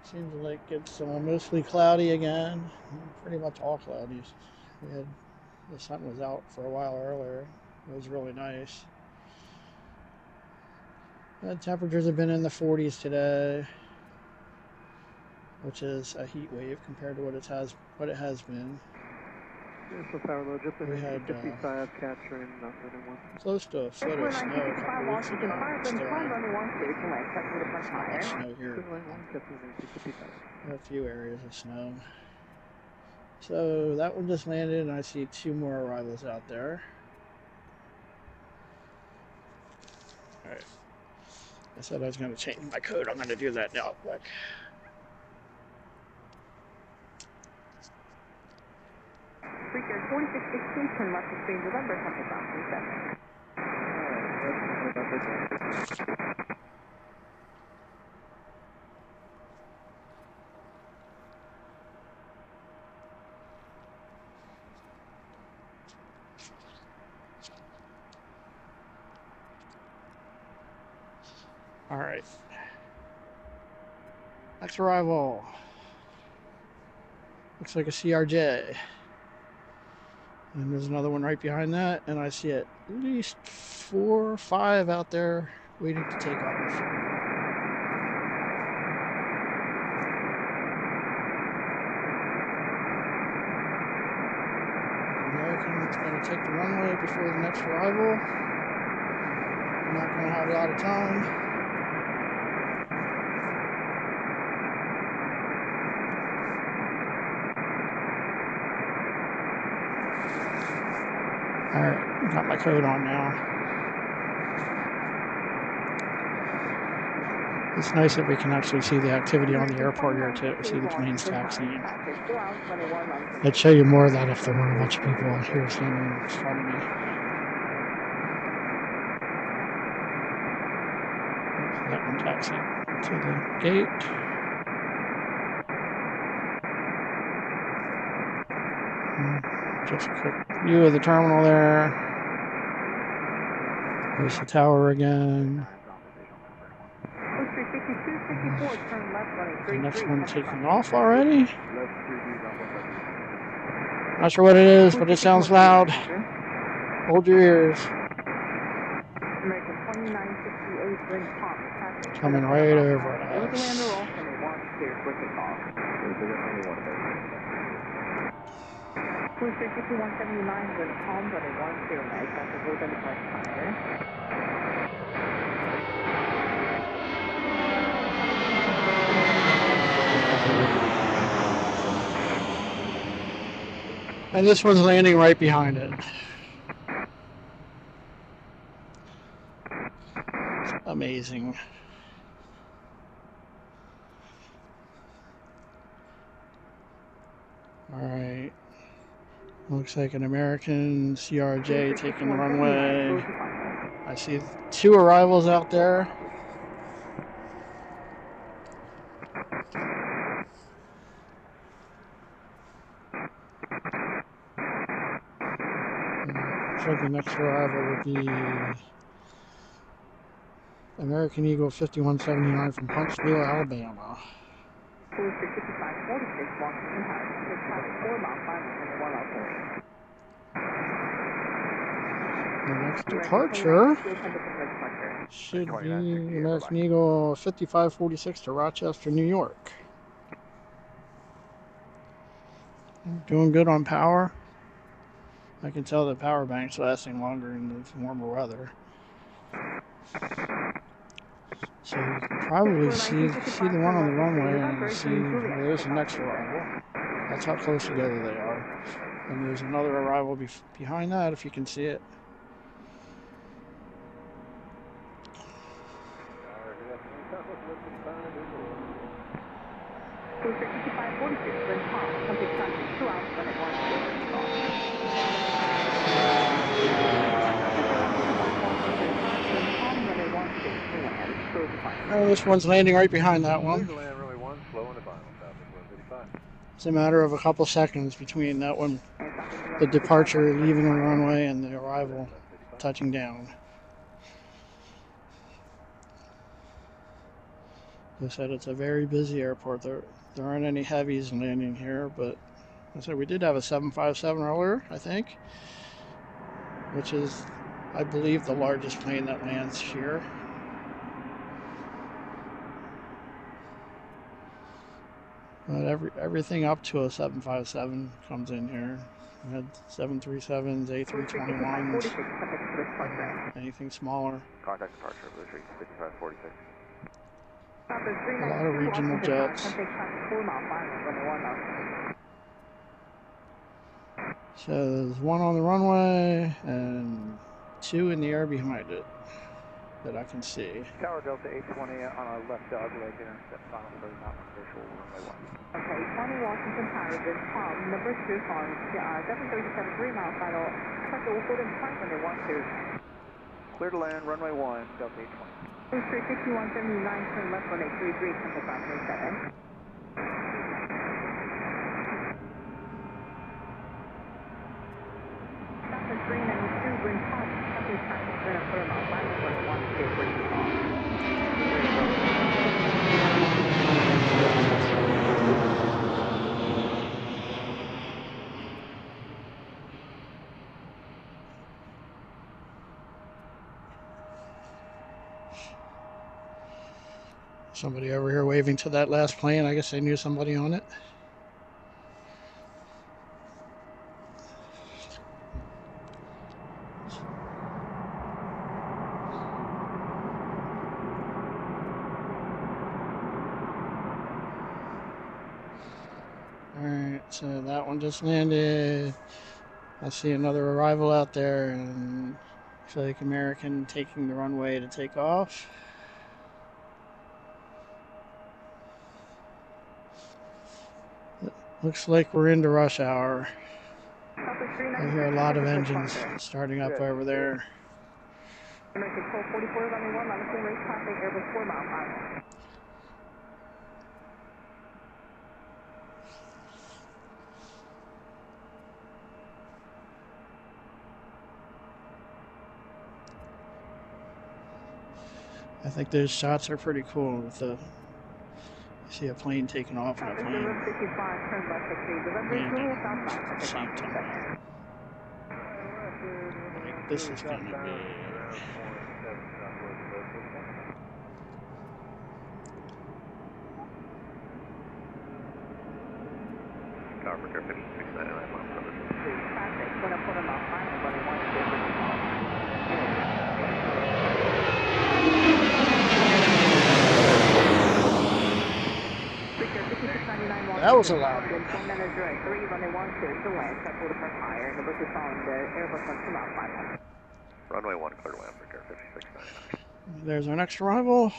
Seems like it's mostly cloudy again. Pretty much all cloudy. The sun was out for a while earlier. It was really nice. The temperatures have been in the 40s today, which is a heat wave compared to what it has been. We had close to a foot of snow a couple weeks ago. Not much snow here. A few areas of snow. So that one just landed, and I see 2 more arrivals out there. Alright. I said I was going to change my code. I'm going to do that now quick. Freaker 4616, turn left to 3, November, contact off, 37. All right. Next arrival. Looks like a CRJ. And there's another one right behind that, and I see at least 4 or 5 out there waiting to take off. It's going to take the runway before the next arrival. I'm not going to have a lot of time. Alright, got my code on now. It's nice that we can actually see the activity on the airport here too. See the planes taxiing. I'd show you more of that if there weren't a bunch of people here standing in front of me. That one taxiing to the gate. Just a quick view of the terminal there. There's the tower again. The next one taking off already. Not sure what it is, but it sounds loud. Hold your ears. Coming right over us. And this one's landing right behind it. It's amazing. Alright. Looks like an American CRJ taking the runway. I see 2 arrivals out there. Looks like the next arrival would be American Eagle 5179 from Huntsville, Alabama. The next departure should be American Eagle 5546 to Rochester, New York. Doing good on power. I can tell the power bank's lasting longer in the warmer weather. So you can probably see the one on the runway and see there's the next arrival. That's how close together they are. And there's another arrival behind that if you can see it. Oh, this one's landing right behind that one. It's a matter of a couple seconds between that one, the departure leaving the runway, and the arrival touching down. As I said, it's a very busy airport. There aren't any heavies landing here, but I said we did have a 757 earlier, I think, which is, I believe, the largest plane that lands here. But everything up to a 757 comes in here. We had 737s, A321s, anything smaller. Contact departure, Blue Street 5546. A lot of regional jets. So there's 1 on the runway and 2 in the air behind it that I can see. Tower Delta 820 on our left dog leg, intercept final 30 knots visual runway 1. Okay, 20 Washington Tower, this Tom, number 2 on 737 3 mile final, pressure will hold in front when they want to. Clear to land, runway 1, Delta 820. Blue Street 5179, turn left on 833, contact runway 7. Delta 392, bring Tom, contact traffic, turn up 4 mile final, runway 1, bring Tom. Somebody over here waving to that last plane. I guess they knew somebody on it. Alright, so that one just landed. I see another arrival out there, and looks like American taking the runway to take off. Looks like we're into rush hour. I hear a lot of engines starting up over there. American 1244, runway 1, Lima race traffic, Airbus 4 mile final. I think those shots are pretty cool with the, you see a plane taking off and a plane landing at the same time. Like, this is gonna be... Tower for Air 5699 miles per hour. Traffic, going to put them on final, runway 1, clear for takeoff. That was a loud one. 1 minute direct 3, runway 1, clear to land, check for the front higher, number 2 following the Airbus 1 2 mile final. Runway 1, clear to land for Air 5699. There's our next arrival.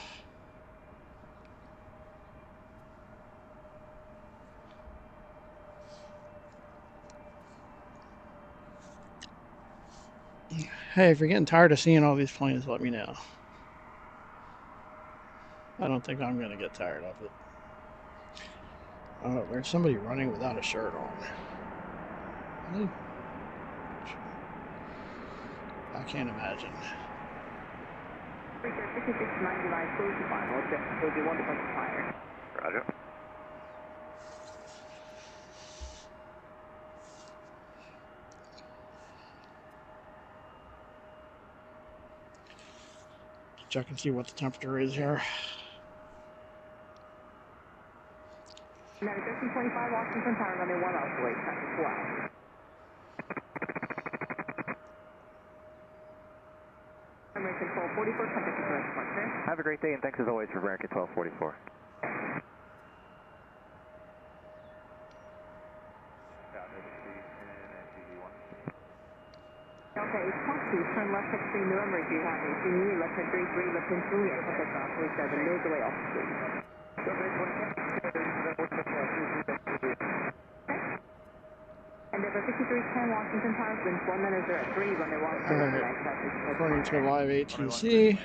Hey, if you're getting tired of seeing all these planes, let me know. I don't think I'm going to get tired of it. Oh, there's somebody running without a shirt on. Really? I can't imagine. 5699, close to final, objective will be 1 departure fire. Roger. Check and see what the temperature is here. United 1325, Washington Tower, runway 1, oscillate, traffic 4 hours. American 1244, contact the correct departure. Have a great day, and thanks as always for American 1244. Delta 8 turn left extreme November if you have AC new, left at 33, left in Juliet, contact off 27, nose away off street. Endeavor 5310, Washington Tower, wind 1 minute 03, runway 1, clear to land, traffic. According to live ATC,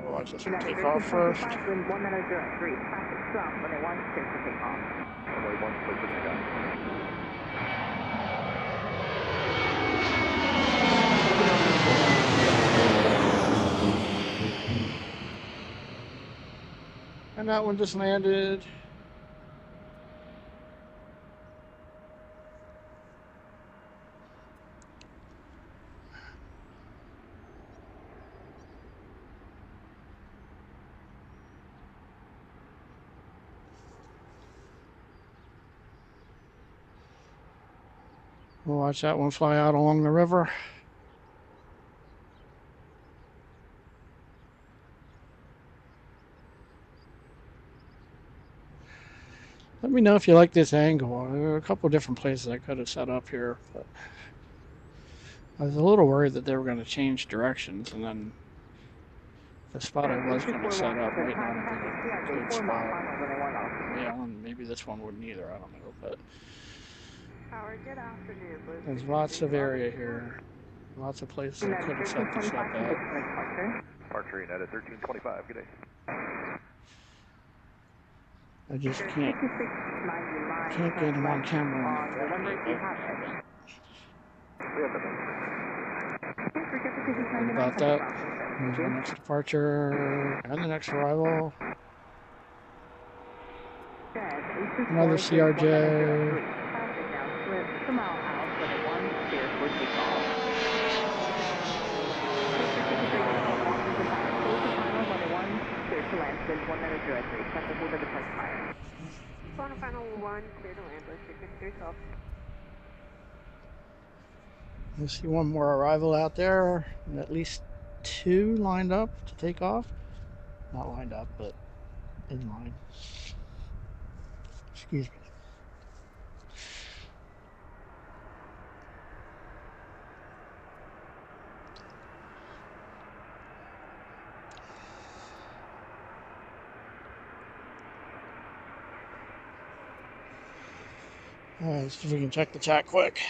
we'll watch this one take off first. Wind 1 minute 03, traffic stop, runway 1, clear for takeoff. Runway 1, clear for takeoff. And that one just landed. We'll watch that one fly out along the river. Let me know if you like this angle. There are a couple of different places I could have set up here, but I was a little worried that they were going to change directions, and then the spot I was going to set up might not have been a good spot. Yeah, and maybe this one wouldn't either, I don't know, but there's lots of area here. Lots of places I could have set this up at. Departure United 1325, good day. I just can't get him on camera. What about that? There's the next departure and the next arrival. Another CRJ. Final 1, clear to land, restricted 312. I see one more arrival out there, and at least 2 lined up to take off. Not lined up, but in line. Excuse me. Let's see if we can check the chat quick.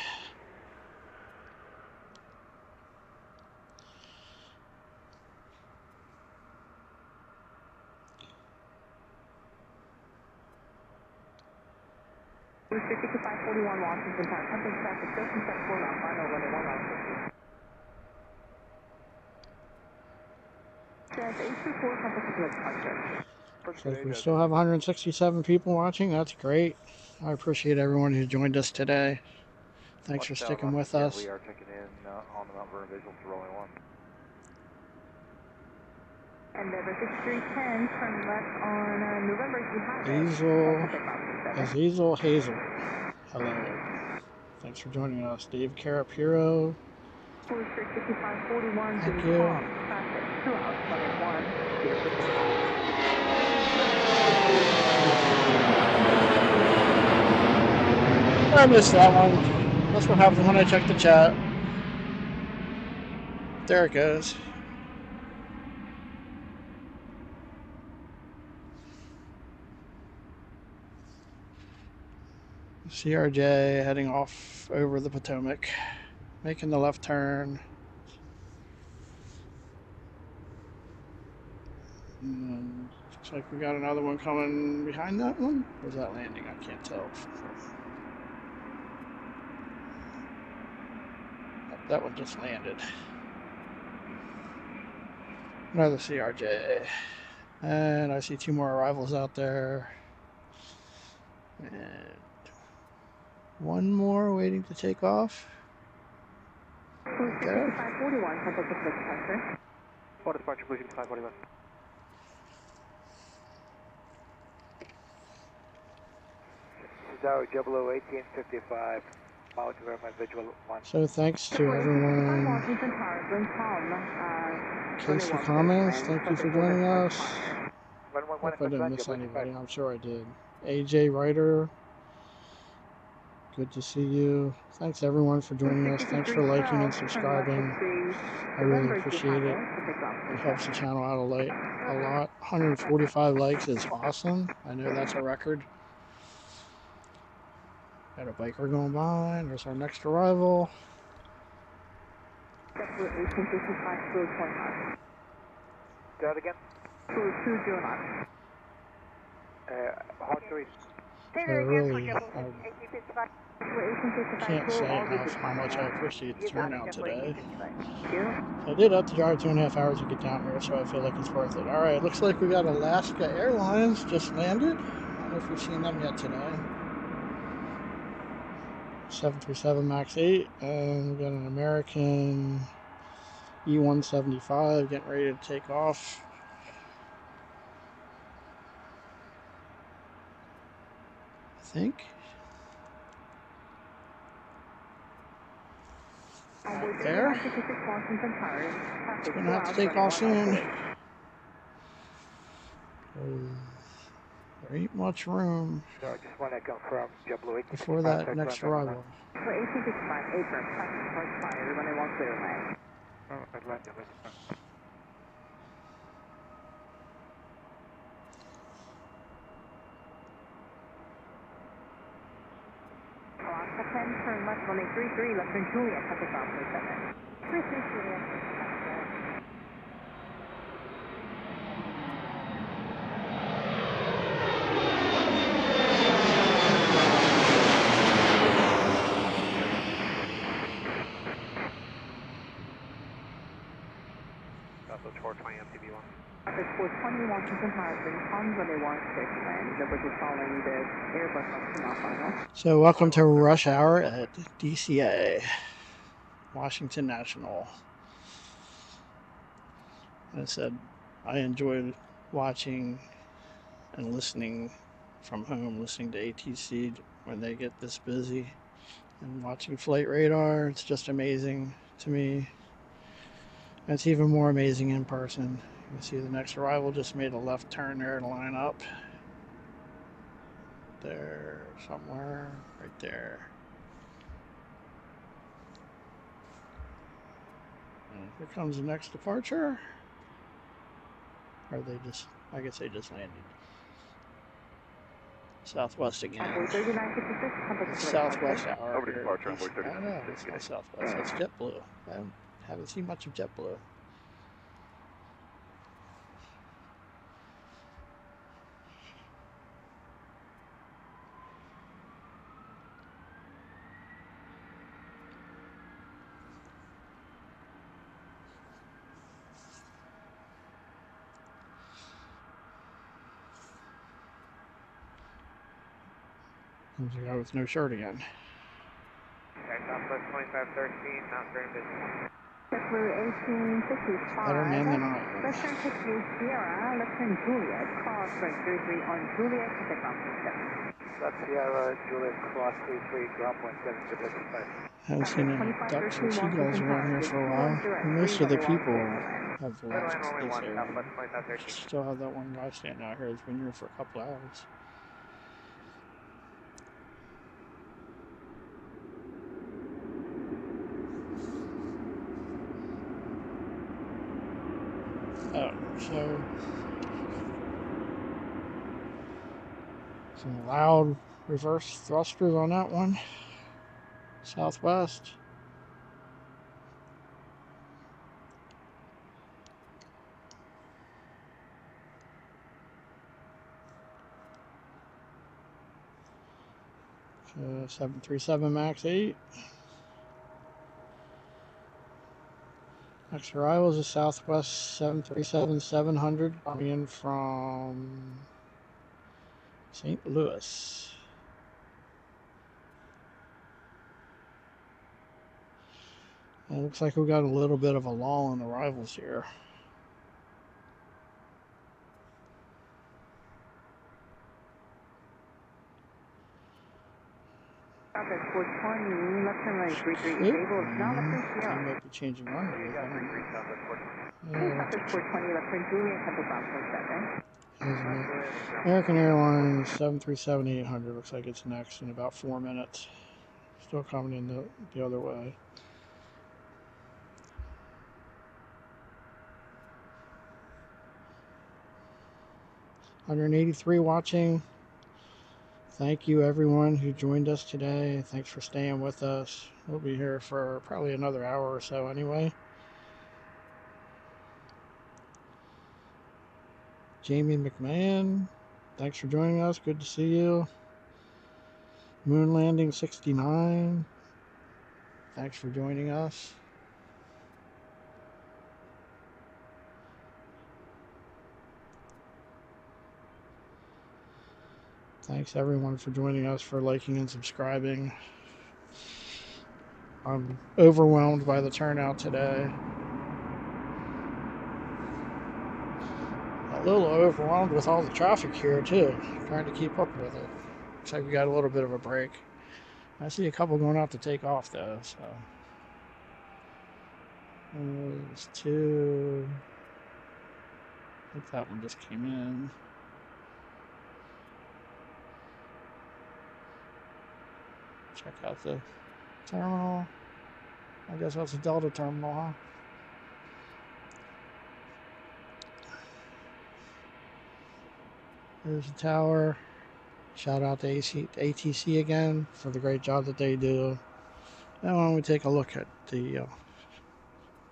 Restricted to 541 Washington Park. Company traffic still set for route final runway 1 Says 824 Compass Split departure. Looks like we still have 167 people watching. That's great. I appreciate everyone who joined us today. Thanks for sticking with us. We are checking in on the Mount Vernon visual to Runway 1. Endeavor 6310, turn left on November 200. Azizel Hazel. Hello. Thanks for joining us. Dave Carapiro. Restricted to 541. Thank you. Traffic 2 hours, runway 1. I missed that one. That's what happens when I check the chat. There it goes. CRJ heading off over the Potomac, making the left turn. And looks like we got another one coming behind that one. Or is that landing? I can't tell. That one just landed. Another CRJ. And I see 2 more arrivals out there. And 1 more waiting to take off. Right there. 541, Compass Split departure. What departure, please, 541. Tower 1855. Visual 1. So thanks to everyone. Casey Comments, thank you for joining us. Hope I didn't miss anybody. I'm sure I did. AJ Ryder, good to see you. Thanks everyone for joining us. Thanks for liking and subscribing. I really appreciate it. It helps the channel out a lot. 145 likes is awesome. I know that's a record. Got a biker going by. There's our next arrival. Do that again? Hot 3. I really can't say enough how much I appreciate the turnout today. I did have to drive 2.5 hours to get down here, so I feel like it's worth it. Alright, looks like we got Alaska Airlines just landed. I don't know if we've seen them yet today. 737 MAX 8, and we got an American E-175 getting ready to take off. I think. Right there. It's going to have to take off soon. There ain't much room before that next arrival. Alaska 10, turn left, runway 33, left turn Juliet, Compass Alpha 7. 33 Juliet. Southwest 420 MTB1. Traffic 420 Washington Harvard, on runway 16 land. Number 2 following the Airbus on final. So welcome to rush hour at DCA, Washington National. As I said, I enjoyed watching and listening from home, listening to ATC when they get this busy, and watching flight radar. It's just amazing to me. It's even more amazing in person. You can see the next arrival just made a left turn there to line up. There, somewhere, right there. And here comes the next departure. Or they just, I guess they just landed. Southwest again. Runway 3956, contact It's select Southwest departure. hour Over to here. departure, runway I don't know. 3956, It's good not day. Southwest. It's JetBlue. I haven't seen much of JetBlue. There's a guy with no shirt again. Okay, Southwest 2513, not very busy. JetBlue 1855. Better man than I am. Western Taxi Sierra, Left-turn Juliet, cross 33 on Juliet, contact ground point 7. Left Sierra, Juliet, cross 33, ground point 7, Juliet, dispatch. Haven't seen any ducks or seagulls around here for a while. Most of the people have left this area. Still have that one guy standing out here that's been here for a couple hours. Oh, so some loud reverse thrusters on that one. Southwest. So 737 MAX 8. Next arrival is a Southwest 737-700 coming in from St. Louis. It looks like we've got a little bit of a lull in arrivals here. Traffic 420, left-turn right 33 is able, now left-turn I Sierra. might be changing runways. Traffic 420, left-turn Juliet, contact ground point 7. American Airlines 737-800 looks like it's next in about 4 minutes. Still coming in the other way. $183 watching. Thank you everyone who joined us today. Thanks for staying with us. We'll be here for probably another hour or so anyway. Jamie McMahon, thanks for joining us. Good to see you. Moon Landing 69, thanks for joining us. Thanks everyone for joining us, for liking and subscribing. I'm overwhelmed by the turnout today. A little overwhelmed with all the traffic here too, trying to keep up with it. Looks like we got a little bit of a break. I see a couple going out to take off though, so. There's two. I think that one just came in. Check out the terminal. I guess that's a Delta terminal, huh? There's the tower. Shout out to ATC again for the great job that they do. Now why don't we take a look at the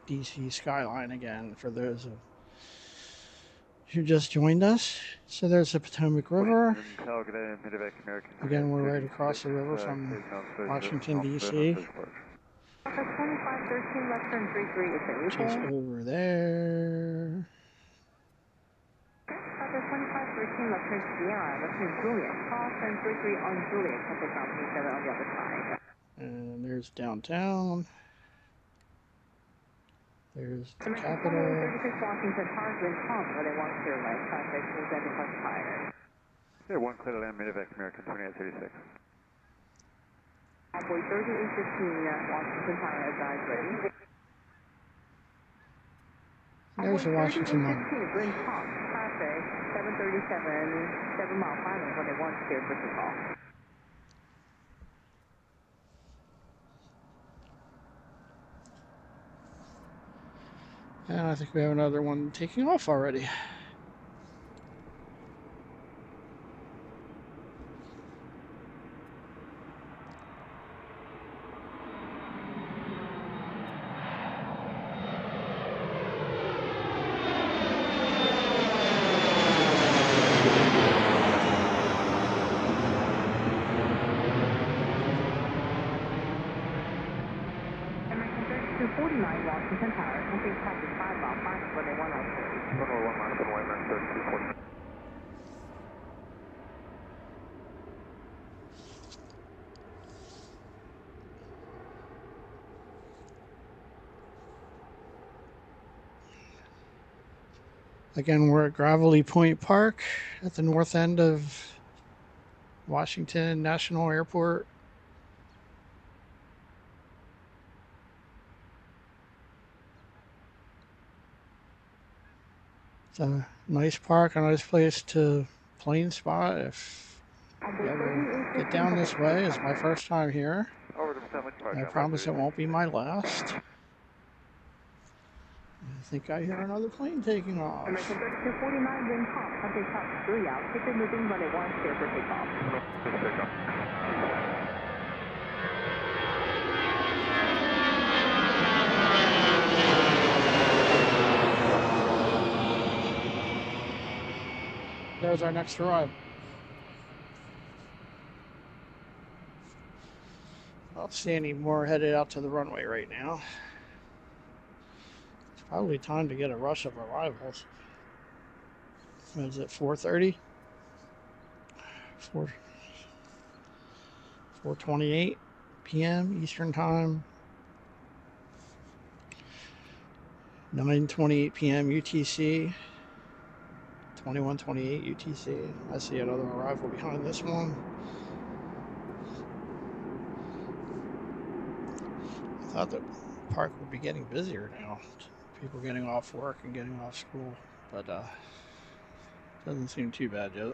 DC skyline again for those who just joined us. So there's the Potomac River. Again, we're right across the river from Washington, D.C. Traffic 2513, left-turn 33 is able. Which is over there. Traffic 2513, left-turn Sierra, left-turn Juliet, cross turn 33 on Juliet, contact ground point 7 on the other side. And there's downtown. There's the American Capitol. 36 Washington, hard wind calm, runway 10 right, traffic is at the front tire. Yeah, 1 clear to land, Medevac American 2836. Runway 3815, Washington tire advise ready. There's the Washington one. 3815, wind calm, traffic 737, 7 mile final, runway 10 clear for call. And I think we have another one taking off already. 49, Washington Tower, entering traffic 5 mile, 5, runway 103. Runway 1 minus runway 3240. Again, we're at Gravelly Point Park at the north end of Washington National Airport. It's a nice park, a nice place to plane spot if you ever get down this way. It's my first time here. Over to Potomac Park. I promise it won't be my last. I think I hear another plane taking off. American 3249, wind calm, entering traffic 3 out, quickly moving runway 1 clear for takeoff. There's our next arrival. I don't see any more headed out to the runway right now. It's probably time to get a rush of arrivals. What is it, 4:30? 4:28 p.m. Eastern Time. 9:28 p.m. UTC. 21:28 UTC. I see another arrival behind this one. I thought the park would be getting busier now. People getting off work and getting off school, but doesn't seem too bad yet.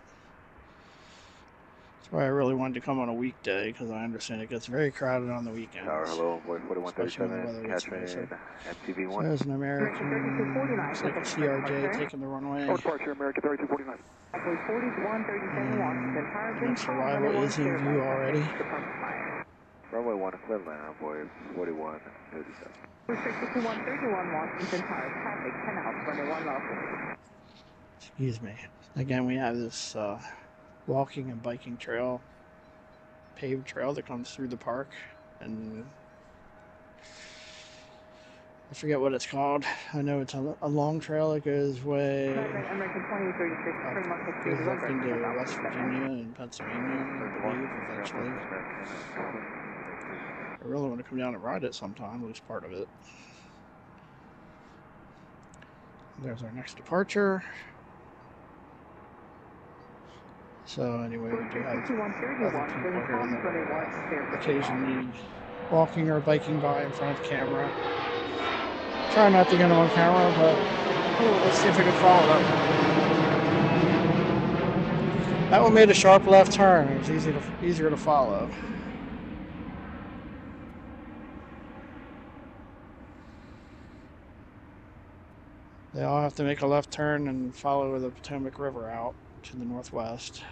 That's why I really wanted to come on a weekday, because I understand it gets very crowded on the weekends. Tower, hello, Boy 4137, catch me in MTV1. There's an American, looks like a CRJ taking the runway. Departure American 3249. The next arrival is in view already. Runway 1, clear land, Boy 4137. Restricted to 131, Washington Tower, traffic 10 out, runway 1 level. Excuse me. Again, we have this walking and biking trail, paved trail that comes through the park, and I forget what it's called. I know it's a long trail that goes way goes up into West Virginia and Pennsylvania, I believe, eventually. I really want to come down and ride it sometime, at least part of it. There's our next departure. So anyway, we do have other people here that are occasionally walking or biking by in front of camera. Try not to get them on camera, but let's see if we can follow them. That one made a sharp left turn. It was easier to follow. They all have to make a left turn and follow the Potomac River out to the northwest,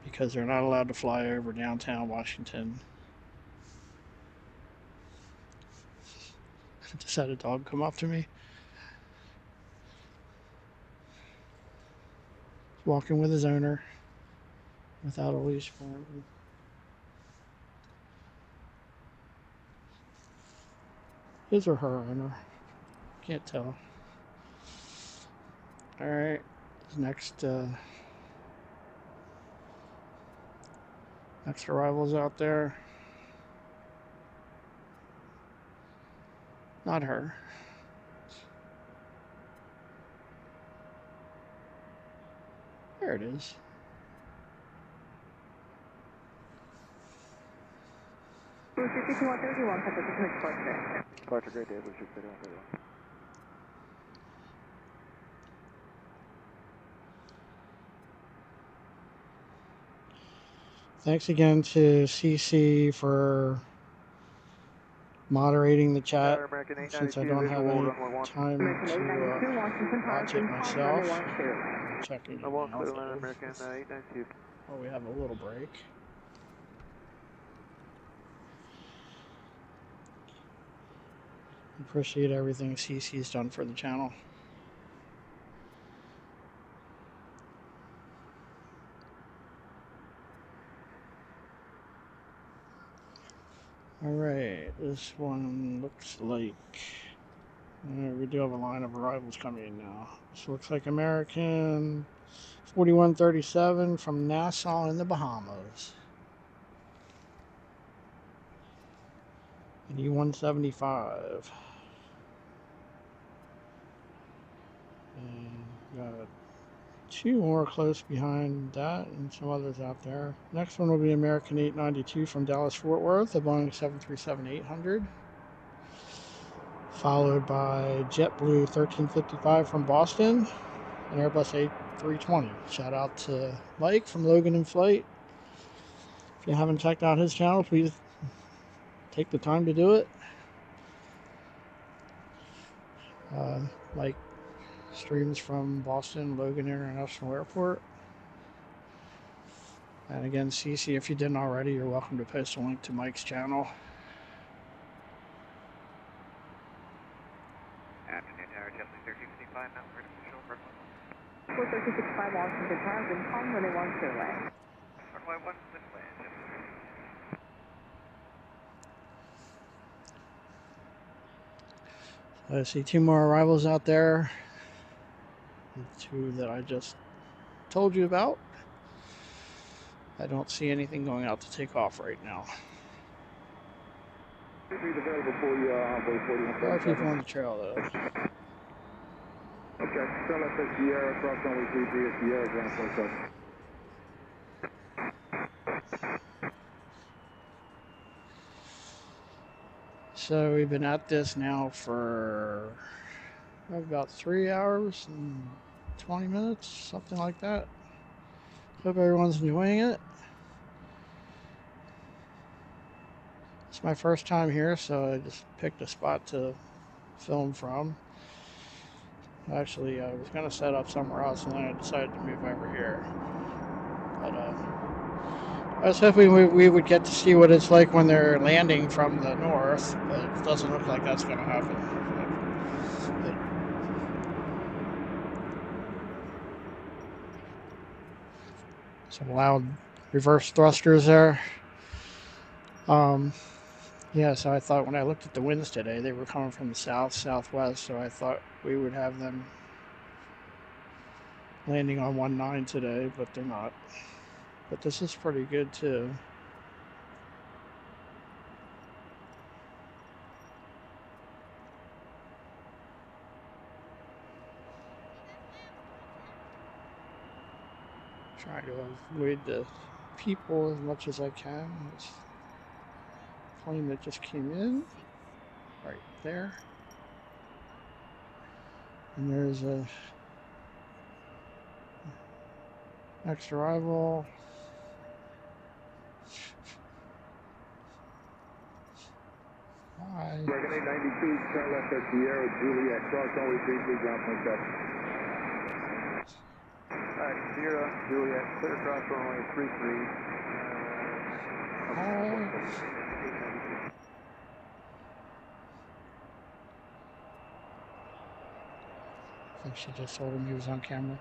because they're not allowed to fly over downtown Washington. I just had a dog come up to me. Walking with his owner without a leash for him. His or her owner. Can't tell. Alright. Next arrival's out there. Not her. There it is. Departure, great day, Booster 5131. Thanks again to CC for moderating the chat, since I don't have any time to watch it myself. I'm checking it now. Oh, we have a little break. Appreciate everything CC's done for the channel. Alright, this one looks like we do have a line of arrivals coming in now. This looks like American 4137 from Nassau in the Bahamas. And E175. And got two more close behind that and some others out there. Next one will be American 892 from Dallas Fort Worth, a Boeing 737-800. Followed by JetBlue 1355 from Boston, and Airbus A320. Shout out to Mike from Logan in Flight. If you haven't checked out his channel, please take the time to do it. Mike streams from Boston Logan International Airport. And again, CC, if you didn't already, you're welcome to post a link to Mike's channel. Afternoon, Tower, JetBlue 1355, now for official runway. 1365 Washington Tower, and calm runway 1 clear away. Runway 1, clear away, JetBlue. I see two more arrivals out there. The two that I just told you about. I don't see anything going out to take off right now. Available for you, There are people on the trail though. Okay, tell us that Sierra, cross runway 33 at Sierra, ground 47. So we've been at this now for about 3 hours and 20 minutes, something like that. Hope everyone's enjoying it. It's my first time here, so I just picked a spot to film from. Actually, I was going to set up somewhere else, and then I decided to move over here. But I was hoping we would get to see what it's like when they're landing from the north, but it doesn't look like that's going to happen. Some loud reverse thrusters there. Yeah, so I thought when I looked at the winds today, they were coming from the south, southwest, so I thought we would have them landing on 19 today, but they're not. But this is pretty good too. Trying to avoid the people as much as I can. This plane that just came in, right there. And there's a next arrival. Hi. Reagan 892, turn left at Sierra, Juliet, cross runway 33, ground 27. Sierra, Juliet, clear cross runway 33. I think she just told him he was on camera.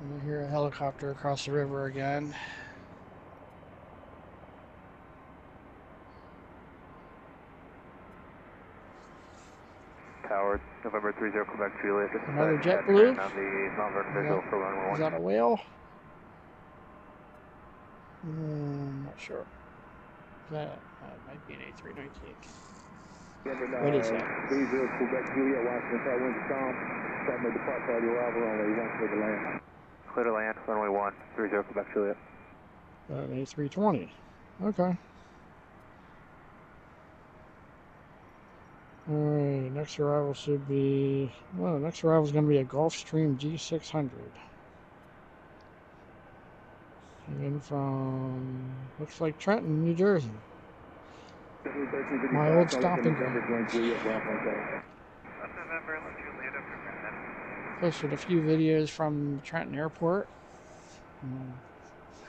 And I hear a helicopter across the river again. Tower, November 30, Quebec, Juliet. Another JetBlue? On the non-vert visual for runway 1. Is that a whale? Not sure. That might be an A319. What is that? 30, Quebec, Juliet, Washington, Tower, winds are calm. Starting to depart for the arrival runway 1 for the land. Clear to land, runway 1, 30, Quebec, Juliet. An A320. Okay. Alright, next arrival should be... Well, the next arrival is going to be a Gulfstream G600. Coming from... looks like Trenton, New Jersey. My old stopping ground. Posted a few videos from Trenton Airport.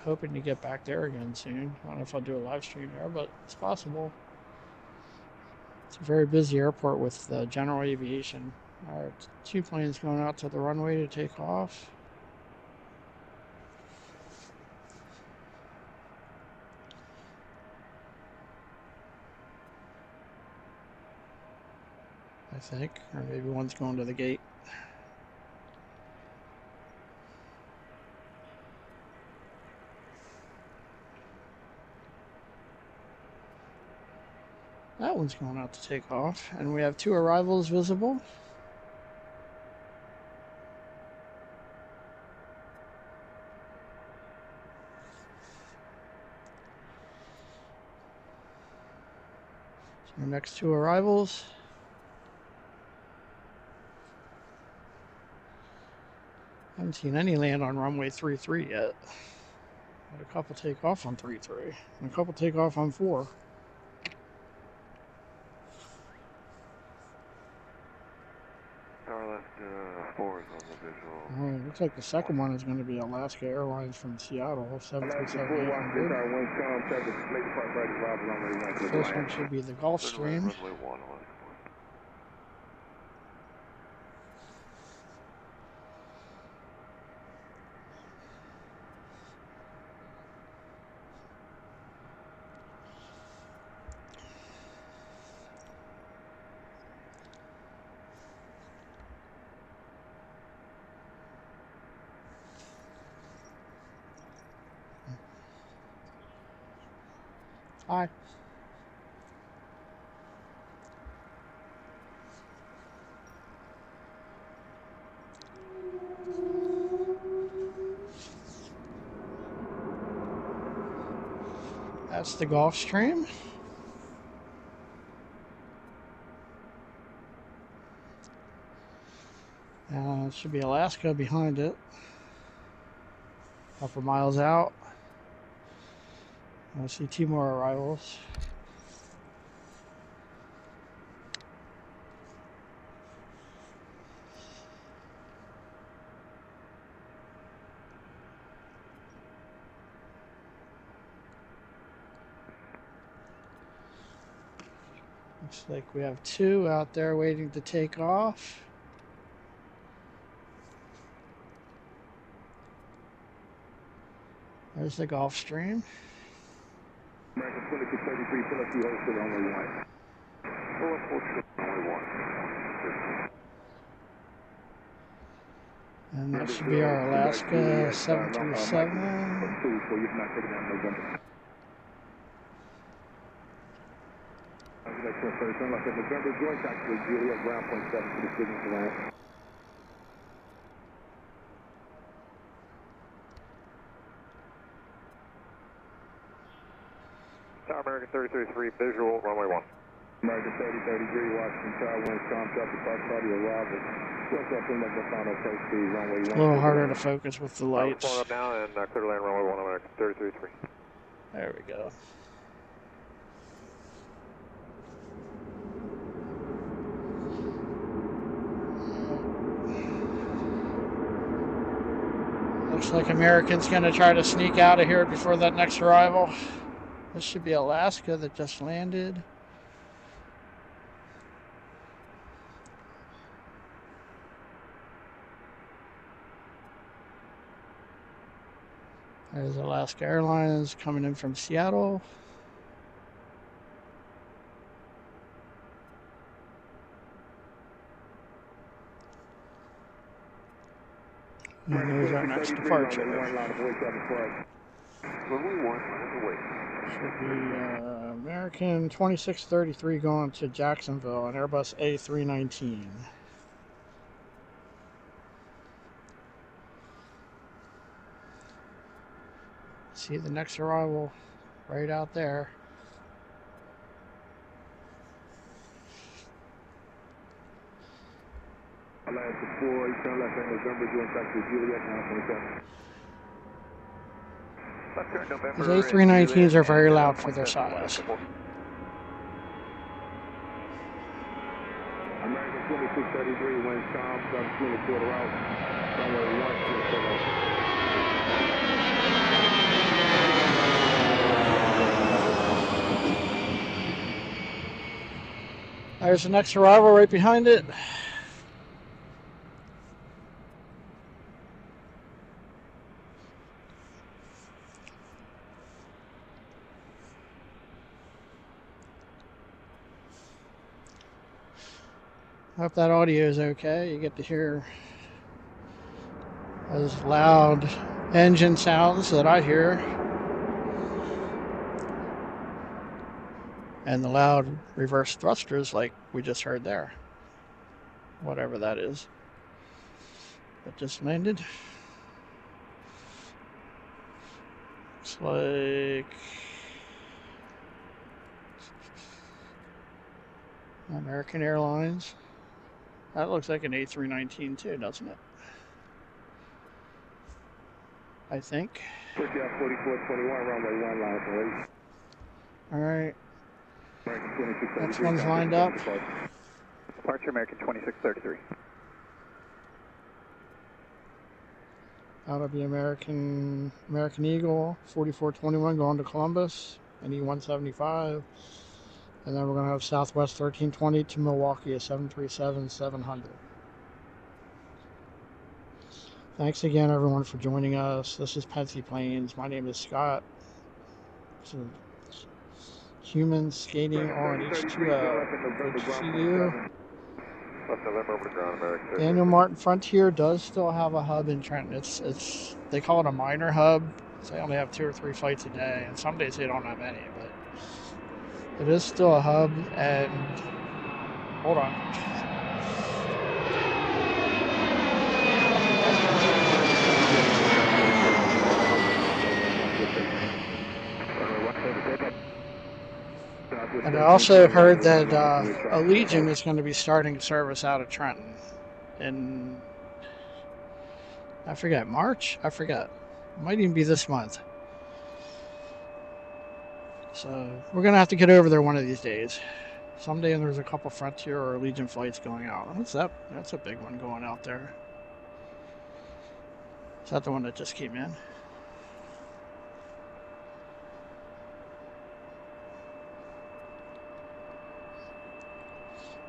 Hoping to get back there again soon. I don't know if I'll do a live stream there, but it's possible. It's a very busy airport with general aviation. Alright, 2 planes going out to the runway to take off. I think, or maybe one's going to the gate. That one's going out to take off, and we have 2 arrivals visible. So our next 2 arrivals. Haven't seen any land on runway 33 yet. Had a couple take off on 33, and a couple take off on 4. Tower left 4 is on the visual. Looks like the second one is going to be Alaska Airlines from Seattle, 737-800. First one should be the Gulfstream. Runway 1, Alaska 1. Hi. That's the Gulfstream. It should be Alaska behind it. A couple miles out. I see 2 more arrivals. Looks like we have 2 out there waiting to take off. There's the Gulfstream. American 2233, pull up 2 holes to runway 1. Pull up 4 to runway 1. And that should be our Alaska 737. November, joint taxi Juliet, ground point 7 for the signal to land. Tower American 33-3, visual, runway 1. American 3033, Washington Tower, winds calm, traffic park party arrival. What's up in the final approach to runway 1? A little harder to focus with the lights. Pulling up now and clear to land runway 1, American 33-3. There we go. Looks like American's going to try to sneak out of here before that next arrival. This should be Alaska that just landed. There's Alaska Airlines coming in from Seattle. And there's our next departure. Should be American 2633 going to Jacksonville, an Airbus A319. See the next arrival right out there. Alaska 4, Eastern left hand November, joint taxi Juliet, ground point 7. These A319s are very loud for their size. American 2233, winds calm, traffic 24 route, runway 1, There's the next arrival right behind it. Hope that audio is okay. You get to hear those loud engine sounds that I hear, and the loud reverse thrusters like we just heard there. Whatever that is. That just landed. Looks like American Airlines. That looks like an A319 too, doesn't it? I think. Push out 4421, runway 1 line for 8. Alright. American 2633. Next one's lined up. Departure American 2633. That'll be American Eagle 4421 going to Columbus and E175. And then we're going to have Southwest 1320 to Milwaukee, a 737-700. Thanks again, everyone, for joining us. This is Pensy Planes. My name is Scott. It's a human skating on H2O. Good to see you. Daniel Martin Frontier does still have a hub in Trenton. It's they call it a minor hub. So they only have 2 or 3 flights a day, and some days they don't have any, but it is still a hub. And hold on. And I also heard that Allegiant is going to be starting service out of Trenton in, I forget, March? I forget. It might even be this month. So we're going to have to get over there one of these days. Someday there's a couple Frontier or Allegiant flights going out. What's that? That's a big one going out there. Is that the one that just came in?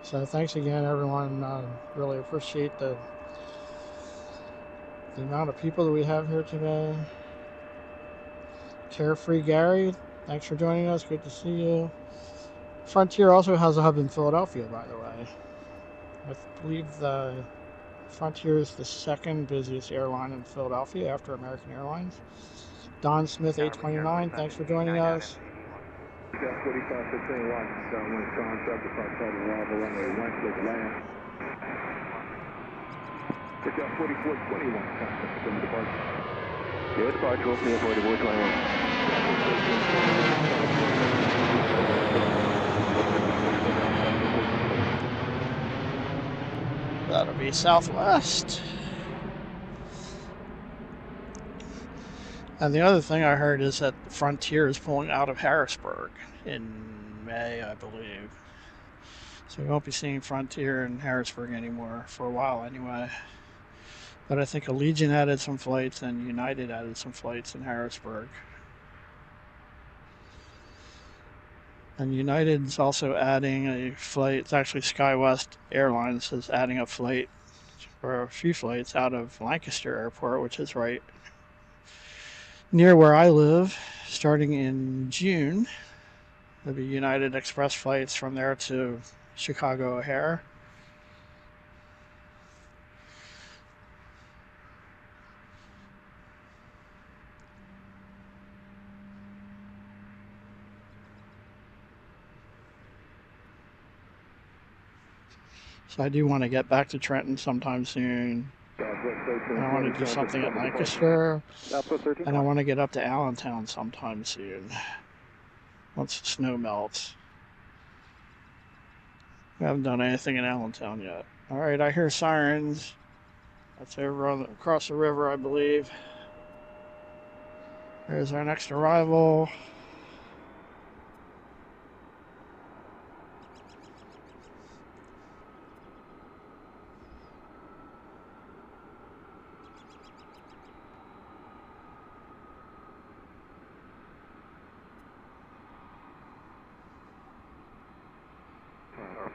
So thanks again, everyone. Really appreciate the amount of people that we have here today. Carefree Gary, thanks for joining us. Good to see you. Frontier also has a hub in Philadelphia, by the way. I believe the Frontier is the second busiest airline in Philadelphia after American Airlines. Don Smith, 829, thanks for joining us. 4515 watch, downwind contact, approximately arrival, runway 1, clear to land. Push out 4421, contact from the departure. Good departure, we'll see you 4421. That'll be Southwest. And the other thing I heard is that Frontier is pulling out of Harrisburg in May, I believe. So we won't be seeing Frontier in Harrisburg anymore for a while anyway. But I think Allegiant added some flights and United added some flights in Harrisburg. And United's also adding a flight. It's actually SkyWest Airlines is adding a flight, or a few flights, out of Lancaster Airport, which is right near where I live, starting in June. There'll be United Express flights from there to Chicago O'Hare. So I do want to get back to Trenton sometime soon. And I want to do something at Lancaster. And I want to get up to Allentown sometime soon, once the snow melts. We haven't done anything in Allentown yet. Alright, I hear sirens. That's over across the river, I believe. There's our next arrival.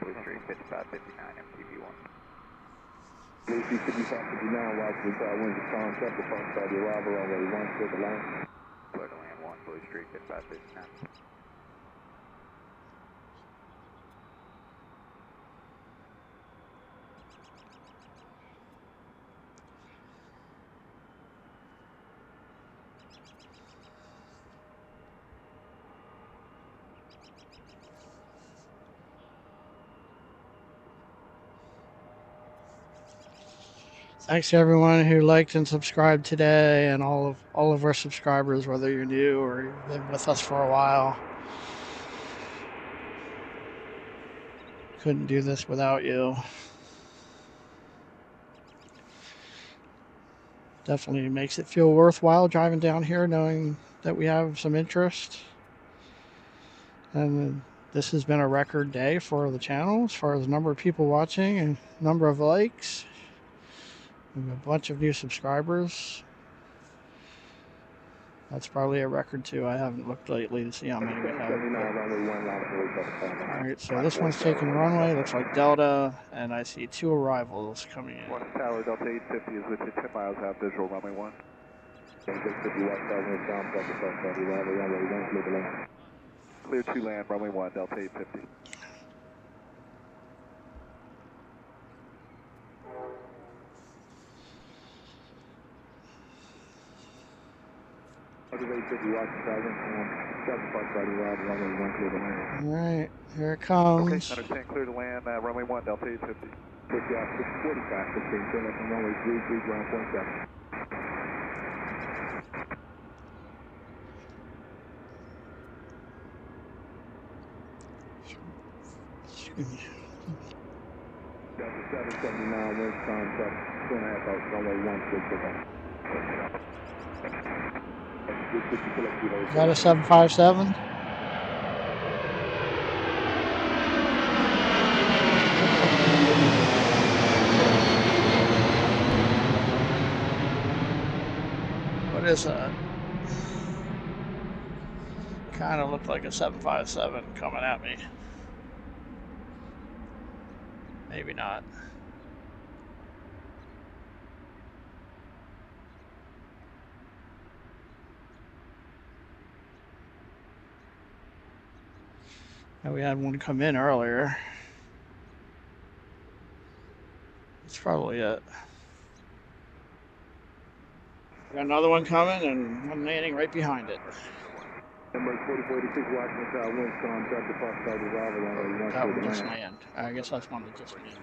Blue Street 5559 MTV1. Blue Street 5559, watch the winds of contact, departure by the arrival, runway 1, clear the land. Clear to land 1, Blue Street 5559. Thanks to everyone who liked and subscribed today, and all of our subscribers, whether you're new or you've been with us for a while. Couldn't do this without you. Definitely makes it feel worthwhile driving down here knowing that we have some interest. And this has been a record day for the channel as far as the number of people watching and number of likes. We have a bunch of new subscribers. That's probably a record too. I haven't looked lately to see how many we have. Alright, so this one's taking the runway. Looks like Delta, and I see 2 arrivals coming in. 1 Tower, Delta 850 is with you 10 miles out, visual runway 1. Clear to land, runway 1, Delta 850. Alright, here it comes. Okay, understand, clear to land, runway 1, Delta 850. 645, 15, turn left on runway 33, ground 0.7. Delta 779, winds contact, 2.5 out, runway 1, clear to land. Is that a 757? What is that? Kind of looked like a 757 coming at me. Maybe not. And we had one come in earlier. That's probably it. We got another one coming and one landing right behind it. Number 4486, Washington Tower, winds contact, departure by the arrival, runway 1, That clear one to just land. landed. I guess that's one that just landed.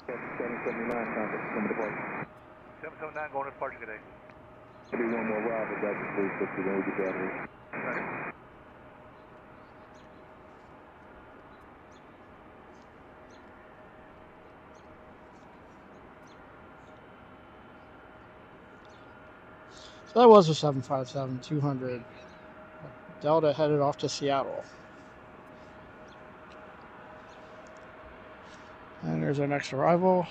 Delta 779, contact, come to departure. 779 going to departure today. Maybe one more arrival, Delta 350, then we get that here. So that was a 757-200. Delta headed off to Seattle. And there's our next arrival.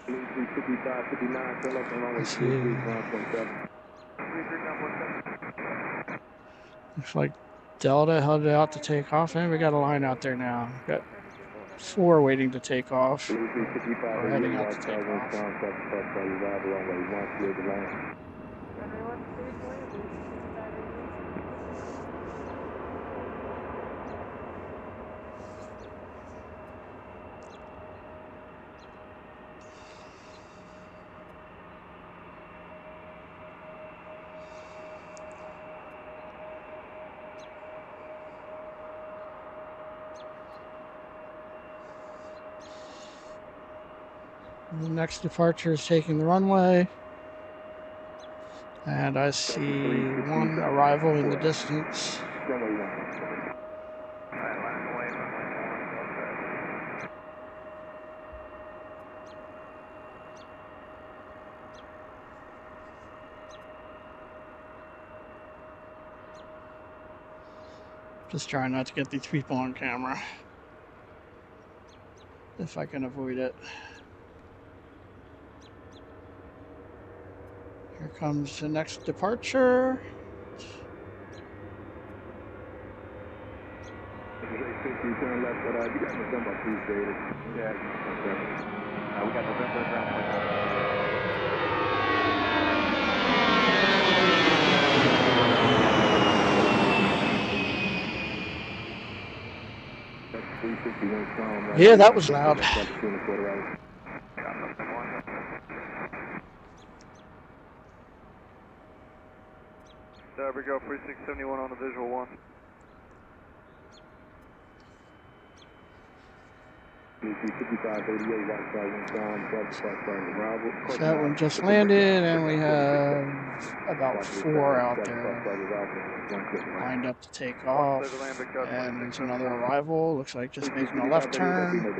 Blue 355, 59, turn left on runway Let's 33, see. ground 0.7. Looks like Delta headed out to take off, and we got a line out there now. Got 4 waiting to take off. Blue 355, We're heading out to take winds off. contact, departure by the arrival, runway 1, clear to land. Runway 1, clear to land. The next departure is taking the runway. And I see one arrival in the distance. Runway 1. Just trying not to get these people on camera, if I can avoid it. Here comes the next departure. Turn left, but you got November, please, David. Yeah, We got November ground point. 361 Yeah, that was loud. There we go, 3671 on the visual one. So that one just landed, and we have about 4 out there lined up to take off. And there's another arrival. Looks like just making a left turn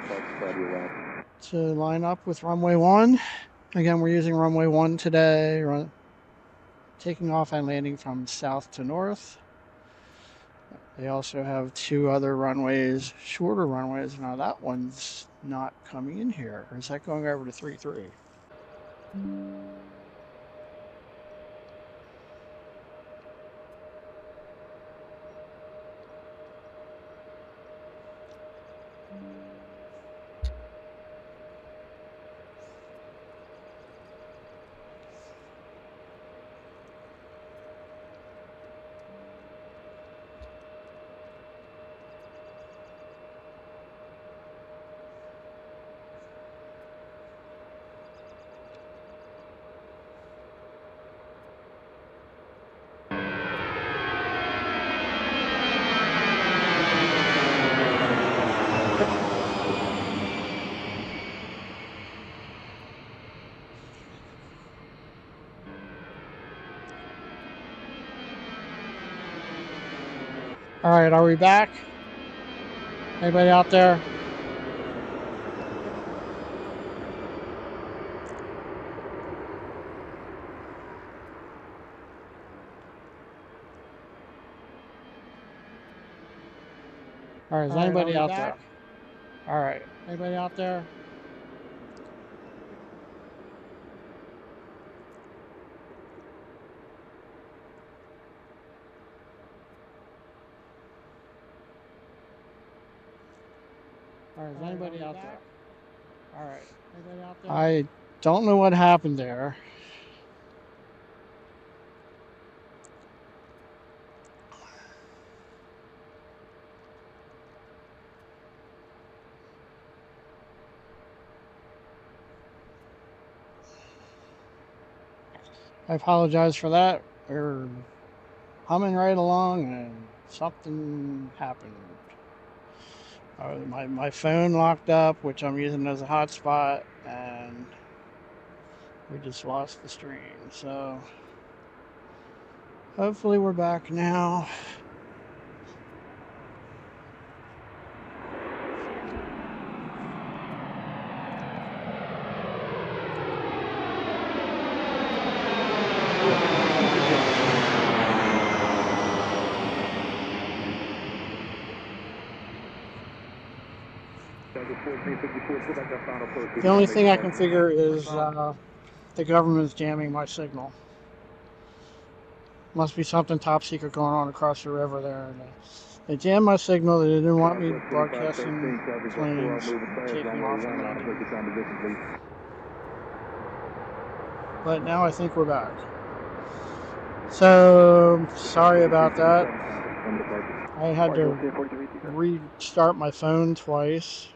to line up with runway 1. Again, we're using runway 1 today, taking off and landing from south to north. They also have 2 other runways, shorter runways. Now that one's not coming in here. Or is that going over to 3-3? All right, are we back? Anybody out there? All right, is anybody out there? All right, anybody out there? All right, is anybody out there? All right, anybody out there? I don't know what happened there. I apologize for that. We're humming right along and something happened. My phone locked up, which I'm using as a hotspot, and we just lost the stream. So hopefully we're back now. The only thing I can figure is the government's jamming my signal. Must be something top secret going on across the river there. And they jammed my signal. They didn't want me broadcasting planes taking off and landing. But now I think we're back. So sorry about that. I had to restart my phone twice.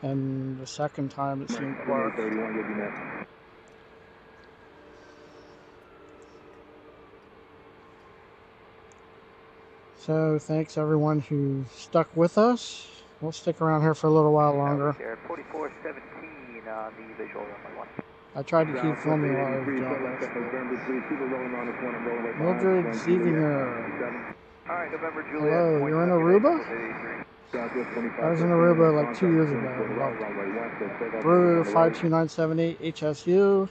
And the second time it seemed to work. So thanks everyone who stuck with us. We'll stick around here for a little while longer. 4417 on the visual runway 1. I tried to keep filming while I was doing this. Mildred Zievinger. Alright, November Juliet. Hello, you're in Aruba? I was in Aruba like 2 years ago. Brew 52978 HSU.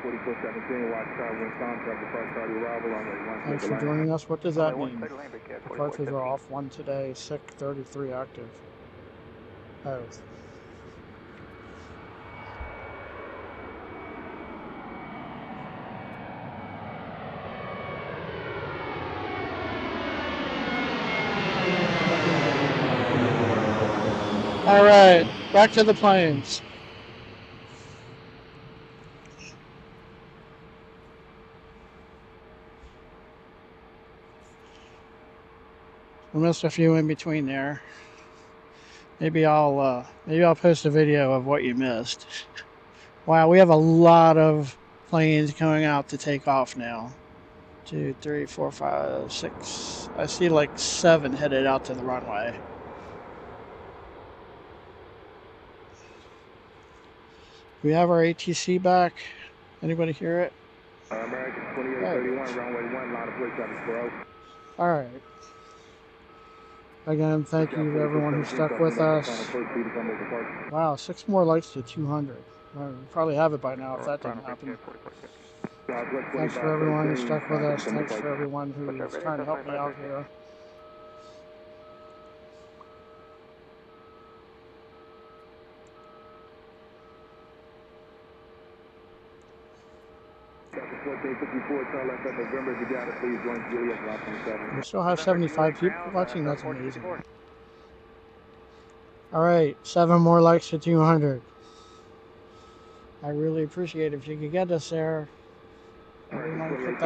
4417, watch tower, wind calm, traffic depart, tardy arrival, runway 1. Thanks for joining us. What does that mean? Clear to land, big cat, Departures are 4415. off 1 today, SIC 33 active. Oh. All right, back to the planes. I missed a few in between there. Maybe I'll post a video of what you missed. Wow, we have a lot of planes going out to take off now. 2, 3, 4, 5, 6. I see like 7 headed out to the runway. We have our ATC back. Anybody hear it? American 2831, runway 1, line of plate traffic 40. All right. Again, thank you to everyone who stuck with us. Wow, 6 more lights to 200. We probably have it by now if that didn't happen. Thanks for everyone who stuck with us. Thanks for everyone who's trying to help me out here. We still have 75 people watching. That's amazing. All right, 7 more likes to 200. I really appreciate it if you could get us there. Everyone, click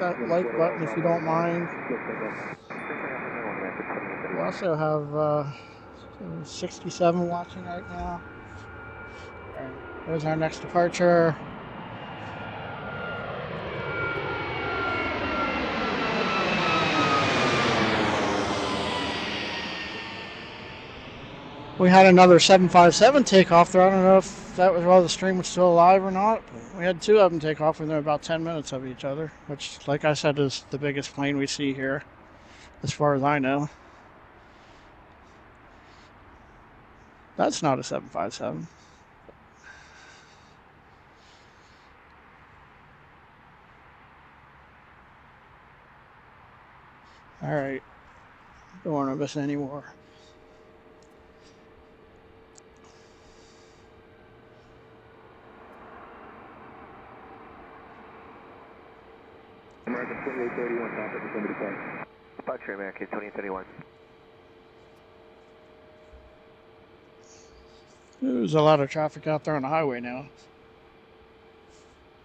that like button if you don't mind. We also have 67 watching right now. All right, there's our next departure. We had another 757 takeoff there. I don't know if that was while the stream was still alive or not. But we had 2 of them take off within about 10 minutes of each other, which, like I said, is the biggest plane we see here, as far as I know. That's not a 757. All right, don't want to miss any more. American 2831, contact with somebody departure. Departure, American 2831. There's a lot of traffic out there on the highway now.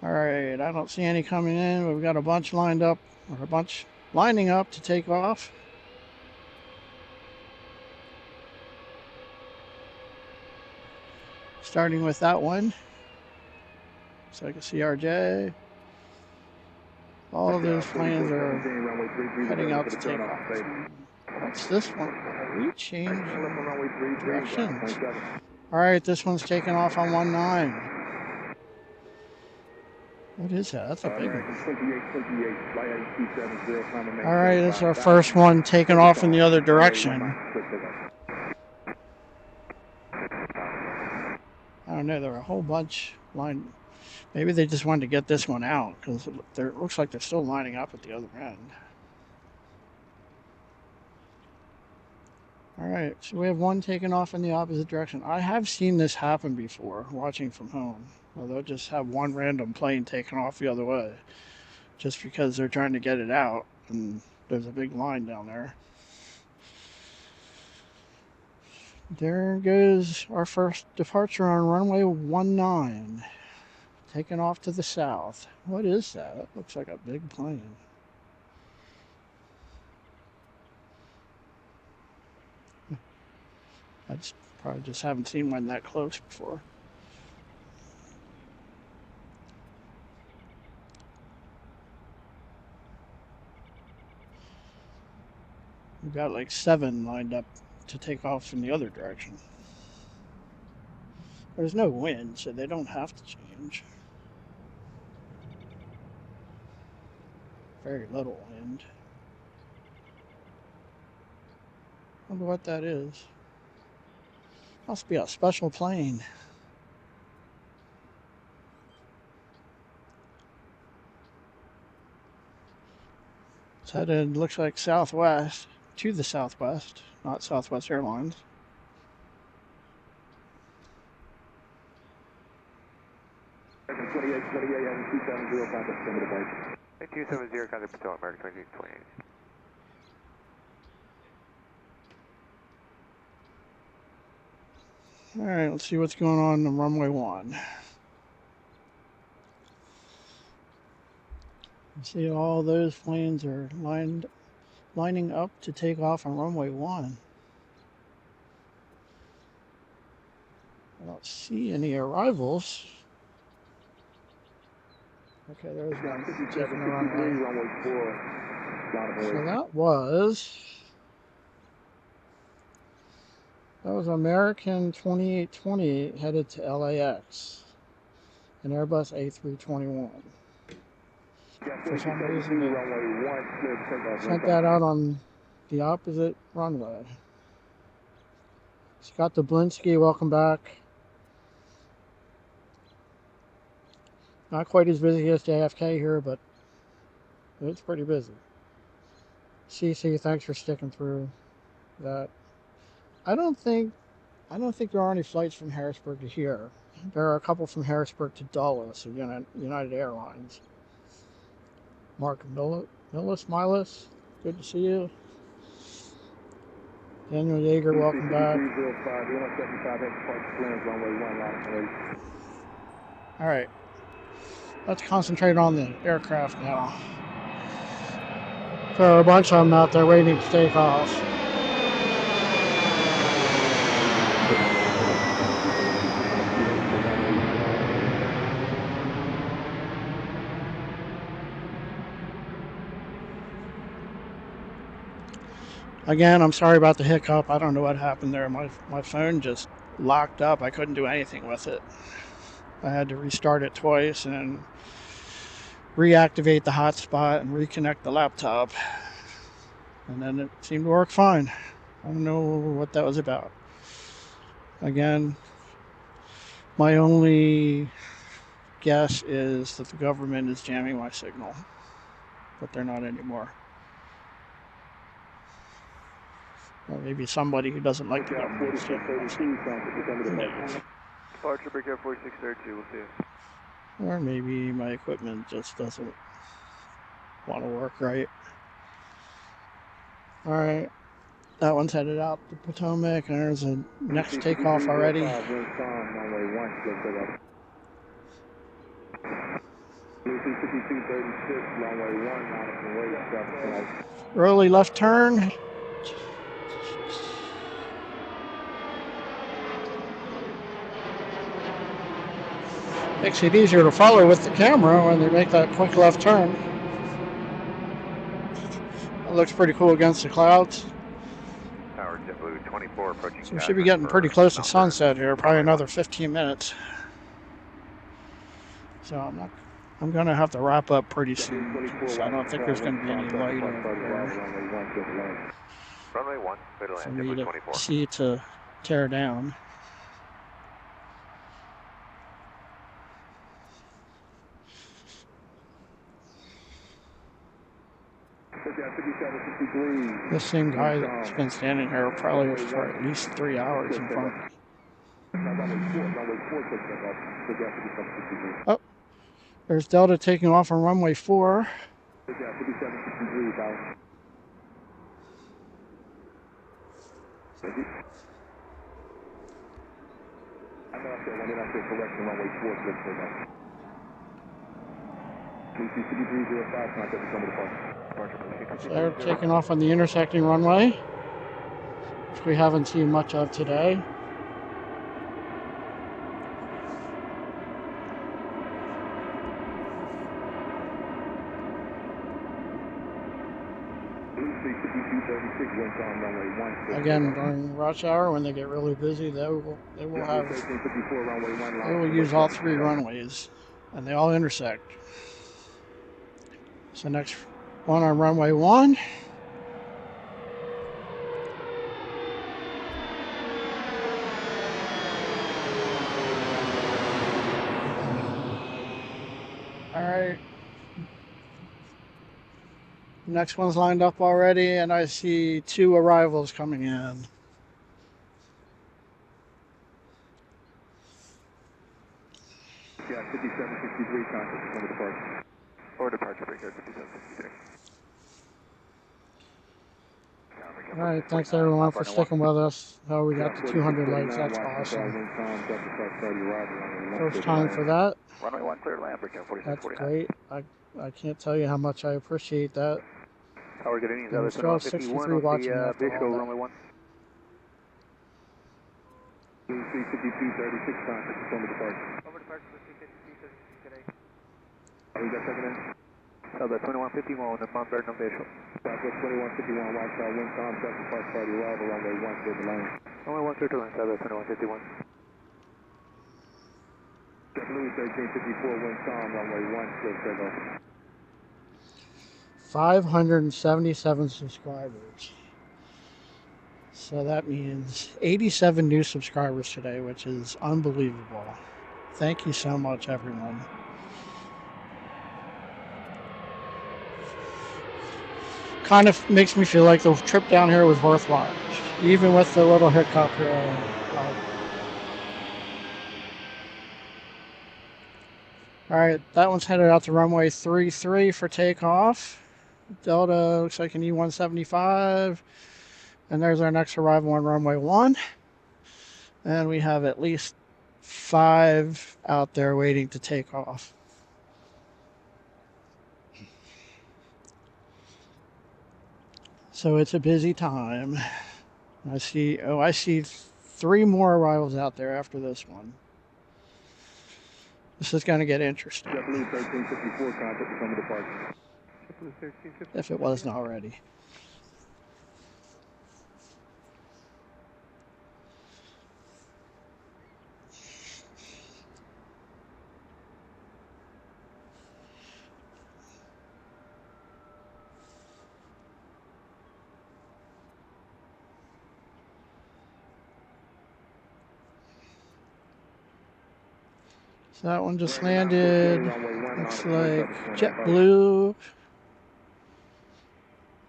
All right, I don't see any coming in. We've got a bunch lined up, or a bunch lining up to take off. Starting with that one. So I can see RJ. All of those planes are heading out to take off. What's this one? Are we changing directions? All right, this one's taking off on 19. What is that? That's a big one. All right, this is our first one taking off in the other direction. I don't know, there were a whole bunch lined. Maybe they just wanted to get this one out because it looks like they're still lining up at the other end. All right, so we have one taking off in the opposite direction. I have seen this happen before, watching from home. Well, they'll just have one random plane taking off the other way just because they're trying to get it out, and there's a big line down there. There goes our first departure on runway 19, taking off to the south. What is that? That looks like a big plane. I probably just haven't seen one that close before. We've got like 7 lined up to take off in the other direction. There's no wind, so they don't have to change. Very little wind. Wonder what that is. Must be a special plane. It's headed, looks like southwest, to the southwest, not Southwest Airlines. Hey, 270, contact December device. 270, contact Potomac, American 2828. All right, let's see what's going on runway 1. See, all those planes are lining up to take off on runway 1. I don't see any arrivals. Okay, there's one taking the runway. Runway 4. So that was American 2828 headed to LAX, an Airbus A321. For some reason, they sent that out on the opposite runway. Scott Dublinsky, welcome back. Not quite as busy as JFK here, but it's pretty busy. CC, thanks for sticking through that. I don't think there are any flights from Harrisburg to here. There are a couple from Harrisburg to Dulles, of United Airlines. Mark Milas, good to see you. Daniel Yeager, welcome back. All right, let's concentrate on the aircraft now. There are a bunch of them out there waiting to take off. Again, I'm sorry about the hiccup. I don't know what happened there. My phone just locked up. I couldn't do anything with it. I had to restart it twice and reactivate the hotspot and reconnect the laptop. And then it seemed to work fine. I don't know what that was about. Again, my only guess is that the government is jamming my signal, but they're not anymore. Or maybe somebody who doesn't like the government is jamming my signal. Departure, break out 4632, we'll see you. Or maybe my equipment just doesn't want to work right. Alright, that one's headed out to Potomac, and there's a next takeoff already. Early left turn. Makes it easier to follow with the camera when they make that quick left turn. That looks pretty cool against the clouds. Tower JetBlue 24 approaching. So we should be getting pretty close to sunset here, probably another 15 minutes. So I'm gonna have to wrap up pretty soon, because I don't think there's gonna be any light over there Runway 1, clear to for land, me JetBlue to 24. see to tear down. This same guy that's been standing here probably for at least 3 hours in front of me. Oh, there's Delta taking off on runway 4. So they're taking off on the intersecting runway, which we haven't seen much of today. Again, during rush hour, when they get really busy, they will use all 3 runways, and they all intersect. So next one on runway 1. All right. next one's lined up already, and I see 2 arrivals coming in. Yeah, 5763, contact from the departure. Or departure breaker 5763. All right, thanks everyone for sticking with us. Oh, we got to 200 likes. That's awesome. First time for that. Runway 1 clear to land, break out 4649. That's great. I can't tell you how much I appreciate that. Tower good evening. There's still 63 watching after all that. Runway 1. 35236, contact from the departure. Over departure for 352 today. We got second in? Southwest 2151 on the Mount Vernon visual. Southwest 2151, watchtower, wind calm, second park party arrival, runway 1 clear to land. Runway 1 clear to land, Southwest 2151. Blue 1354, wind calm, runway 1 clear to go. 577 subscribers. So that means 87 new subscribers today, which is unbelievable. Thank you so much, everyone. Kind of makes me feel like the trip down here was worthwhile, even with the little hiccup here. All right, that one's headed out to runway 33 for takeoff. Delta looks like an E175. And there's our next arrival on runway 1. And we have at least 5 out there waiting to take off. So it's a busy time. I see 3 more arrivals out there after this one. This is going to get interesting. JetBlue 1354, contact from the departure. If it wasn't already. So that one just landed. Looks like JetBlue.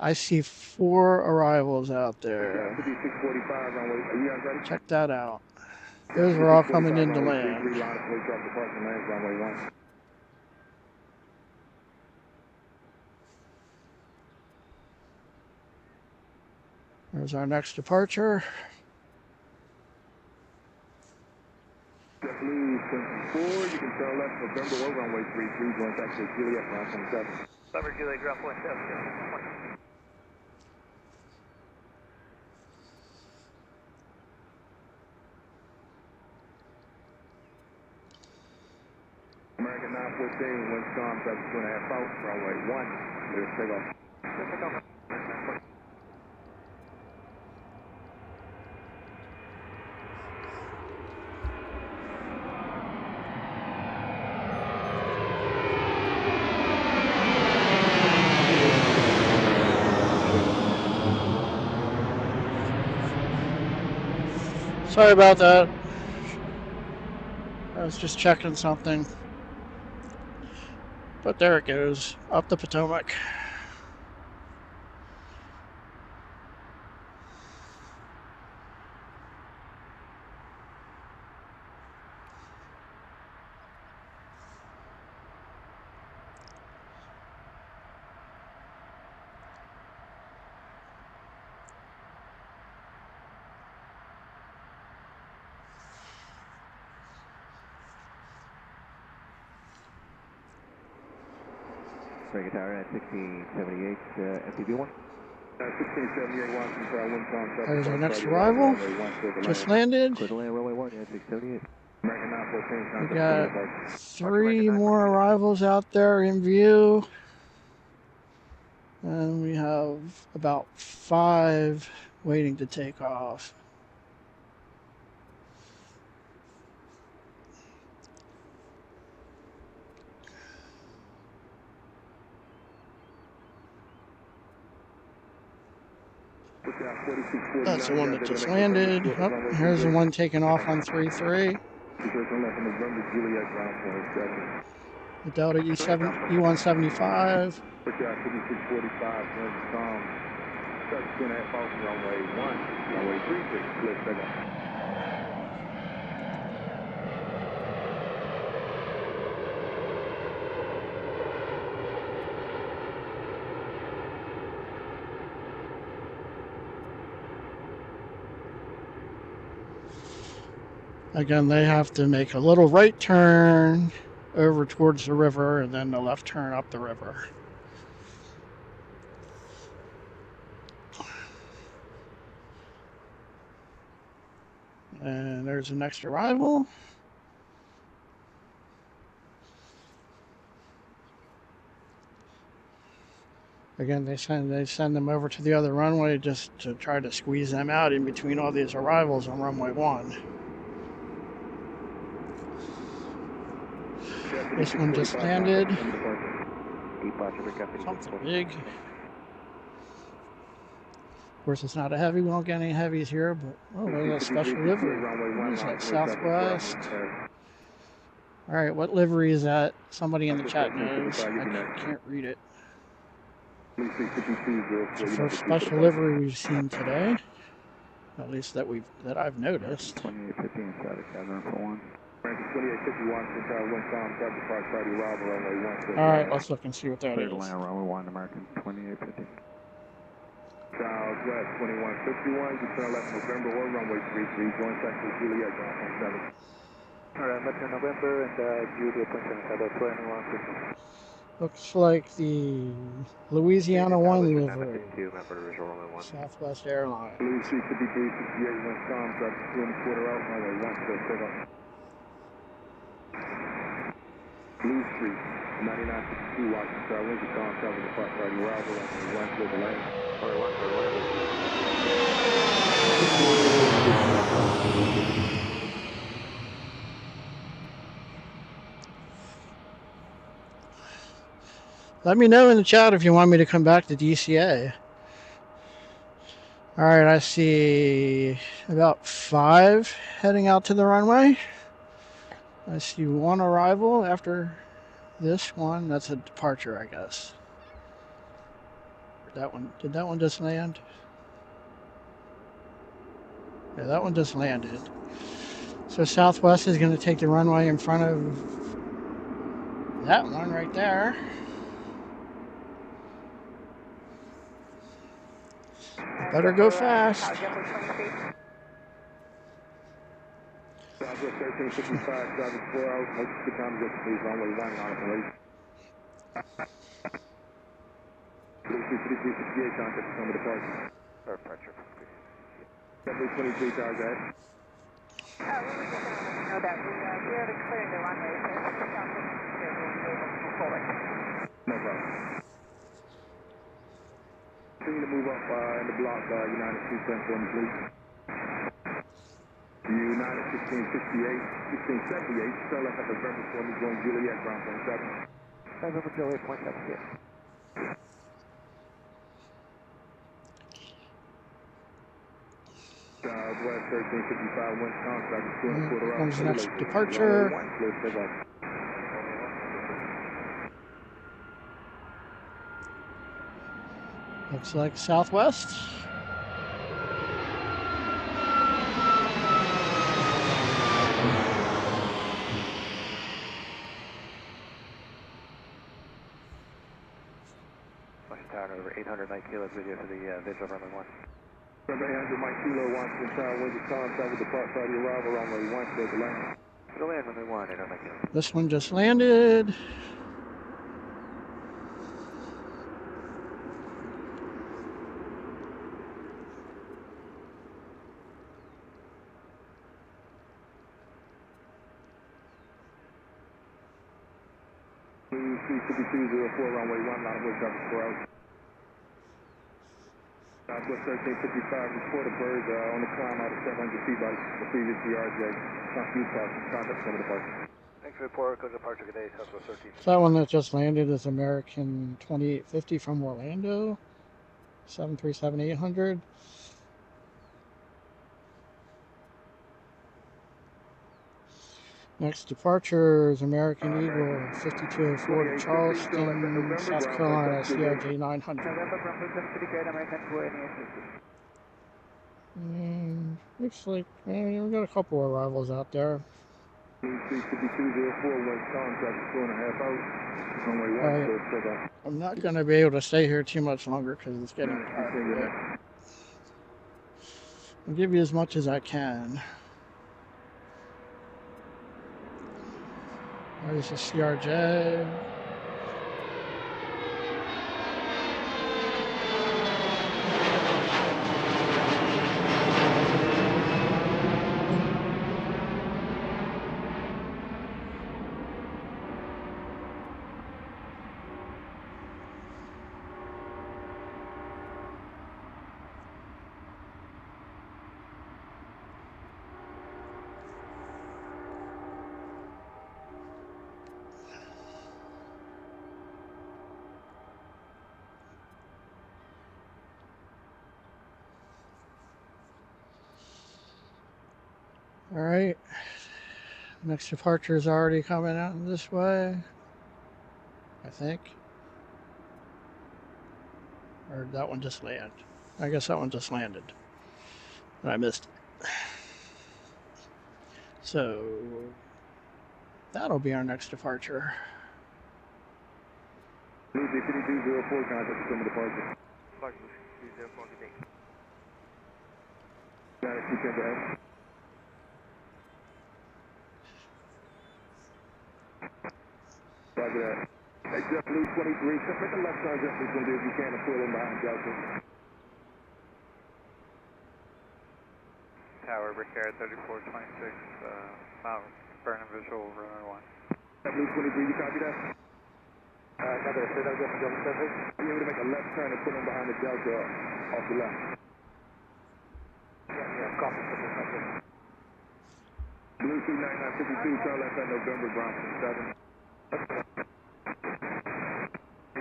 I see 4 arrivals out there. Check that out. Those are all coming in to land. There's our next departure. JetBlue 24, you can turn left November or runway 33, going back to Juliet, ground 27. Cover Juliet, drop 17. American 914, wind storm, 2.5 out, runway 1, clear takeoff. Sorry about that. I was just checking something. But there it goes, up the Potomac. Break tower at 1678, MPB1. 1678, Washington, wind calm, There's our next arrival. Just landed. Clear to land, runway 1, yeah, 678. American 914, We got 3 more arrivals out there in view. And we have about 5 waiting to take off. That's the one that just landed. Oh, here's the one taking off on 33. The Delta E175. Put you out 5645, turn to calm. Start 2.5 off runway 1, runway 33, clear takeoff. Again, they have to make a little right turn over towards the river and then the left turn up the river. And there's the next arrival. Again, they send them over to the other runway just to try to squeeze them out in between all these arrivals on runway 1. This one just landed. Something big. Of course, it's not a heavy. We don't get any heavies here, but oh, look at that special livery. What is that? Southwest. All right, what livery is that? Somebody in the chat knows. I can't read it. It's the first special livery we've seen today, at least that I've noticed. 2815 static cabin for 1. 2851 Tower Wind Calm, Captain Park Party arrival runway 1. All right, let's look and see what that Clear is. to land runway 1, American 2850. Southwest 2151, you turn left November or runway 33, join sector Juliet, ground 7. Alright, left turn November and Juliet 27, 2150. Looks like the Louisiana 1 livery. Southwest Airlines. Blue Street 5368 Wind Calm, traffic 2 1/4 out, runway 1, clear takeoff. Blue Street 9962 Washington Tower Wind Calm, traffic depart party arrival, runway 1, clear to land. Let me know in the chat if you want me to come back to DCA. All right, I see about 5 heading out to the runway. I see 1 arrival after this one. That's a departure, I guess. Did that one just land? Yeah, that one just landed. So Southwest is going to take the runway in front of that one right there. Better go fast. Southwest 1355, driving 4 hours, most of the time just please runway 1 on operation. Blue Street 5368, contact the summer departure. Departure. 723 Tower, go ahead. We were just going to know that we are clearing the runway, so if the sound isn't clear, we'll be able to move forward. No problem. Continue to move up in the block, United 2 Central on the blue. United 1668, 1678, still left at November 20, going Juliet, ground 7. November Juliet, point 7 here. Southwest 1355, wind contract, 2 1/4 hours. Comes the next departure. Looks like Southwest. Tower over 800 Mike Kilo video for the visual runway 1. Number 800 Mike Kilo, Washington Tower, wind contract with depart Saudi arrival, runway 1, clear to land. Clear to land, runway 1, 800 Mike Kilo. This one just landed. Blue 35204, runway 1, line of way traffic 4 hours. Southwest 1355, report a bird on the climb out of 700 feet by the previous DRJ. Contact some of the departure. Thanks for the report. Close departure today, Southwest 13. So that one that just landed is American 2850 from Orlando. 737-800. Next departure is American Eagle 5204 to Charleston, South Carolina, CRJ 900. November Bravo 738, American 2, any assistance? Looks like we got a couple of arrivals out there. 5204, went contact 2.5 out. Runway 1, Alright. so take off. I'm not going to be able to stay here too much longer because it's getting dark. I'll give you as much as I can. There's the CRJ. All right, next departure is already coming out this way, I think. Or did that one just land? I guess that one just landed. And I missed it. So that'll be our next departure. 5204, contact from departure. Flight 204 today. Got it, you can go ahead. Roger that. Hey, JetBlue 23, so make a left turn, JetBlue 23 if you can, and pull in behind Delta. Tower, Brickyard 3426, burning visual, runway 1. JetBlue 23, you copy that? Another, say that again, Delta 7. You're able to make a left turn and pull in behind the Delta off the left. Yeah, copy. Blue 29952, turn left at November, Bronson 7.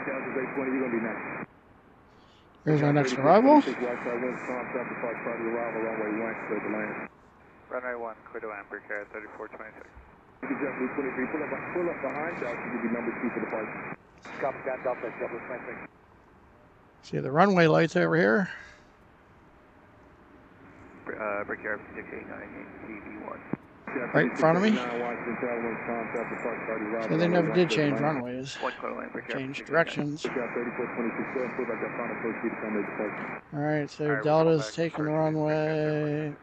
Delta 820, you're going to be next. Here's our next arrival. Runway 1, clear to land, Brickyard 3426. Pull up behind Delta to be number 2 for the park. Copy that, Delta 26. See the runway lights over here? Brickyard 689, TV1. Right in front of me? So they never did change runways. 1 clear to land, Brickyard Change 689. directions. Alright, so Delta's taking the runway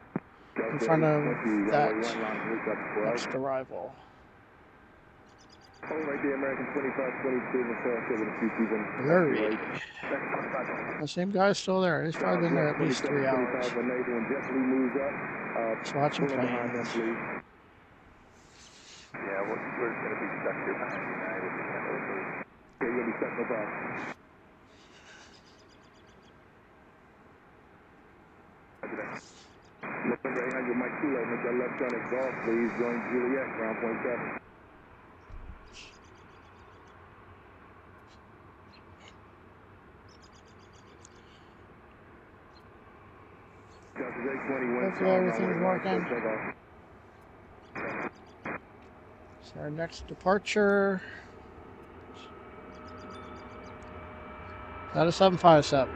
in front of that next arrival. Blurry. The same guy's still there. He's probably been there at least 3 hours. Just watching planes. Yeah, we're going to be stuck here behind United. Okay, you'll be stuck, no problem. November 800, Mike Kilo, make that left turn at golf, please. Join Juliet, ground point 7. Hopefully everything's working. So our next departure. Is that a 757?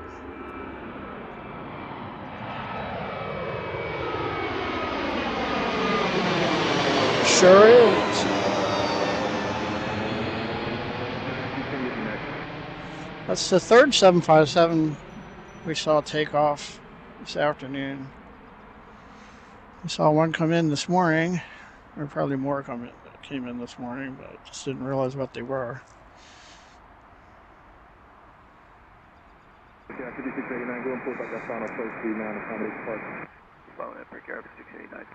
Sure is. That's the third 757 we saw take off this afternoon. We saw one come in this morning, or probably more came in this morning, but I just didn't realize what they were. Yeah, 5689, go and pull back that final post 3 now to accommodate the park. Following at Brickyard 689.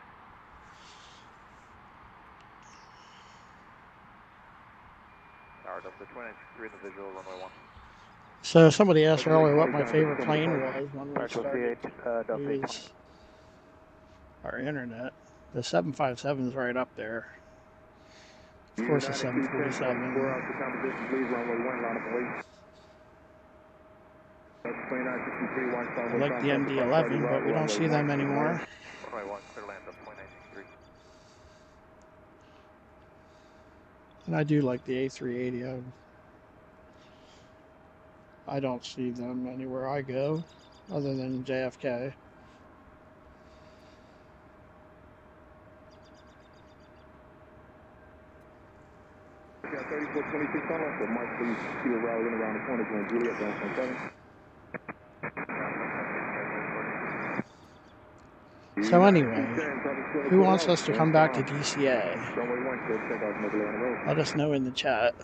Tower Delta 293 in the visual, runway 1. So somebody asked earlier what my favorite plane was when we started to use our internet. The 757 is right up there. Of course, the 747. I like the MD-11, but we don't see them anymore. Runway 1, clear land up 2963. And I do like the A380. I don't see them anywhere I go other than JFK. Yeah, 3426 on us, so Mike, please see the route in around the corner going Juliet down 7. So anyway, who wants us to come back to DCA? Runway 1, clear to take off, make a lane on the road. Let us know in the chat.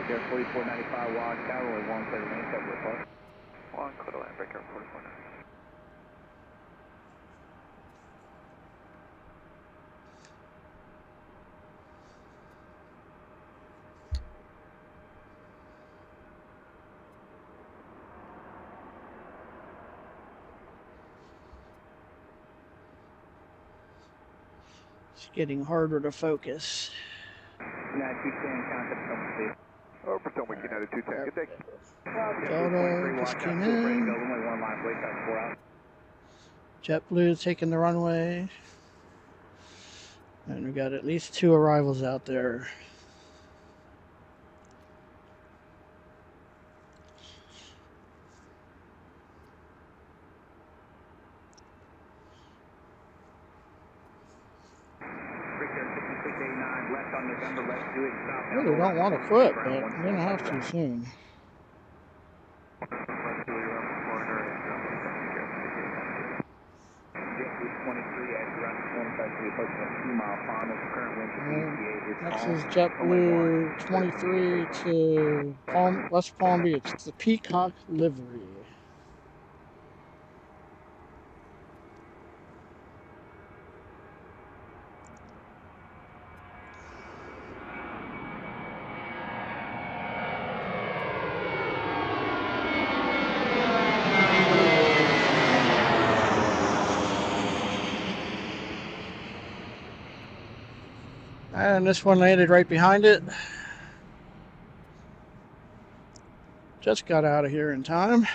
Air 4495 watch, Runway 1, clear to lane, check with us. 1, clear to land, break Air 4495. It's getting harder to focus. Now, 210, contact complete. Oh, Potomac United 210, good day. Delta just came in. JetBlue taking the runway. And we got at least 2 arrivals out there. I really don't want to quit, but I'm going to have to soon. Next is JetBlue 23 to West Palm Beach. It's the Peacock livery. And this one landed right behind it. Just got out of here in time.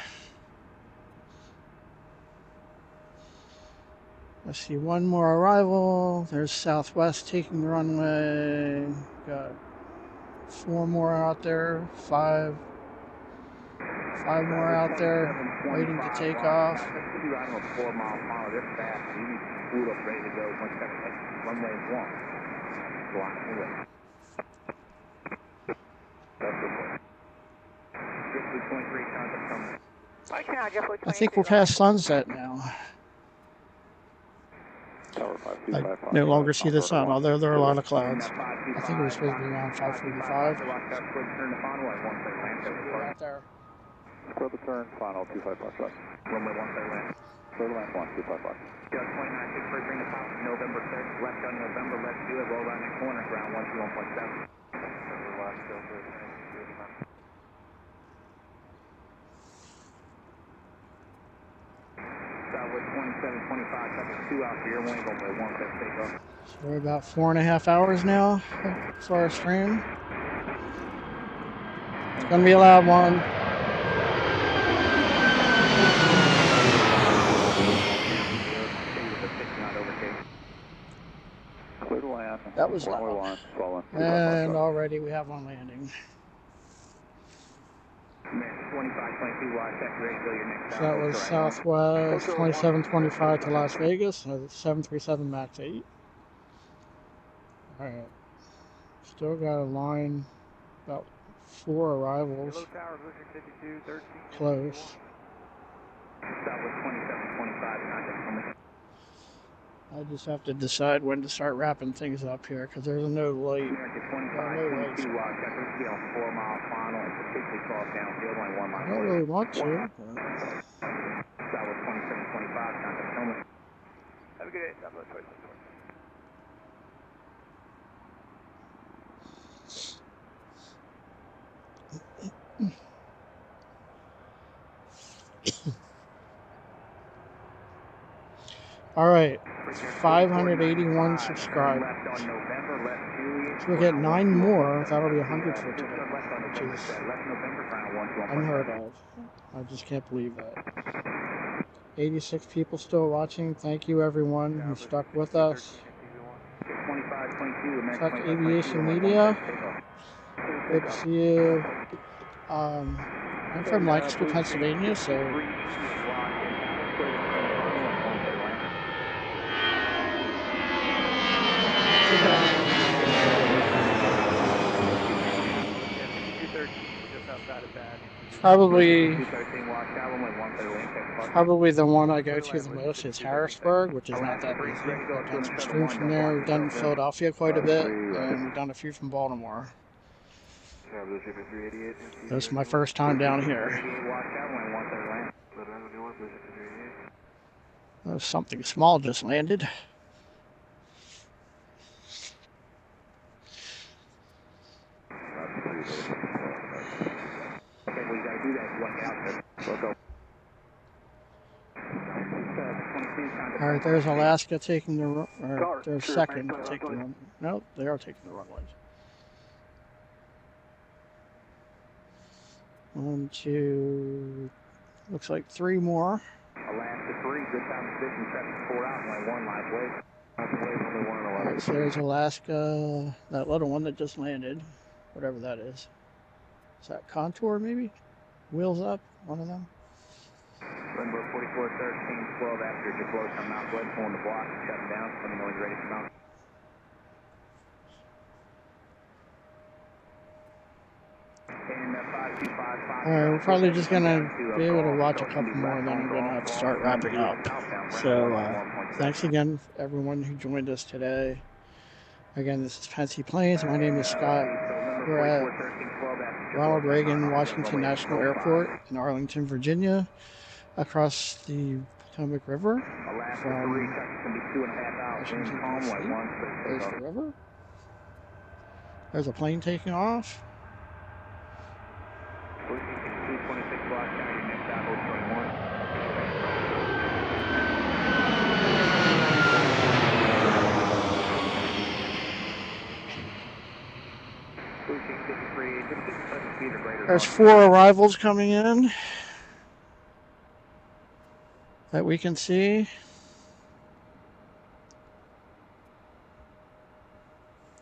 Let's see, one more arrival. There's Southwest taking the runway. Got 4 more out there. 5 more out there waiting to take off. 4 mile final. They're fast. You need food up ready to go. Runway 1. I think we're past sunset now. I no longer see the sun, although there are a lot of clouds. I think it was supposed to be around 5:45. Out there. Square the turn, final 255. Runway 1, clear land. Clear the land 1, 255. Just 29, first ring to top, November 6th, left on November, let's do it, roll around the corner, ground 121.7. Southwest 2725, seconds 2 out for your wing, runway 1, clear take off. So we're about 4.5 hours now for our stream. It's gonna be a loud one. That was loud. And already we have one landing. So that was Southwest 2725 to Las Vegas, 737 MAX 8. Alright. Still got a line, about 4 arrivals. Close. I just have to decide when to start wrapping things up here because there's no light. I don't really want to. Have a good day. All right. 581 subscribers. So we'll get 9 more. That'll be 100 for today, which is unheard of. I just can't believe that. 86 people still watching. Thank you, everyone who stuck with us. Chuck Aviation Media. Good to see you. I'm from Lancaster, Pennsylvania, so probably the one I go to the most is Harrisburg, which is not that busy. We've done some streams from there. We've done Philadelphia quite a bit, and we've done a few from Baltimore. This is my first time down here. Oh, something small just landed. All right, there's Alaska taking the, or there's second taking the run. No, they are taking the runways. 1, 2, looks like 3 more. Alaska 3, good time position, 74 out, only 1 live wave. All right, so there's Alaska, that little one that just landed, whatever that is. Is that Contour maybe? Wheels up, one of them. Number 44, 13, 12 after your close on Mount West, pulling the block, shutting down. Let me know when you're ready to mount. Alright, we're probably just gonna be able to watch a couple more, and then I'm gonna have to start wrapping up. So, thanks again, everyone who joined us today. Again, this is Fancy Planes. My name is Scott. We're at Ronald Reagan Washington National Airport in Arlington, Virginia, across the Potomac River from Washington, D.C. There's the river. There's a plane taking off. There's 4 arrivals coming in that we can see.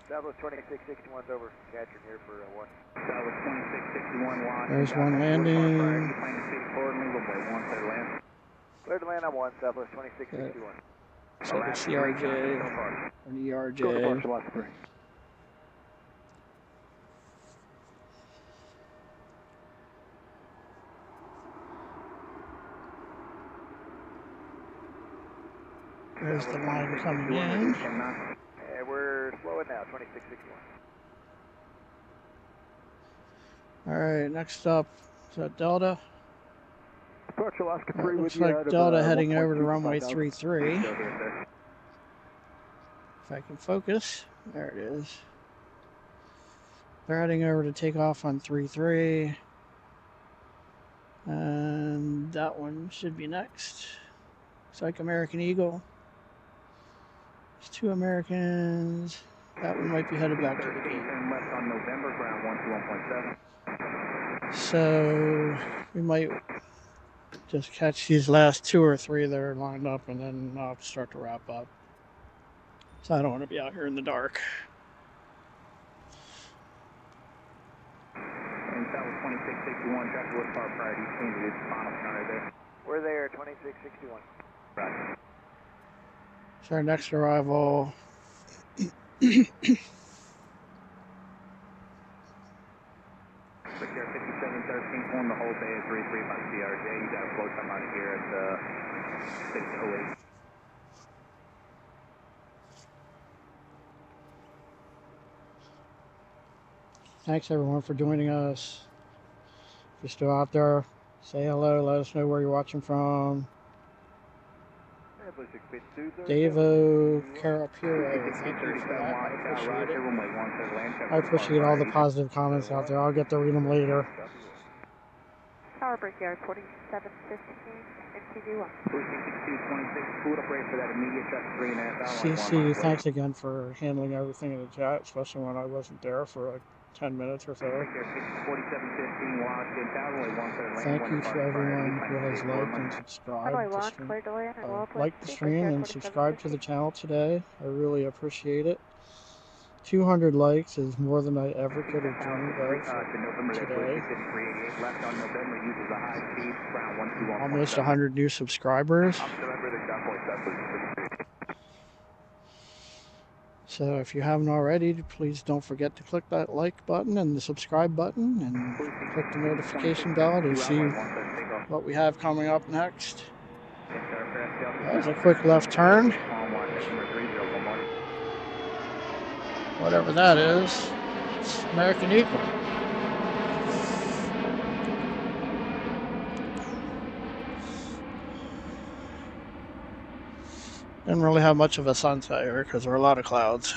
Southwest 2661's over. Catching here for 1. Southwest 2661 watch. There's one landing. Clear to land on 1, Southwest 2661. It's like a CRJ or an ERJ. There's the line coming in. And we're slowing now, 2661. Alright, next up is that Delta. Alaska 3 Looks like Delta heading over to runway 33. If I can focus, there it is. They're heading over to take off on 33. And that one should be next. Looks like American Eagle. There's 2 Americans. That one might be headed back to the gate. So we might just catch these last 2 or 3 that are lined up, and then I'll start to wrap up. So I don't want to be out here in the dark. And that was 2661, Dr. Wood Park priority, change it, final counter there. We're there, 2661. Right. So our next arrival. Secure 5713, form the whole day at 335 CRJ. You got a flow time out of here at 608. Thanks everyone for joining us. If you're still out there, say hello, let us know where you're watching from. Davo Carapiro, thank you for that. I appreciate it. I appreciate all the positive comments out there. I'll get to read them later. Tower Brickyard 4715, CG1. Cruising 6226, food up rate for that immediate check 3.5 hours. CC, thanks again for handling everything in the chat, especially when I wasn't there for like 10 minutes or so. 4715 Washington, Tower, runway 13 Thank you to everyone who has liked and subscribed Runway to 1, stream. clear to land and well Like the stream and subscribe to the channel today. I really appreciate it. 200 likes is more than I ever could have dreamed of today. Almost 100 new subscribers. So if you haven't already, please don't forget to click that like button and the subscribe button and click the notification bell to see what we have coming up next. That was a quick left turn. Whatever that is, it's American Eagle. Didn't really have much of a sunset here because there were a lot of clouds.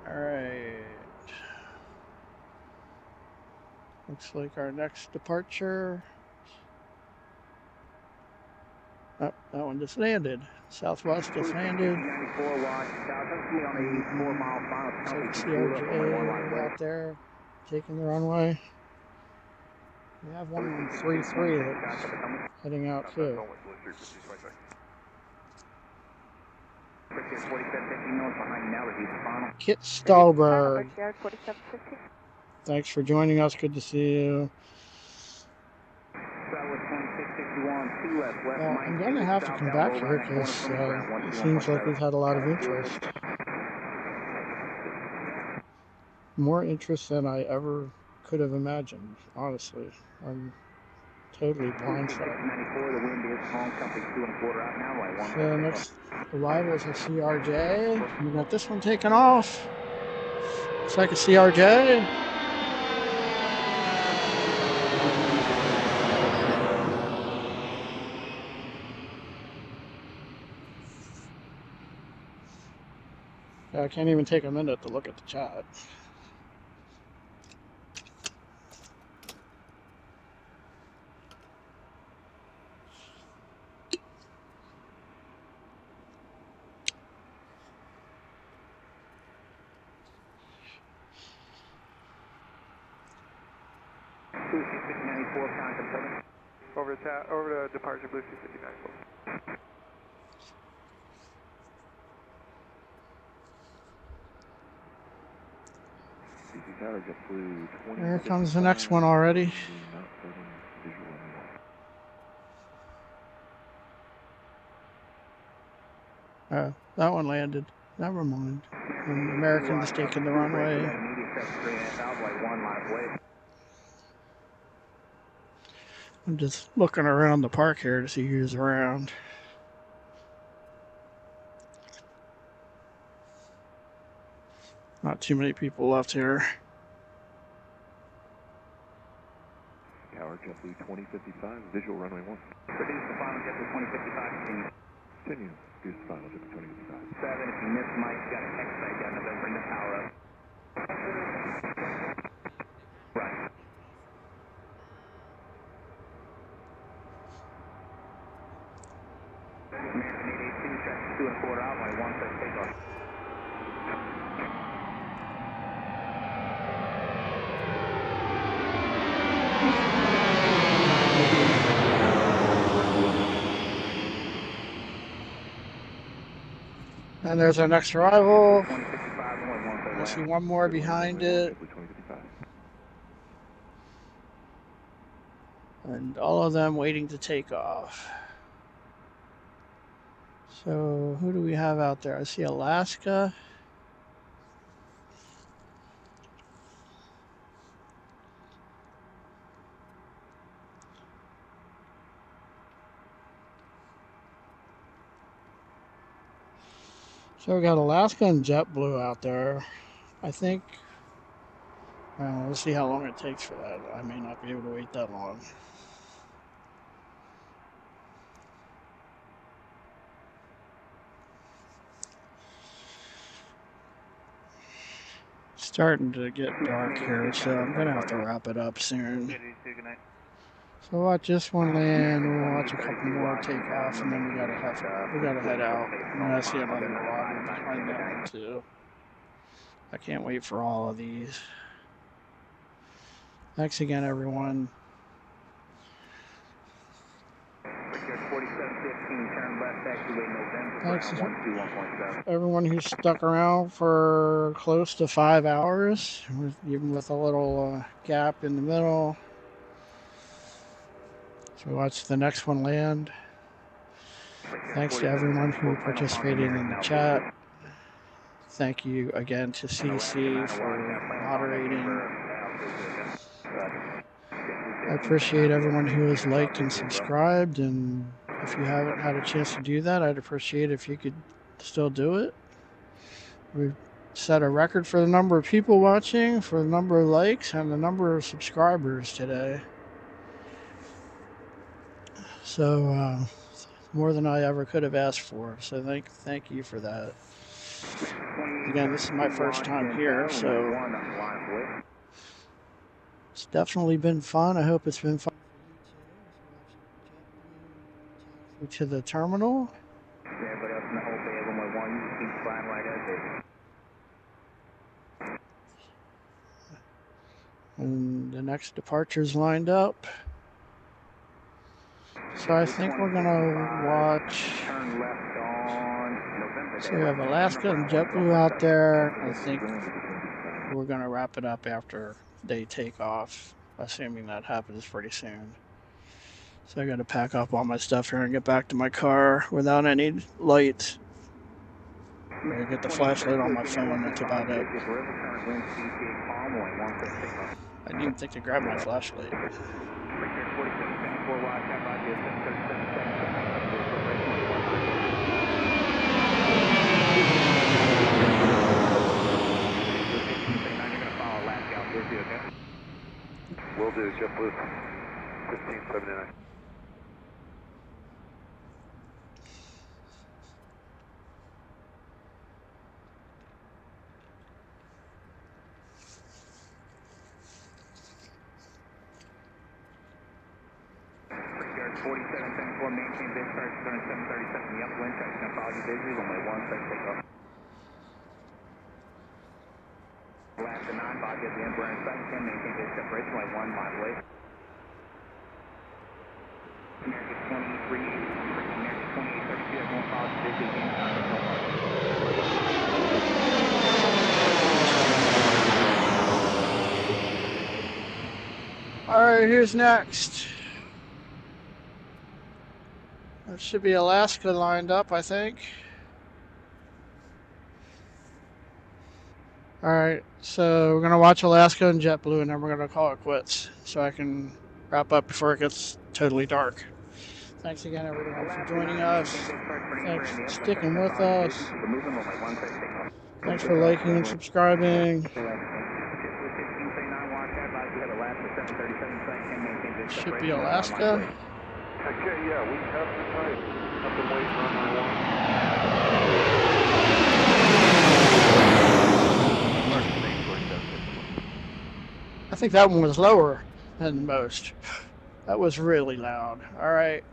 Alright. Looks like our next departure. Oh, that one just landed. Southwest just landed. So CRJ out there taking the runway. We have one on 33 that's heading out too. Kit Stahlberg. Thanks for joining us. Good to see you. Well, I'm going to have to come back here because it seems like we've had a lot of interest. More interest than I ever could have imagined, honestly. I'm totally blindsided. So next arrival is a CRJ. We got this one taken off. Looks like a CRJ. I can't even take a minute to look at the chat. Over to departure Blue 259. Here comes the next one already. That one landed. Never mind. And American just taking the runway. I'm just looking around the park here to see who's around. Not too many people left here. Tower JetBlue 2055, visual runway 1. Produce the final JetBlue 2055. Continue. Produce the final JetBlue 2055. 7, if you miss Mike, you got a text back down November, bring the power up. Right. American 882, check 2 1/4 out, my 1 set takeoff. And there's our next arrival. I see one more behind it. And all of them waiting to take off. So who do we have out there? I see Alaska. So we got Alaska and JetBlue out there. I think, we'll see how long it takes for that. I may not be able to wait that long. Starting to get dark here, so I'm gonna have to wrap it up soon. So we'll watch this one land, we'll watch a couple more take off, and then we gotta head out. And I see another Marauder behind that one too. I can't wait for all of these. Thanks again, everyone. Thanks everyone who stuck around for close to 5 hours, even with a little gap in the middle. So watch the next one land. Thanks to everyone who participated in the chat. Thank you again to CC for moderating. I appreciate everyone who has liked and subscribed, and if you haven't had a chance to do that, I'd appreciate if you could still do it. We've set a record for the number of people watching, for the number of likes, and the number of subscribers today. So more than I ever could have asked for. So thank you for that. Again, this is my first time here, so it's definitely been fun. I hope it's been fun to the terminal. And the next departure's lined up. So I think we're gonna watch. So we have Alaska and JetBlue out there. I think we're gonna wrap it up after they take off, assuming that happens pretty soon. So I gotta pack up all my stuff here and get back to my car without any lights. I'm gonna get the flashlight on my phone, that's about it. I didn't even think to grab my flashlight. Will do, JetBlue 1579. Brickyard 4774, maintain discharge, turn 737 in the upwind, section apology visual, only one set takeoff. Alaska 9, body of the Emperor in sight, 10, maintain base separation, only 1 mile away. American 23, American 2832, everyone apology visual, again, Alright, who's next? There should be Alaska lined up, I think. Alright, so we're going to watch Alaska and JetBlue, and then we're going to call it quits so I can wrap up before it gets totally dark. Thanks again, everyone, for joining us. Thanks for sticking with us. Thanks for liking and subscribing. Should be Alaska. Okay, yeah, we have the time. Up and wait for Runway 1. I think that one was lower than most. That was really loud. Alright.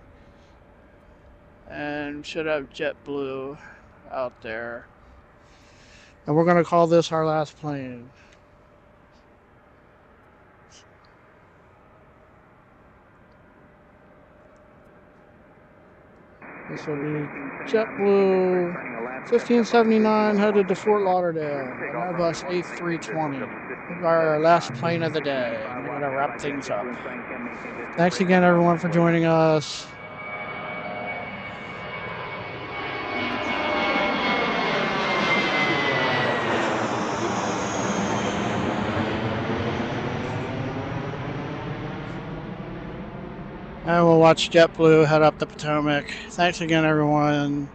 And should have JetBlue out there. And we're going to call this our last plane. This will be JetBlue 1579 headed to Fort Lauderdale on Airbus A320. Our last plane of the day. I'm going to wrap things up. Thanks again, everyone, for joining us. And we'll watch JetBlue head up the Potomac. Thanks again, everyone.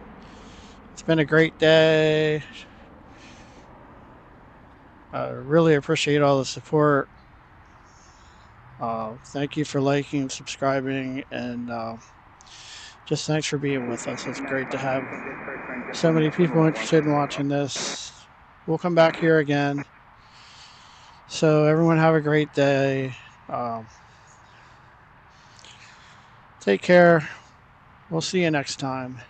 It's been a great day. I really appreciate all the support. Thank you for liking and subscribing, and just thanks for being with us. It's great to have so many people interested in watching this. We'll come back here again. So everyone have a great day. Take care. We'll see you next time.